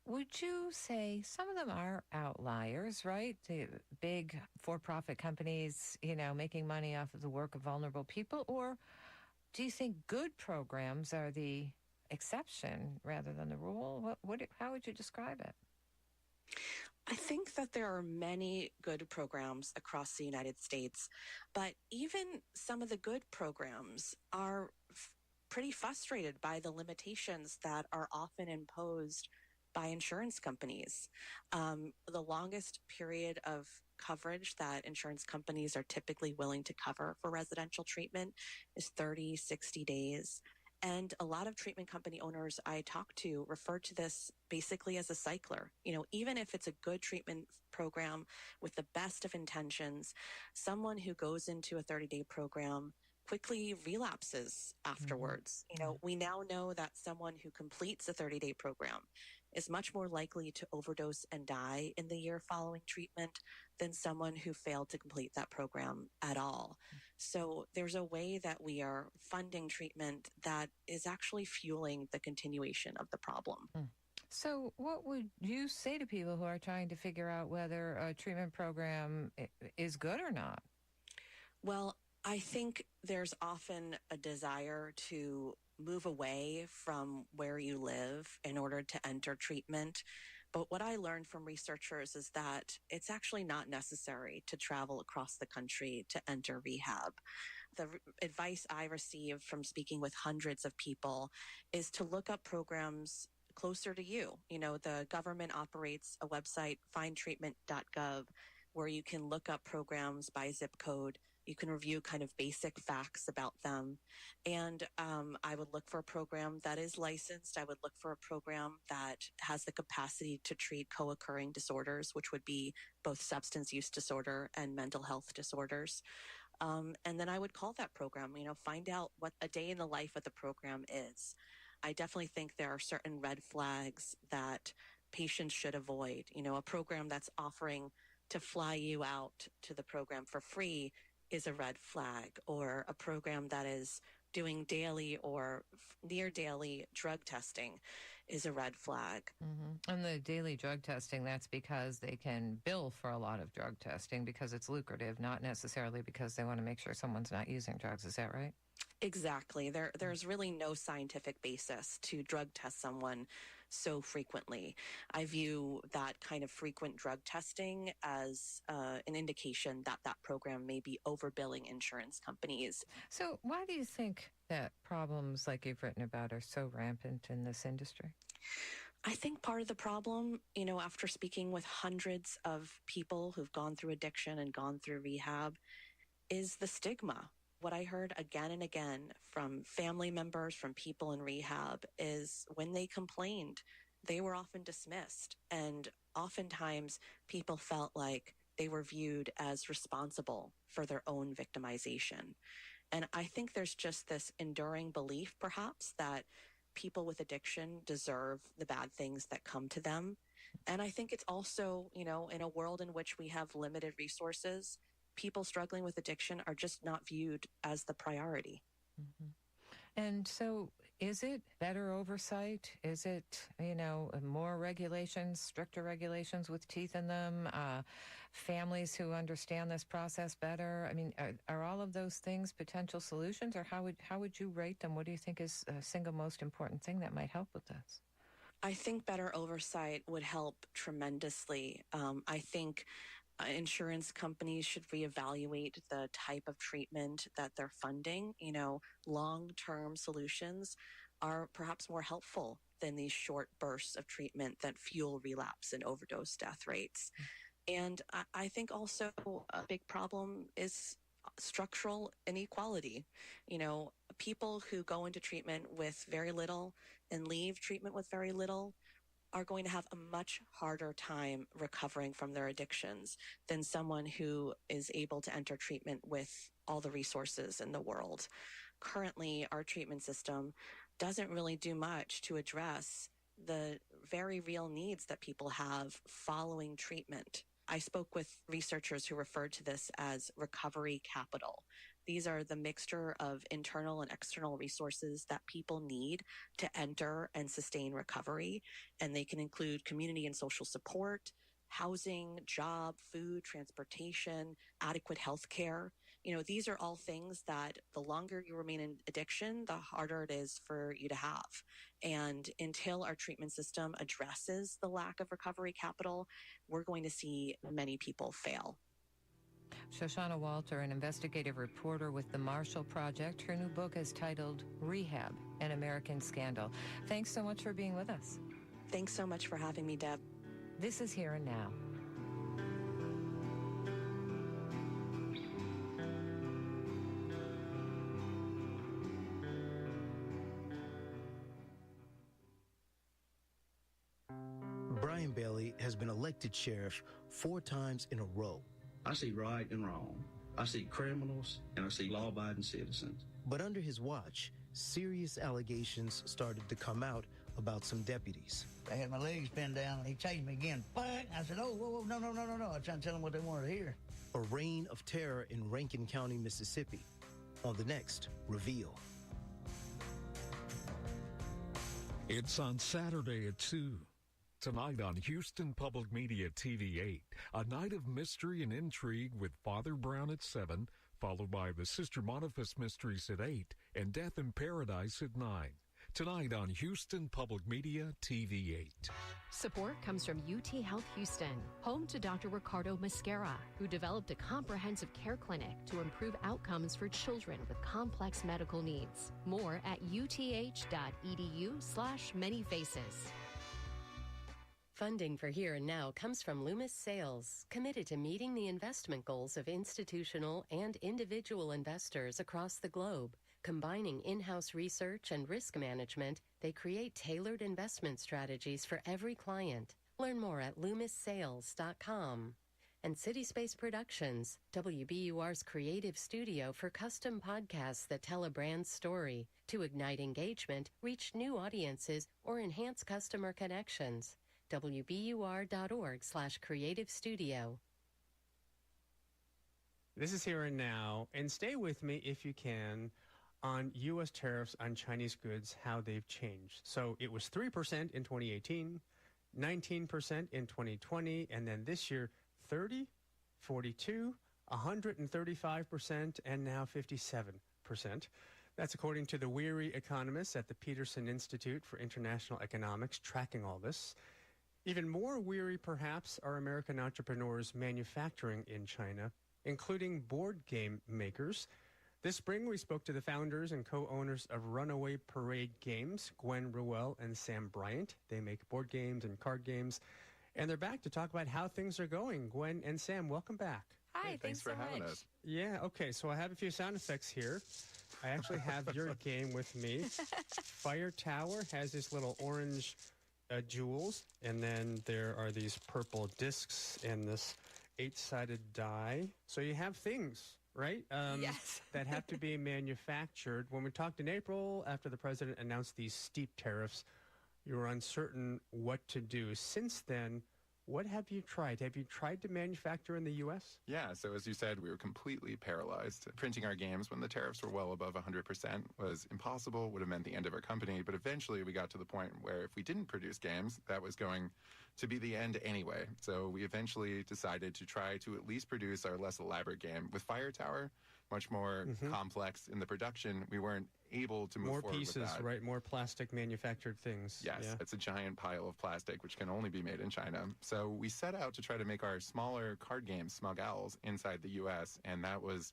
S11: would you say some of them are outliers, right? The big for-profit companies, making money off of the work of vulnerable people? Or do you think good programs are the exception rather than the rule? How would you describe it?
S15: I think that there are many good programs across the United States, but even some of the good programs are pretty frustrated by the limitations that are often imposed by insurance companies. The longest period of coverage that insurance companies are typically willing to cover for residential treatment is 30, 60 days. And a lot of treatment company owners I talk to refer to this basically as a cycler. Even if it's a good treatment program with the best of intentions, someone who goes into a 30-day program quickly relapses afterwards. We now know that someone who completes a 30-day program is much more likely to overdose and die in the year following treatment than someone who failed to complete that program at all. So there's a way that we are funding treatment that is actually fueling the continuation of the problem.
S11: So what would you say to people who are trying to figure out whether a treatment program is good or not?
S15: Well, I think there's often a desire to move away from where you live in order to enter treatment. But what I learned from researchers is that it's actually not necessary to travel across the country to enter rehab. The advice I received from speaking with hundreds of people is to look up programs closer to you. The government operates a website, findtreatment.gov, where you can look up programs by zip code. You can review kind of basic facts about them. And I would look for a program that is licensed. I would look for a program that has the capacity to treat co-occurring disorders, which would be both substance use disorder and mental health disorders. And then I would call that program, find out what a day in the life of the program is. I definitely think there are certain red flags that patients should avoid. A program that's offering to fly you out to the program for free is a red flag, or a program that is doing daily or near daily drug testing is a red flag.
S11: And the daily drug testing, that's because they can bill for a lot of drug testing because it's lucrative, not necessarily because they want to make sure someone's not using drugs. Is that right?
S15: Exactly. There's really no scientific basis to drug test someone so frequently. I view that kind of frequent drug testing as an indication that that program may be overbilling insurance companies.
S11: So why do you think that problems like you've written about are so rampant in this industry?
S15: I think part of the problem, after speaking with hundreds of people who've gone through addiction and gone through rehab, is the stigma. What I heard again and again from family members, from people in rehab, is when they complained, they were often dismissed. And oftentimes people felt like they were viewed as responsible for their own victimization. And I think there's just this enduring belief, perhaps, that people with addiction deserve the bad things that come to them. And I think it's also, in a world in which we have limited resources, people struggling with addiction are just not viewed as the priority.
S11: And so is it better oversight? Is it, more regulations, stricter regulations with teeth in them, families who understand this process better? I mean, are all of those things potential solutions, or how would you rate them? What do you think is a single most important thing that might help with this?
S15: I think better oversight would help tremendously. I think insurance companies should reevaluate the type of treatment that they're funding. Long-term solutions are perhaps more helpful than these short bursts of treatment that fuel relapse and overdose death rates. And I think also a big problem is structural inequality. People who go into treatment with very little and leave treatment with very little are going to have a much harder time recovering from their addictions than someone who is able to enter treatment with all the resources in the world. Currently, our treatment system doesn't really do much to address the very real needs that people have following treatment. I spoke with researchers who referred to this as recovery capital. These are the mixture of internal and external resources that people need to enter and sustain recovery. And they can include community and social support, housing, job, food, transportation, adequate health care. These are all things that the longer you remain in addiction, the harder it is for you to have. And until our treatment system addresses the lack of recovery capital, we're going to see many people fail.
S11: Shoshana Walter, an investigative reporter with the Marshall Project. Her new book is titled Rehab, An American Scandal. Thanks so much for being with us.
S15: Thanks so much for having me, Deb.
S11: This is Here and Now.
S7: Brian Bailey has been elected sheriff 4 times in a row.
S9: I see right and wrong. I see criminals and I see law-abiding citizens.
S7: But under his watch, serious allegations started to come out about some deputies.
S21: I had my legs pinned down and he chased me again. Bang! I said, oh, whoa, no. I tried to tell them what they wanted to hear.
S7: A reign of terror in Rankin County, Mississippi. On the next Reveal.
S8: It's on Saturday at 2. Tonight on Houston Public Media TV 8, a night of mystery and intrigue with Father Brown at 7, followed by the Sister Boniface Mysteries at 8, and Death in Paradise at 9. Tonight on Houston Public Media TV 8.
S23: Support comes from UT Health Houston, home to Dr. Ricardo Mascara, who developed a comprehensive care clinic to improve outcomes for children with complex medical needs. More at uth.edu/manyfaces.
S27: Funding for Here and Now comes from Loomis Sales, committed to meeting the investment goals of institutional and individual investors across the globe. Combining in-house research and risk management, they create tailored investment strategies for every client. Learn more at LoomisSales.com. and City Space Productions, WBUR's creative studio for custom podcasts that tell a brand's story to ignite engagement, reach new audiences, or enhance customer connections. WBUR.org/creative studio.
S10: This is Here and Now, and stay with me if you can on U.S. tariffs on Chinese goods, how they've changed. So it was 3% in 2018, 19% in 2020, and then this year 30, 42, 135%, and now 57%. That's according to the weary economists at the Peterson Institute for International Economics tracking all this. Even more weary, perhaps, are American entrepreneurs manufacturing in China, including board game makers. This spring, we spoke to the founders and co-owners of Runaway Parade Games, Gwen Ruel and Sam Bryant. They make board games and card games, and they're back to talk about how things are going. Gwen and Sam, welcome back.
S1: Hi, hey, thanks for having us.
S10: Yeah, okay, so I have a few sound effects here. I actually have your game with me. Fire Tower has this little orange jewels, and then there are these purple discs and this 8-sided die. So you have things, right?
S1: Yes.
S10: that have to be manufactured. When we talked in April, after the president announced these steep tariffs, you were uncertain what to do. Since then, what have you tried? Have you tried to manufacture in the U.S.?
S1: Yeah, so as you said, we were completely paralyzed. Printing our games when the tariffs were well above 100% was impossible, would have meant the end of our company. But eventually we got to the point where if we didn't produce games, that was going to be the end anyway. So we eventually decided to try to at least produce our less elaborate game. With Fire Tower, much more complex in the production, we weren't able to move
S10: more
S1: forward
S10: pieces,
S1: with that.
S10: right? More plastic manufactured things.
S1: Yes,
S10: yeah.
S1: It's a giant pile of plastic, which can only be made in China. So we set out to try to make our smaller card games, Smug Owls, inside the U.S., and that was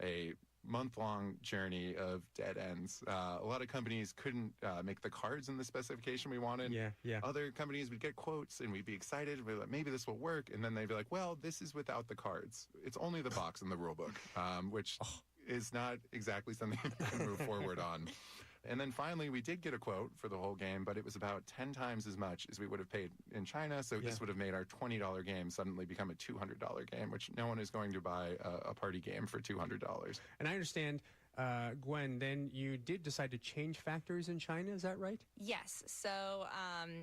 S1: a month-long journey of dead ends. A lot of companies couldn't make the cards in the specification we wanted.
S10: Yeah.
S1: Other companies would get quotes, and we'd be excited. We'd be like, maybe this will work. And then they'd be like, well, this is without the cards. It's only the box in the rule book, which is not exactly something you can move forward on. And then finally, we did get a quote for the whole game, but it was about 10 times as much as we would have paid in China. So this would have made our $20 game suddenly become a $200 game, which no one is going to buy a party game for $200.
S10: And I understand, Gwen, then you did decide to change factories in China. Is that right?
S2: Yes. So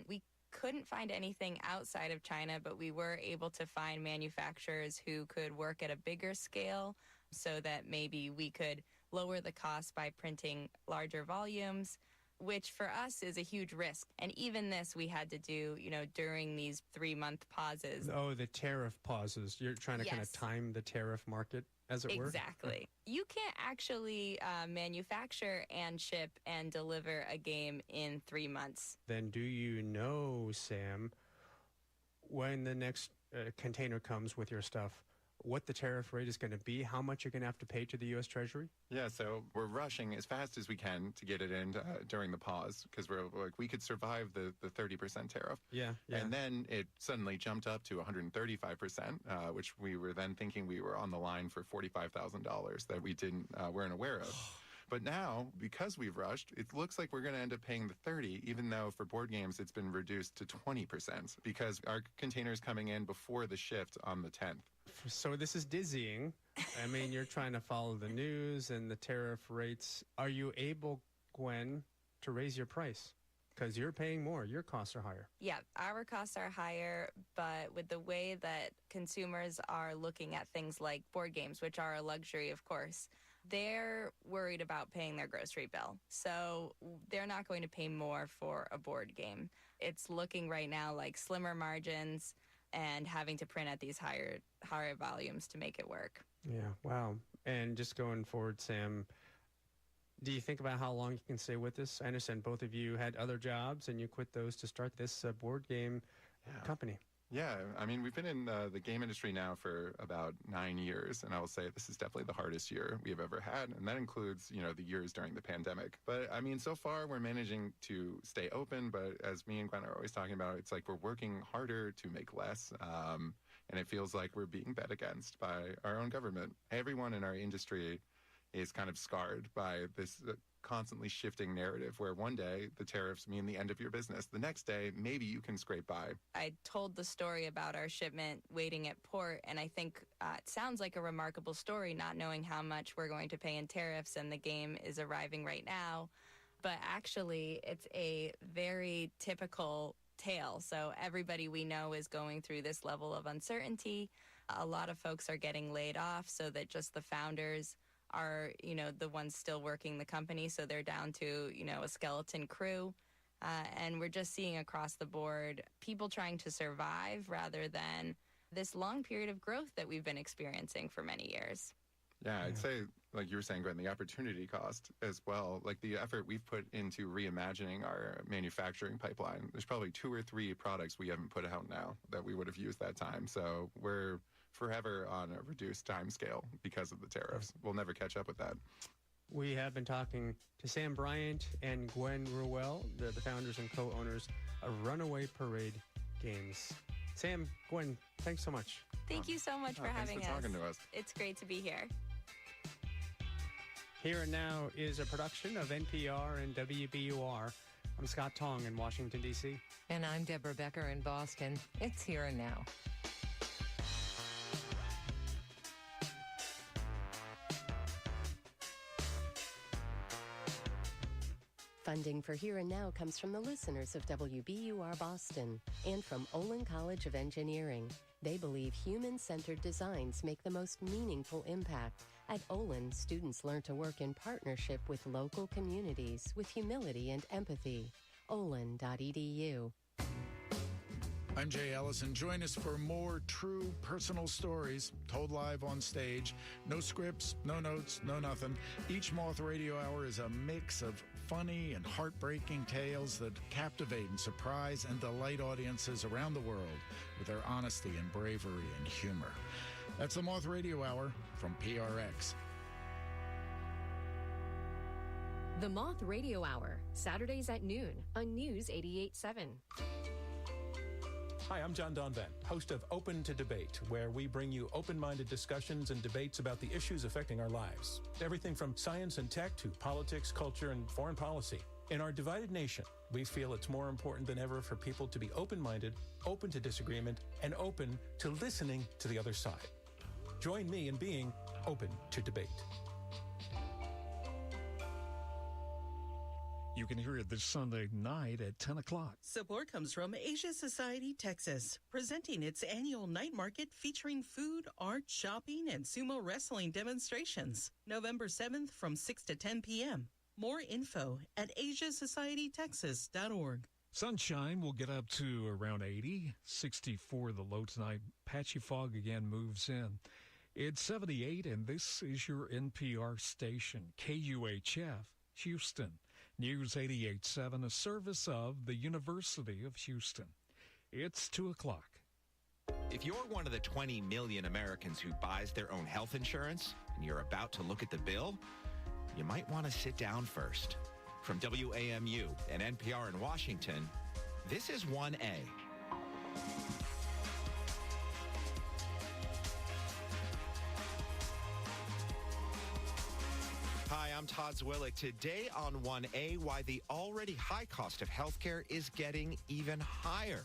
S2: we couldn't find anything outside of China, but we were able to find manufacturers who could work at a bigger scale so that maybe we could lower the cost by printing larger volumes, which for us is a huge risk. And even this we had to do, during these 3-month pauses.
S10: Oh, the tariff pauses. You're trying to kind of time the tariff market, as it were?
S2: Exactly. You can't actually manufacture and ship and deliver a game in 3 months.
S10: Then do you know, Sam, when the next container comes with your stuff, what the tariff rate is going to be, how much you're going to have to pay to the U.S. Treasury?
S1: Yeah, so we're rushing as fast as we can to get it in during the pause because we're like, we could survive the 30% tariff.
S10: Yeah.
S1: And then it suddenly jumped up to 135%, which we were then thinking we were on the line for $45,000 that we weren't aware of. But now, because we've rushed, it looks like we're going to end up paying the 30, even though for board games it's been reduced to 20% because our container's coming in before the shift on the 10th.
S10: So this is dizzying. I mean, you're trying to follow the news and the tariff rates. Are you able, Gwen, to raise your price? Because you're paying more. Your costs are higher.
S2: Yeah, our costs are higher, but with the way that consumers are looking at things like board games, which are a luxury, of course, they're worried about paying their grocery bill. So they're not going to pay more for a board game. It's looking right now like slimmer margins and having to print at these higher volumes to make it work.
S10: Yeah, wow. And just going forward, Sam, do you think about how long you can stay with this? I understand both of you had other jobs and you quit those to start this board game company.
S1: Yeah, I mean, we've been in the game industry now for about 9 years, and I will say this is definitely the hardest year we have ever had, and that includes, the years during the pandemic. But, I mean, so far we're managing to stay open, but as me and Gwen are always talking about, it's like we're working harder to make less, and it feels like we're being bet against by our own government. Everyone in our industry is kind of scarred by this constantly shifting narrative where one day the tariffs mean the end of your business. The next day, maybe you can scrape by.
S2: I told the story about our shipment waiting at port, and I think it sounds like a remarkable story, not knowing how much we're going to pay in tariffs, and the game is arriving right now. But actually, it's a very typical tale. So everybody we know is going through this level of uncertainty. A lot of folks are getting laid off so that just the founders are, the ones still working the company. So they're down to, a skeleton crew. And we're just seeing across the board people trying to survive rather than this long period of growth that we've been experiencing for many years.
S1: Yeah, I'd say, like you were saying, Gwen, the opportunity cost as well, like the effort we've put into reimagining our manufacturing pipeline. There's probably 2 or 3 products we haven't put out now that we would have used that time. So we're forever on a reduced time scale because of the tariffs. We'll never catch up with that.
S10: We have been talking to Sam Bryant and Gwen Ruel, the founders and co-owners of Runaway Parade Games. Sam, Gwen, thanks so much.
S2: Thank you so much for having us.
S1: Thanks for talking to us.
S2: It's great to be here.
S10: Here and Now is a production of NPR and WBUR. I'm Scott Tong in Washington, D.C.
S11: And I'm Deborah Becker in Boston. It's Here and Now.
S27: Funding for Here and Now comes from the listeners of WBUR Boston and from Olin College of Engineering. They believe human-centered designs make the most meaningful impact. At Olin, students learn to work in partnership with local communities with humility and empathy. olin.edu.
S4: I'm Jay Ellison. Join us for more true personal stories told live on stage. No scripts, no notes, no nothing. Each Moth Radio Hour is a mix of funny and heartbreaking tales that captivate and surprise and delight audiences around the world with their honesty and bravery and humor. That's the Moth Radio Hour from PRX.
S23: The Moth Radio Hour, Saturdays at noon on News 88.7.
S6: Hi, I'm John Donvan, host of Open to Debate, where we bring you open-minded discussions and debates about the issues affecting our lives. Everything from science and tech to politics, culture, and foreign policy. In our divided nation, we feel it's more important than ever for people to be open-minded, open to disagreement, and open to listening to the other side. Join me in being open to debate.
S8: You can hear it this Sunday night at 10 o'clock.
S12: Support comes from Asia Society Texas, presenting its annual night market featuring food, art, shopping, and sumo wrestling demonstrations. November 7th from 6 to 10 p.m. More info at asiasocietytexas.org.
S8: Sunshine will get up to around 80, 64 the low tonight. Patchy fog again moves in. It's 78, and this is your NPR station, KUHF, Houston. News 88.7, a service of the University of Houston. It's 2 o'clock.
S16: If you're one of the 20 million Americans who buys their own health insurance and you're about to look at the bill, you might want to sit down first. From WAMU and NPR in Washington, this is 1A. Hi, I'm Todd Zwillick. Today on 1A, why the already high cost of healthcare is getting even higher.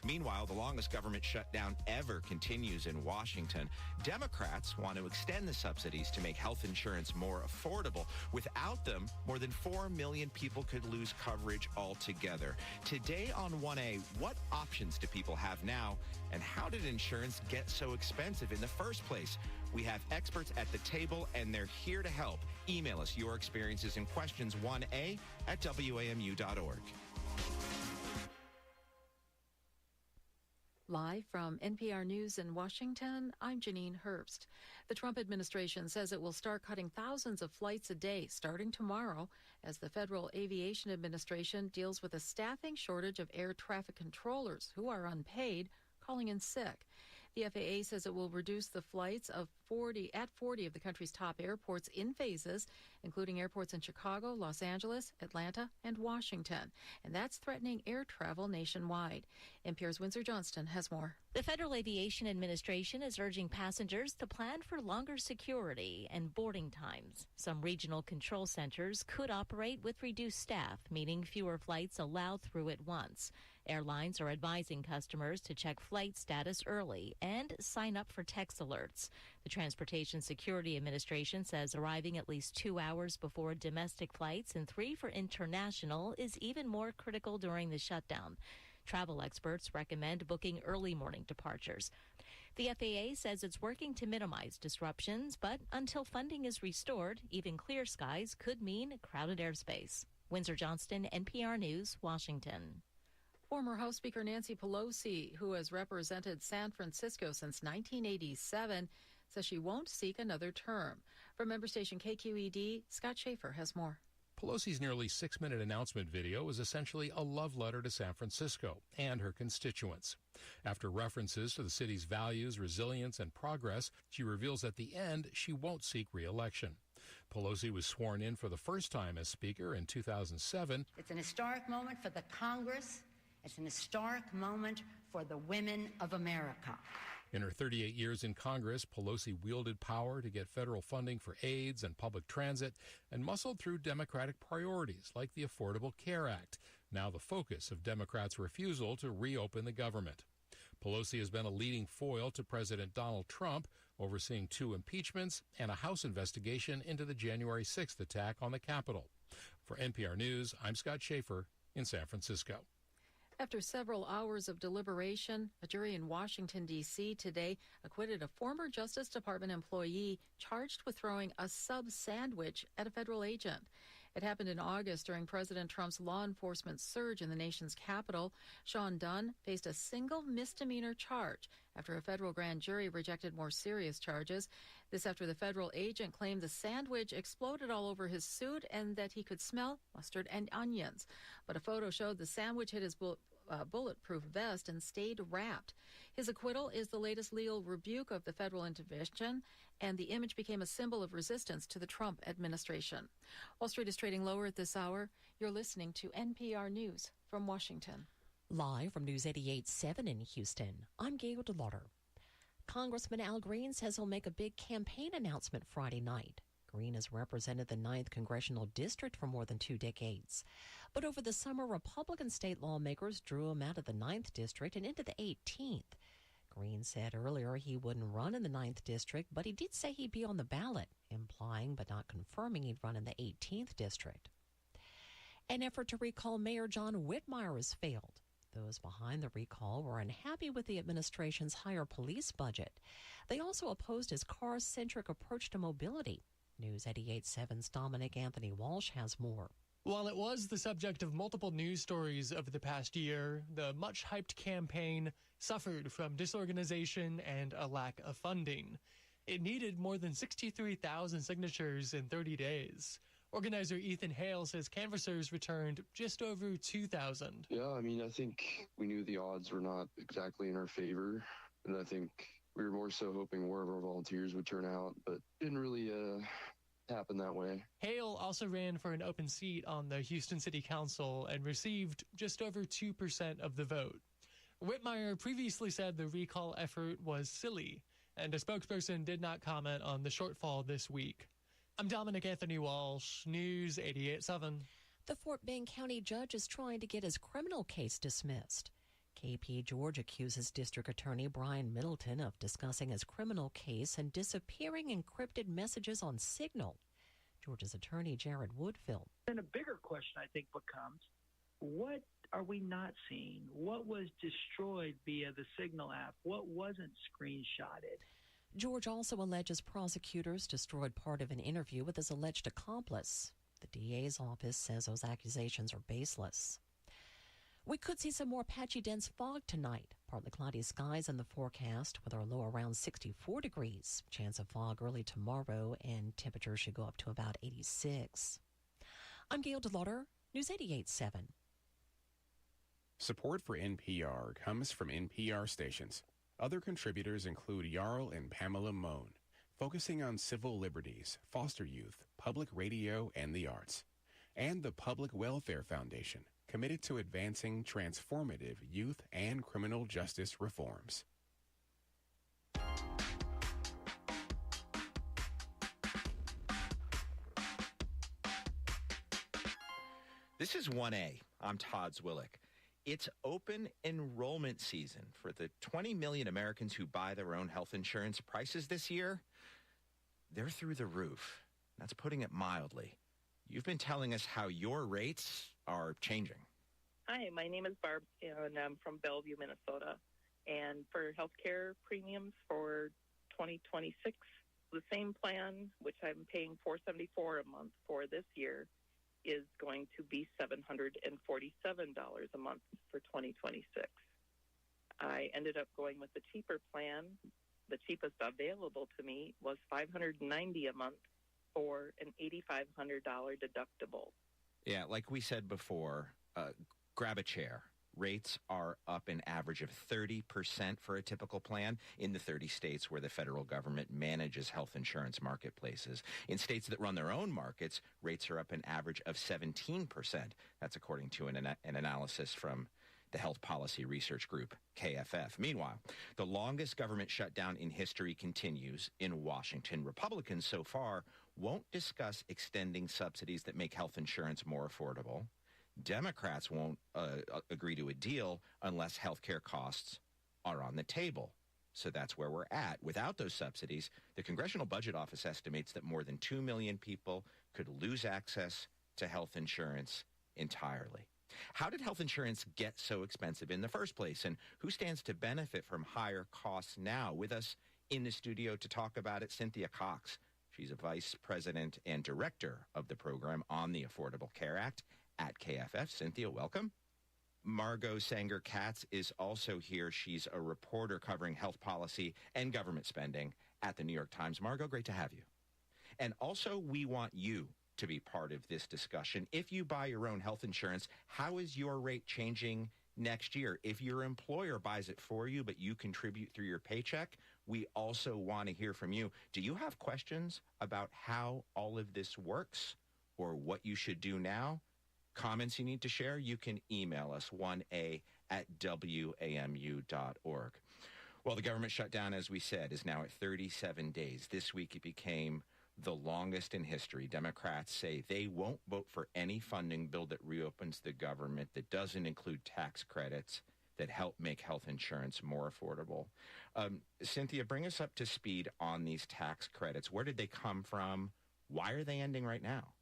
S16: Meanwhile, the longest government shutdown ever continues in Washington. Democrats want to extend the subsidies to make health insurance more affordable. Without them, more than 4 million people could lose coverage altogether. Today on 1A, what options do people have now? And how did insurance get so expensive in the first place? We have experts at the table, and they're here to help. Email us your experiences and questions, 1A@WAMU.org.
S22: Live from NPR News in Washington, I'm Janine Herbst. The Trump administration says it will start cutting thousands of flights a day starting tomorrow as the Federal Aviation Administration deals with a staffing shortage of air traffic controllers who are unpaid, calling in sick. The FAA says it will reduce the flights of 40 of the country's top airports in phases, including airports in Chicago, Los Angeles, Atlanta, and Washington. And that's threatening air travel nationwide. NPR's Windsor Johnston has more.
S17: The Federal Aviation Administration is urging passengers to plan for longer security and boarding times. Some regional control centers could operate with reduced staff, meaning fewer flights allowed through at once. Airlines are advising customers to check flight status early and sign up for text alerts. The Transportation Security Administration says arriving at least 2 hours before domestic flights and 3 for international is even more critical during the shutdown. Travel experts recommend booking early morning departures. The FAA says it's working to minimize disruptions, but until funding is restored, even clear skies could mean crowded airspace. Windsor Johnston, NPR News, Washington.
S22: Former House Speaker Nancy Pelosi, who has represented San Francisco since 1987, says she won't seek another term. From member station KQED, Scott Schaefer has more.
S6: Pelosi's nearly 6-minute announcement video is essentially a love letter to San Francisco and her constituents. After references to the city's values, resilience, and progress, she reveals at the end she won't seek re-election. Pelosi was sworn in for the first time as Speaker in 2007.
S18: It's an historic moment for the Congress. It's an historic moment for the women of America.
S6: In her 38 years in Congress, Pelosi wielded power to get federal funding for AIDS and public transit and muscled through Democratic priorities like the Affordable Care Act, now the focus of Democrats' refusal to reopen the government. Pelosi has been a leading foil to President Donald Trump, overseeing 2 impeachments and a House investigation into the January 6th attack on the Capitol. For NPR News, I'm Scott Schaefer in San Francisco.
S22: After several hours of deliberation, a jury in Washington, D.C. today acquitted a former Justice Department employee charged with throwing a sub sandwich at a federal agent. It happened in August during President Trump's law enforcement surge in the nation's capital. Sean Dunn faced a single misdemeanor charge after a federal grand jury rejected more serious charges. This after the federal agent claimed the sandwich exploded all over his suit and that he could smell mustard and onions. But a photo showed the sandwich hit his bulletproof vest and stayed wrapped. His acquittal is the latest legal rebuke of the federal intervention, and the image became a symbol of resistance to the Trump administration. Wall Street is trading lower at this hour. You're listening to NPR News from Washington.
S19: Live from News 88.7 in Houston, I'm Gail DeLauder. Congressman Al Green says he'll make a big campaign announcement Friday night. Green has represented the 9th Congressional District for more than 2 decades. But over the summer, Republican state lawmakers drew him out of the 9th District and into the 18th. Green said earlier he wouldn't run in the 9th District, but he did say he'd be on the ballot, implying but not confirming he'd run in the 18th District. An effort to recall Mayor John Whitmire has failed. Those behind the recall were unhappy with the administration's higher police budget. They also opposed his car-centric approach to mobility. News 88.7's Dominic Anthony Walsh has more.
S20: While it was the subject of multiple news stories over the past year, the much-hyped campaign suffered from disorganization and a lack of funding. It needed more than 63,000 signatures in 30 days. Organizer Ethan Hale says canvassers returned just over 2,000.
S24: Yeah, I think we knew the odds were not exactly in our favor, and I think we were more so hoping more of our volunteers would turn out, but didn't really happen that way.
S20: Hale also ran for an open seat on the Houston City Council and received just over 2% of the vote. Whitmire previously said the recall effort was silly, and a spokesperson did not comment on the shortfall this week. I'm Dominic Anthony Walsh, News 88.7.
S19: The Fort Bend County judge is trying to get his criminal case dismissed. KP George accuses District Attorney Brian Middleton of discussing his criminal case and disappearing encrypted messages on Signal. George's attorney Jared Woodfill.
S25: And a bigger question, I think, becomes, what are we not seeing? What was destroyed via the Signal app? What wasn't screenshotted?
S19: George also alleges prosecutors destroyed part of an interview with his alleged accomplice. The DA's office says those accusations are baseless. We could see some more patchy dense fog tonight. Partly cloudy skies in the forecast with our low around 64 degrees. Chance of fog early tomorrow, and temperatures should go up to about 86. I'm Gail DeLauder, News 88.7.
S26: Support for NPR comes from NPR stations. Other contributors include Jarl and Pamela Moan.
S3: focusing on civil liberties, foster youth, public radio, and the arts. And the Public Welfare Foundation, committed to advancing transformative youth and criminal justice reforms.
S16: This is 1A. I'm Todd Zwillich. It's open enrollment season for the 20 million Americans who buy their own health insurance. Prices this year, they're through the roof. That's putting it mildly. You've been telling us how your rates are changing.
S5: Hi, my name is Barb, and I'm from Bellevue, Minnesota. And for healthcare premiums for 2026, the same plan, which I'm paying $474 a month for this year, is going to be $747 a month for 2026. I ended up going with the cheaper plan. The cheapest available to me was $590 a month for an $8,500 deductible.
S16: Yeah, like we said before, grab a chair. Rates are up an average of 30% for a typical plan in the 30 states where the federal government manages health insurance marketplaces. In states that run their own markets, rates are up an average of 17%. That's according to an analysis from the Health Policy Research Group, KFF. Meanwhile, the longest government shutdown in history continues in Washington. Republicans so far won't discuss extending subsidies that make health insurance more affordable. Democrats won't agree to a deal unless health care costs are on the table. So that's where we're at. Without those subsidies, the Congressional Budget Office estimates that more than 2 million people could lose access to health insurance entirely. How did health insurance get so expensive in the first place? And who stands to benefit from higher costs now? With us in the studio to talk about it, Cynthia Cox. She's a vice president and director of the program on the Affordable Care Act at KFF. Cynthia, welcome. Margot Sanger-Katz is also here. She's a reporter covering health policy and government spending at the New York Times. Margot, great to have you. And also, we want you to be part of this discussion. If you buy your own health insurance, how is your rate changing next year? If your employer buys it for you, but you contribute through your paycheck, we also want to hear from you. Do you have questions about how all of this works or what you should do now? Comments you need to share, you can email us, 1a@wamu.org. Well, the government shutdown, as we said, is now at 37 days. This week it became the longest in history. Democrats say they won't vote for any funding bill that reopens the government that doesn't include tax credits that help make health insurance more affordable. Cynthia, bring us up to speed on these tax credits. Where did they come from? Why are they ending right now?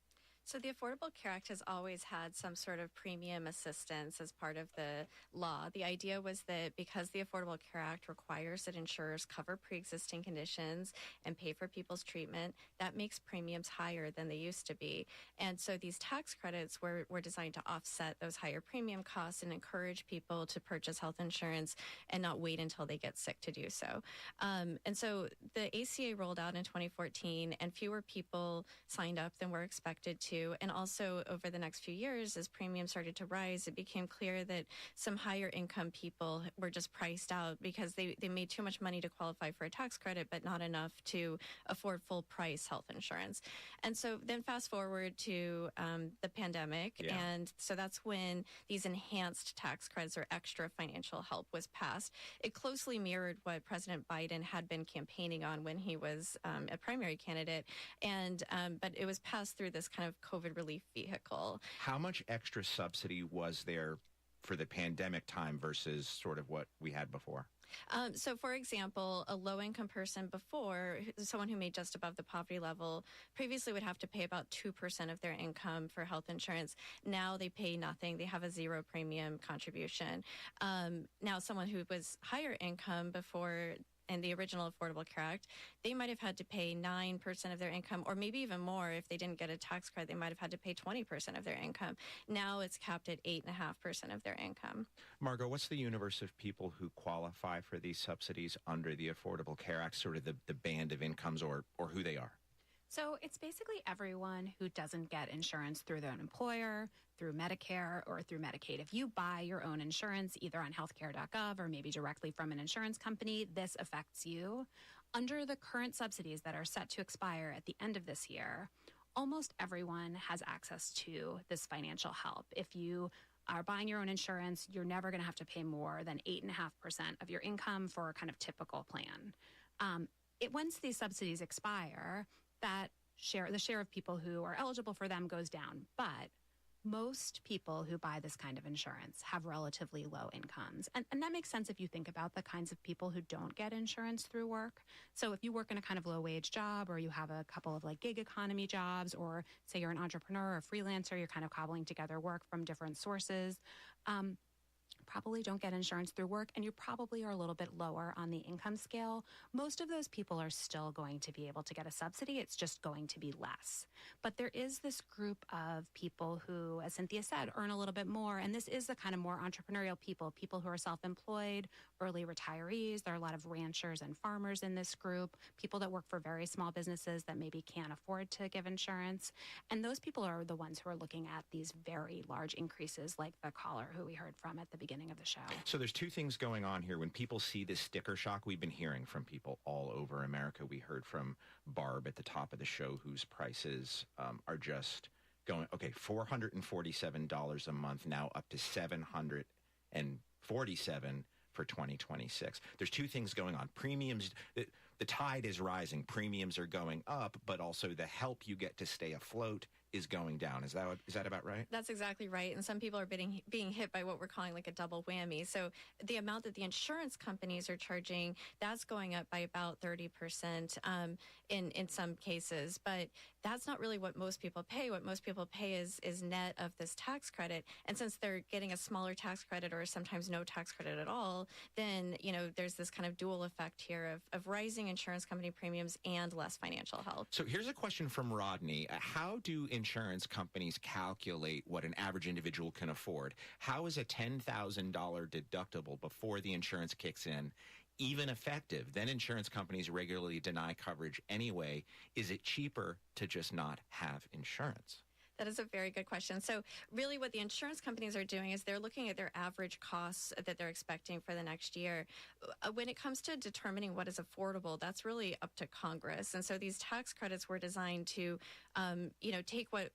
S9: So the Affordable Care Act has always had some sort of premium assistance as part of the law. The idea was that because the Affordable Care Act requires that insurers cover pre-existing conditions and pay for people's treatment, that makes premiums higher than they used to be. And so these tax credits were designed to offset those higher premium costs and encourage people to purchase health insurance and not wait until they get sick to do so. And so the ACA rolled out in 2014, and fewer people signed up than were expected to. And also over the next few years, as premiums started to rise, it became clear that some higher income people were just priced out because they made too much money to qualify for a tax credit, but not enough to afford full price health insurance. And so then fast forward to the pandemic.
S13: Yeah.
S9: And so that's when these enhanced tax credits or extra financial help was passed. It closely mirrored what President Biden had been campaigning on when he was a primary candidate. And but it was passed through this kind of COVID relief vehicle.
S16: How much extra subsidy was there for the pandemic time versus sort of what we had before?
S9: So, for example, a low-income person before, someone who made just above the poverty level, previously would have to pay about 2% of their income for health insurance. Now they pay nothing. They have a zero premium contribution. Now, someone who was higher income before in the original Affordable Care Act, they might have had to pay 9% of their income, or maybe even more. If they didn't get a tax credit, they might have had to pay 20% of their income. Now it's capped at 8.5% of their income.
S16: Margot, what's the universe of people who qualify for these subsidies under the Affordable Care Act, sort of the band of incomes or who they are?
S1: So it's basically everyone who doesn't get insurance through their own employer, through Medicare, or through Medicaid. If you buy your own insurance, either on healthcare.gov or maybe directly from an insurance company, this affects you. Under the current subsidies that are set to expire at the end of this year, almost everyone has access to this financial help. If you are buying your own insurance, you're never going to have to pay more than 8.5% of your income for a kind of typical plan. Once these subsidies expire, the share of people who are eligible for them goes down. But most people who buy this kind of insurance have relatively low incomes. And that makes sense if you think about the kinds of people who don't get insurance through work. So if you work in a kind of low wage job, or you have a couple of like gig economy jobs, or say you're an entrepreneur or a freelancer, you're kind of cobbling together work from different sources, probably don't get insurance through work, and you probably are a little bit lower on the income scale. Most of those people are still going to be able to get a subsidy. It's just going to be less. But there is this group of people who, as Cynthia said, earn a little bit more. And this is the kind of more entrepreneurial people who are self-employed, early retirees. There are a lot of ranchers and farmers in this group, people that work for very small businesses that maybe can't afford to give insurance. And those people are the ones who are looking at these very large increases, like the caller who we heard from at the beginning of the show.
S16: So there's two things going on here. When people see this sticker shock, we've been hearing from people all over America. We heard from Barb at the top of the show, whose prices are just going, okay, $447 a month, now up to $747 for 2026. There's two things going on. Premiums, the tide is rising. Premiums are going up, but also the help you get to stay afloat is going down. Is that about right?
S9: That's exactly right. And some people are being hit by what we're calling like a double whammy. So the amount that the insurance companies are charging, that's going up by about 30% in some cases. But that's not really what most people pay. What most people pay is net of this tax credit. And since they're getting a smaller tax credit or sometimes no tax credit at all, then, there's this kind of dual effect here of rising insurance company premiums and less financial help.
S16: So here's a question from Rodney. How do insurance companies calculate what an average individual can afford? How is a $10,000 deductible before the insurance kicks in even effective? Then insurance companies regularly deny coverage anyway. Is it cheaper to just not have insurance?
S9: That is a very good question. So really what the insurance companies are doing is they're looking at their average costs that they're expecting for the next year. When it comes to determining what is affordable, that's really up to Congress. And so these tax credits were designed to, take what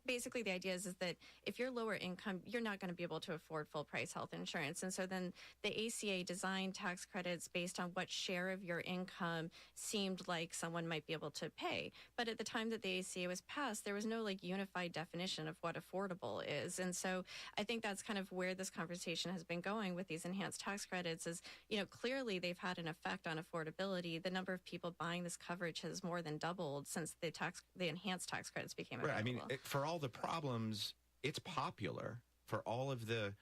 S9: basically the idea is that if you're lower income, you're not going to be able to afford full price health insurance. And so then the ACA designed tax credits based on what share of your income seemed like someone might be able to pay. But at the time that the ACA was passed, there was no unified definition of what affordable is. And so I think that's kind of where this conversation has been going with these enhanced tax credits is, clearly they've had an effect on affordability. The number of people buying this coverage has more than doubled since the enhanced tax credits became available.
S16: Right. I mean, for all the problems, it's popular. For all of the,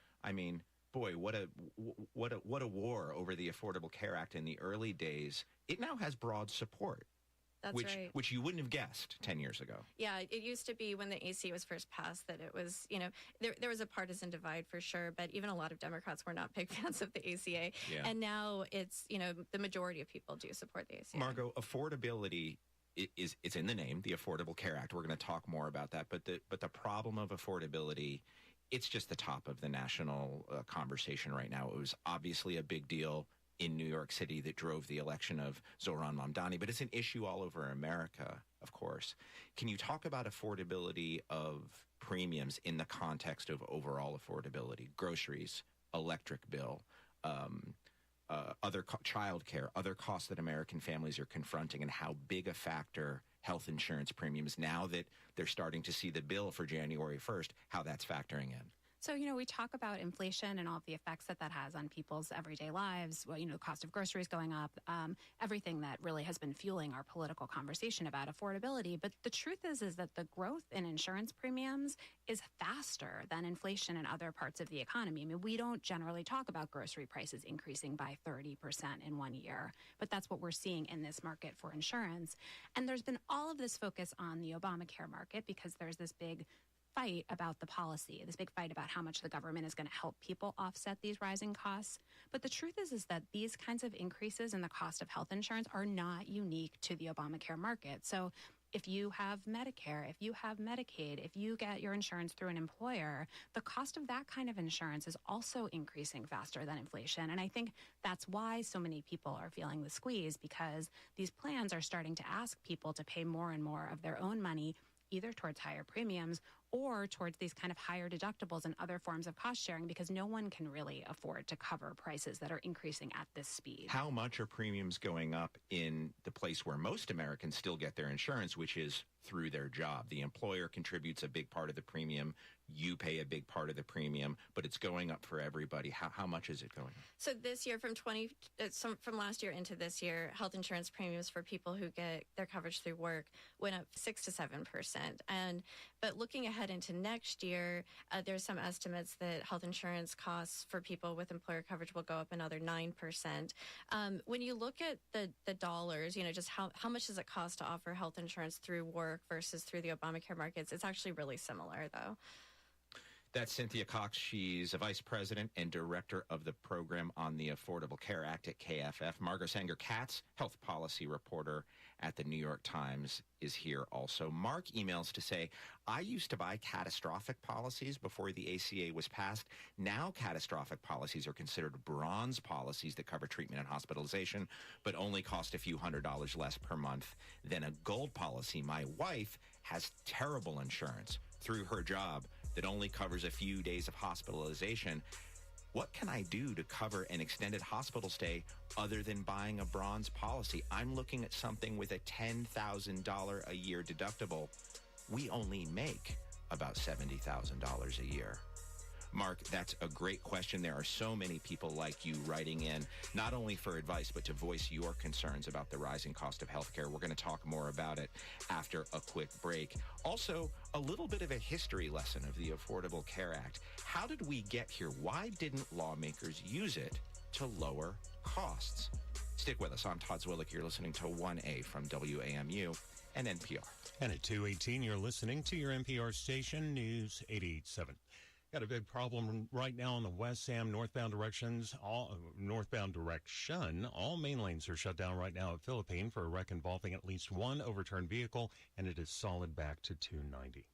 S16: boy, what a war over the Affordable Care Act in the early days. It now has broad support.
S9: That's right.
S16: Which you wouldn't have guessed 10 years ago.
S9: Yeah, it used to be when the ACA was first passed that it was, there was a partisan divide for sure, but even a lot of Democrats were not big fans of the ACA.
S16: Yeah.
S9: And now it's, the majority of people do support the ACA.
S16: Margot, affordability it's in the name, the Affordable Care Act. We're going to talk more about that. But the problem of affordability, it's just the top of the national conversation right now. It was obviously a big deal in New York City that drove the election of Zohran Mamdani, but it's an issue all over America, of course. Can you talk about affordability of premiums in the context of overall affordability? Groceries, electric bill, child care, other costs that American families are confronting, and how big a factor health insurance premiums, now that they're starting to see the bill for January 1st, how that's factoring in.
S1: So, we talk about inflation and all of the effects that has on people's everyday lives, the cost of groceries going up, everything that really has been fueling our political conversation about affordability. But the truth is that the growth in insurance premiums is faster than inflation in other parts of the economy. We don't generally talk about grocery prices increasing by 30% in 1 year, but that's what we're seeing in this market for insurance. And there's been all of this focus on the Obamacare market because there's this big fight about the policy, this big fight about how much the government is going to help people offset these rising costs. But the truth is that these kinds of increases in the cost of health insurance are not unique to the Obamacare market. So if you have Medicare, if you have Medicaid, if you get your insurance through an employer, the cost of that kind of insurance is also increasing faster than inflation. And I think that's why so many people are feeling the squeeze, because these plans are starting to ask people to pay more and more of their own money, either towards higher premiums or towards these kind of higher deductibles and other forms of cost sharing, because no one can really afford to cover prices that are increasing at this speed.
S16: How much are premiums going up in the place where most Americans still get their insurance, which is through their job? The employer contributes a big part of the premium. You pay a big part of the premium, but it's going up for everybody. How much is it going up?
S9: So this year, from last year into this year, health insurance premiums for people who get their coverage through work went up 6 to 7%. But looking ahead into next year, there's some estimates that health insurance costs for people with employer coverage will go up another 9%. When you look at the dollars, just how much does it cost to offer health insurance through work versus through the Obamacare markets? It's actually really similar, though.
S16: That's Cynthia Cox. She's a vice president and director of the program on the Affordable Care Act at KFF. Margot Sanger-Katz, health policy reporter at the New York Times, is here also. Mark emails to say, I used to buy catastrophic policies before the ACA was passed. Now catastrophic policies are considered bronze policies that cover treatment and hospitalization, but only cost a few $100s less per month than a gold policy. My wife has terrible insurance through her job that only covers a few days of hospitalization. What can I do to cover an extended hospital stay other than buying a bronze policy? I'm looking at something with a $10,000 a year deductible. We only make about $70,000 a year. Mark, that's a great question. There are so many people like you writing in, not only for advice, but to voice your concerns about the rising cost of healthcare. We're going to talk more about it after a quick break. Also, a little bit of a history lesson of the Affordable Care Act. How did we get here? Why didn't lawmakers use it to lower costs? Stick with us. I'm Todd Zwillich. You're listening to 1A from WAMU and NPR.
S2: And at 2:18, you're listening to your NPR station, News 88.7. Got a big problem right now on the West Sam northbound direction. All main lanes are shut down right now at Philippine for a wreck involving at least one overturned vehicle, and it is solid back to 290.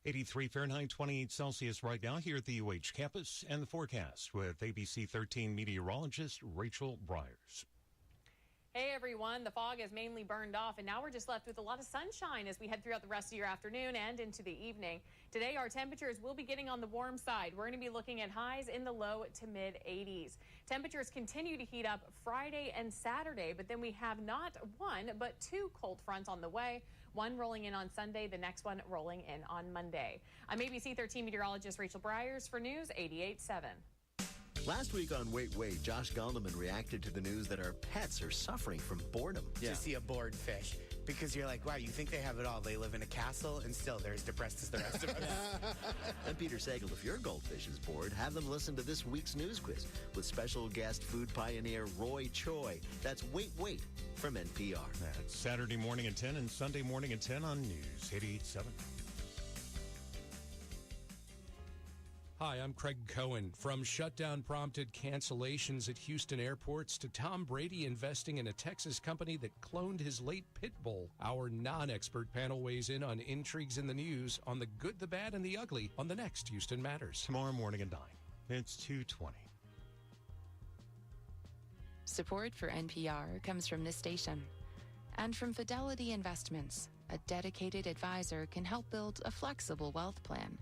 S2: 83 Fahrenheit, 28 Celsius right now here at the UH campus, and the forecast with ABC 13 meteorologist Rachel Bryars.
S7: Hey everyone, the fog is mainly burned off, and now we're just left with a lot of sunshine as we head throughout the rest of your afternoon and into the evening. Today, our temperatures will be getting on the warm side. We're going to be looking at highs in the low to mid 80s. Temperatures continue to heat up Friday and Saturday, but then we have not one, but two cold fronts on the way. One rolling in on Sunday, the next one rolling in on Monday. I'm ABC 13 meteorologist Rachel Bryars for News 88.7.
S13: Last week on Wait, Wait, Josh Gondelman reacted to the news that our pets are suffering from boredom.
S14: To see a bored fish. Because you're like, wow, you think they have it all. They live in a castle, and still they're as depressed as the rest of us.
S13: And Peter Sagal, if your goldfish is bored, have them listen to this week's news quiz with special guest food pioneer Roy Choi. That's Wait, Wait from NPR.
S2: That's Saturday morning at 10 and Sunday morning at 10 on News 88.7.
S15: Hi, I'm Craig Cohen. From shutdown-prompted cancellations at Houston airports to Tom Brady investing in a Texas company that cloned his late pit bull, our non-expert panel weighs in on intrigues in the news, on the good, the bad, and the ugly on the next Houston Matters.
S2: Tomorrow morning at 9. It's 2:20.
S21: Support for NPR comes from this station and from Fidelity Investments. A dedicated advisor can help build a flexible wealth plan.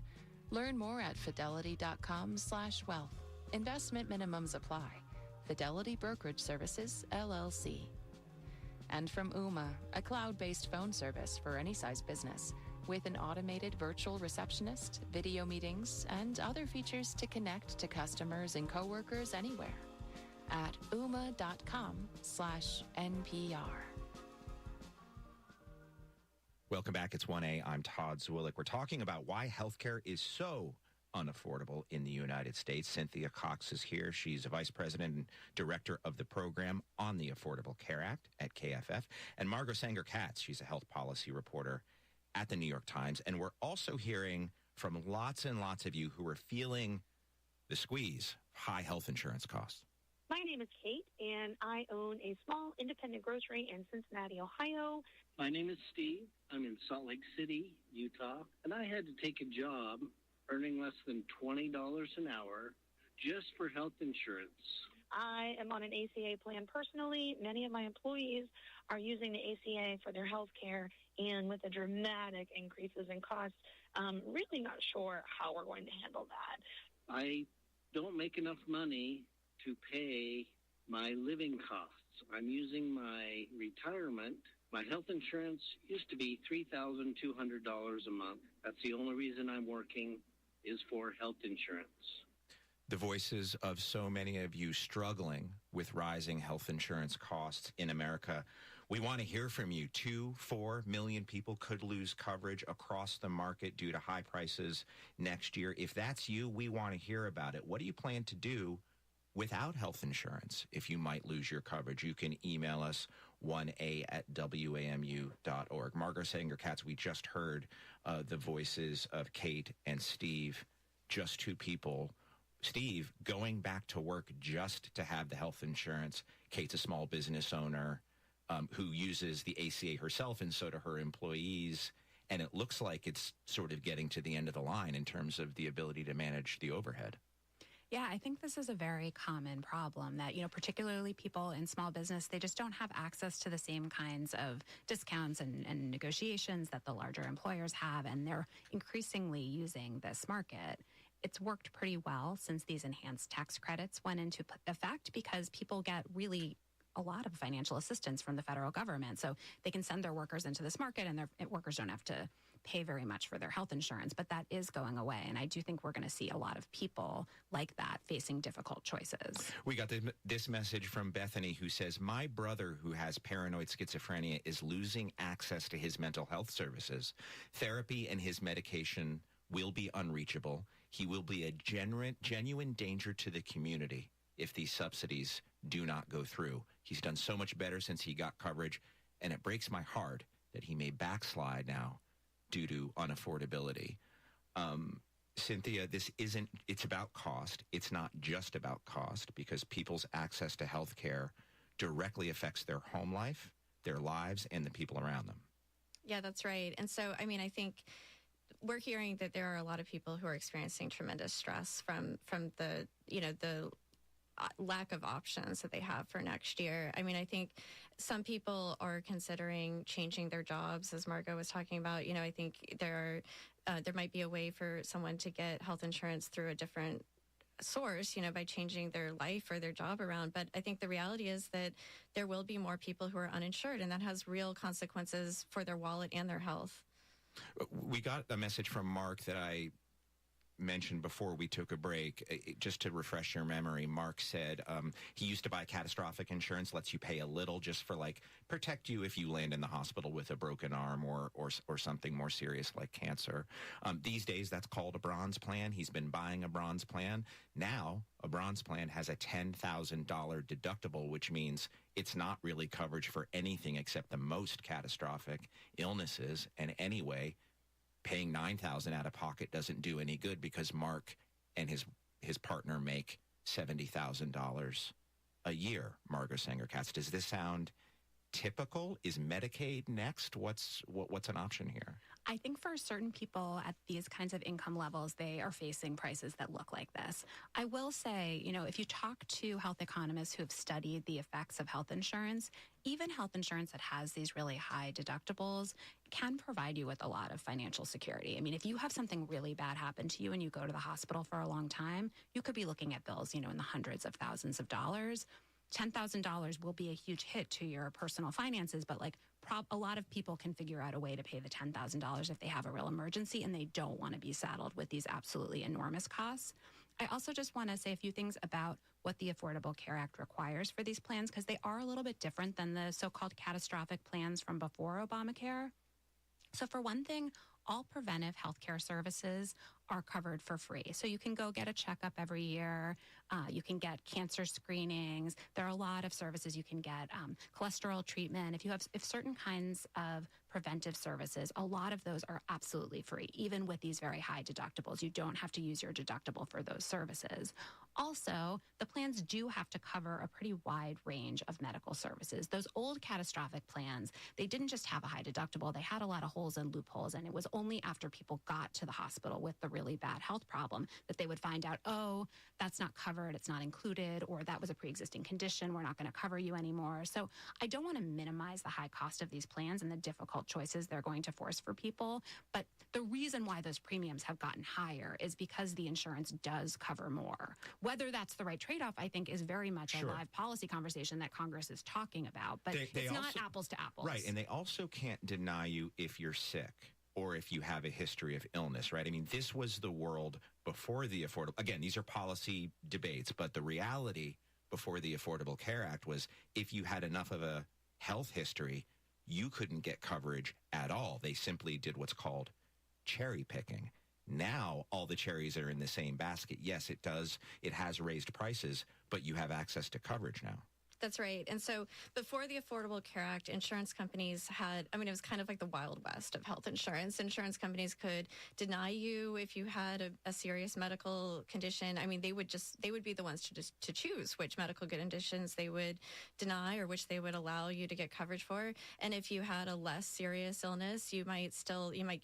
S21: Learn more at fidelity.com/wealth. Investment minimums apply. Fidelity Brokerage Services, LLC. And from Ooma, a cloud-based phone service for any size business with an automated virtual receptionist, video meetings, and other features to connect to customers and coworkers anywhere at ooma.com/NPR.
S16: Welcome back. It's 1A. I'm Todd Zwillich. We're talking about why healthcare is so unaffordable in the United States. Cynthia Cox is here. She's a vice president and director of the program on the Affordable Care Act at KFF. And Margot Sanger-Katz, she's a health policy reporter at the New York Times. And we're also hearing from lots and lots of you who are feeling the squeeze, high health insurance costs.
S4: My name is Kate, and I own a small independent grocery in Cincinnati, Ohio.
S10: My name is Steve. I'm in Salt Lake City, Utah, and I had to take a job earning less than $20 an hour just for health insurance.
S4: I am on an ACA plan personally. Many of my employees are using the ACA for their health care, and with the dramatic increases in costs, really not sure how we're going to handle that.
S10: I don't make enough money to pay my living costs. I'm using my retirement. My health insurance used to be $3,200 a month. That's the only reason I'm working is for health insurance.
S16: The voices of so many of you struggling with rising health insurance costs in America. We want to hear from you. 2-4 million people could lose coverage across the market due to high prices next year. If that's you, we want to hear about it. What do you plan to do without health insurance if you might lose your coverage? You can email us 1a@wamu.org. Margot Sanger-Katz, we just heard the voices of Kate and Steve, just two people. Steve, going back to work just to have the health insurance. Kate's a small business owner who uses the ACA herself, and so do her employees. And it looks like it's sort of getting to the end of the line in terms of the ability to manage the overhead.
S1: Yeah, I think this is a very common problem that, particularly people in small business, they just don't have access to the same kinds of discounts and negotiations that the larger employers have, and they're increasingly using this market. It's worked pretty well since these enhanced tax credits went into effect because people get really a lot of financial assistance from the federal government. So they can send their workers into this market, and their workers don't have to pay very much for their health insurance, but that is going away. And I do think we're going to see a lot of people like that facing difficult choices.
S16: We got this message from Bethany, who says, my brother who has paranoid schizophrenia is losing access to his mental health services. Therapy and his medication will be unreachable. He will be a genuine danger to the community if these subsidies do not go through. He's done so much better since he got coverage, and it breaks my heart that he may backslide now due to unaffordability. Cynthia, it's about cost. It's not just about cost, because people's access to health care directly affects their home life, their lives, and the people around them.
S9: Yeah, that's right. And so, I think we're hearing that there are a lot of people who are experiencing tremendous stress from the, the lack of options that they have for next year. I think some people are considering changing their jobs, as Margot was talking about. I think there might be a way for someone to get health insurance through a different source, by changing their life or their job around. But I think the reality is that there will be more people who are uninsured, and that has real consequences for their wallet and their health.
S16: We got a message from Mark that I mentioned before we took a break. Just to refresh your memory, Mark said he used to buy catastrophic insurance, lets you pay a little just for protect you if you land in the hospital with a broken arm or something more serious like cancer. These days that's called a bronze plan. He's been buying a bronze plan. Now a bronze plan has a $10,000 deductible, which means it's not really coverage for anything except the most catastrophic illnesses. And anyway, paying $9,000 out of pocket doesn't do any good because Mark and his partner make $70,000 a year. Margot Sanger-Katz, does this sound typical? Is Medicaid next? What's an option here?
S1: I think for certain people at these kinds of income levels, they are facing prices that look like this. I will say, if you talk to health economists who have studied the effects of health insurance, even health insurance that has these really high deductibles can provide you with a lot of financial security. If you have something really bad happen to you and you go to the hospital for a long time, you could be looking at bills, in the hundreds of thousands of dollars. $10,000 will be a huge hit to your personal finances, but a lot of people can figure out a way to pay the $10,000 if they have a real emergency and they don't want to be saddled with these absolutely enormous costs. I also just want to say a few things about what the Affordable Care Act requires for these plans, because they are a little bit different than the so-called catastrophic plans from before Obamacare. So for one thing, all preventive healthcare services are covered for free. So you can go get a checkup every year. You can get cancer screenings. There are a lot of services you can get. Cholesterol treatment. If certain kinds of preventive services, a lot of those are absolutely free, even with these very high deductibles. You don't have to use your deductible for those services. Also, the plans do have to cover a pretty wide range of medical services. Those old catastrophic plans, they didn't just have a high deductible, they had a lot of holes and loopholes, and it was only after people got to the hospital with the really bad health problem that they would find out, oh, that's not covered, it's not included, or that was a pre-existing condition, we're not going to cover you anymore. So I don't want to minimize the high cost of these plans and the difficult choices they're going to force for people, but the reason why those premiums have gotten higher is because the insurance does cover more. Whether that's the right trade-off, I think, is very much a live policy conversation that Congress is talking about, but it's not apples to apples.
S16: Right, and they also can't deny you if you're sick or if you have a history of illness, right? I mean, this was the world before the Affordable... Again, these are policy debates, but the reality before the Affordable Care Act was if you had enough of a health history, you couldn't get coverage at all. They simply did what's called cherry picking. Now, all the cherries are in the same basket. Yes, it does. It has raised prices, but you have access to coverage now.
S9: That's right. And so before the Affordable Care Act, insurance companies had, it was kind of like the Wild West of health insurance. Insurance companies could deny you if you had a serious medical condition. They would be the ones to choose which medical conditions they would deny or which they would allow you to get coverage for. And if you had a less serious illness, you might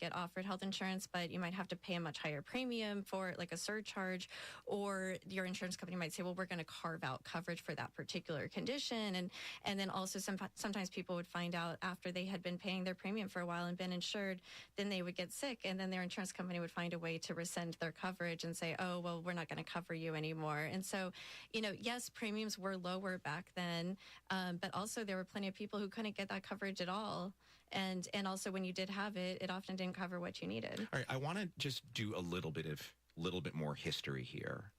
S9: get offered health insurance, but you might have to pay a much higher premium for it, like a surcharge, or your insurance company might say, well, we're going to carve out coverage for that particular condition. And then also sometimes people would find out after they had been paying their premium for a while and been insured, then they would get sick, and then their insurance company would find a way to rescind their coverage and say, oh, well, we're not going to cover you anymore. And so, yes, premiums were lower back then, but also there were plenty of people who couldn't get that coverage at all. And also when you did have it, it often didn't cover what you needed.
S16: All right, I want to just do a little bit more history here,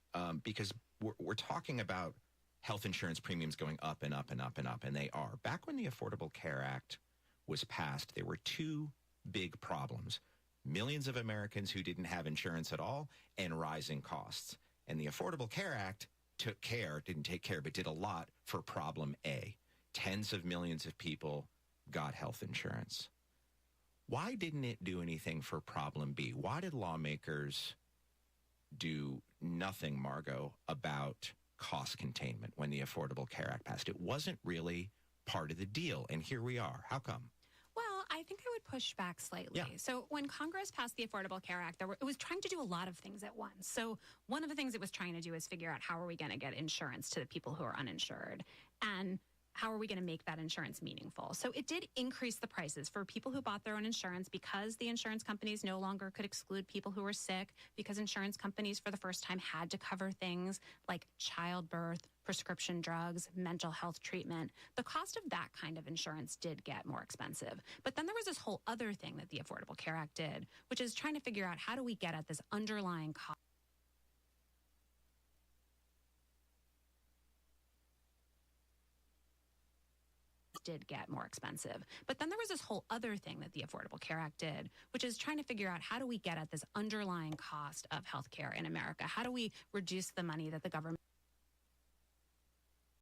S16: because we're talking about health insurance premiums going up and up and up and up, and they are. Back when the Affordable Care Act was passed, there were two big problems. Millions of Americans who didn't have insurance at all and rising costs. And the Affordable Care Act didn't take care, but did a lot for problem A. Tens of millions of people got health insurance. Why didn't it do anything for problem B? Why did lawmakers do nothing, Margot, about cost containment when the Affordable Care Act passed? It wasn't really part of the deal, and here we are. How come?
S1: Well, I think I would push back slightly.
S16: Yeah.
S1: So when Congress passed the Affordable Care Act, it was trying to do a lot of things at once. So one of the things it was trying to do is figure out how are we going to get insurance to the people who are uninsured, and how are we going to make that insurance meaningful? So it did increase the prices for people who bought their own insurance because the insurance companies no longer could exclude people who were sick, because insurance companies for the first time had to cover things like childbirth, prescription drugs, mental health treatment. The cost of that kind of insurance did get more expensive. But then there was this whole other thing that the Affordable Care Act did, which is trying to figure out how do we get at this underlying cost did get more expensive. But then there was this whole other thing that the Affordable Care Act did, which is trying to figure out how do we get at this underlying cost of healthcare in America? How do we reduce the money that the government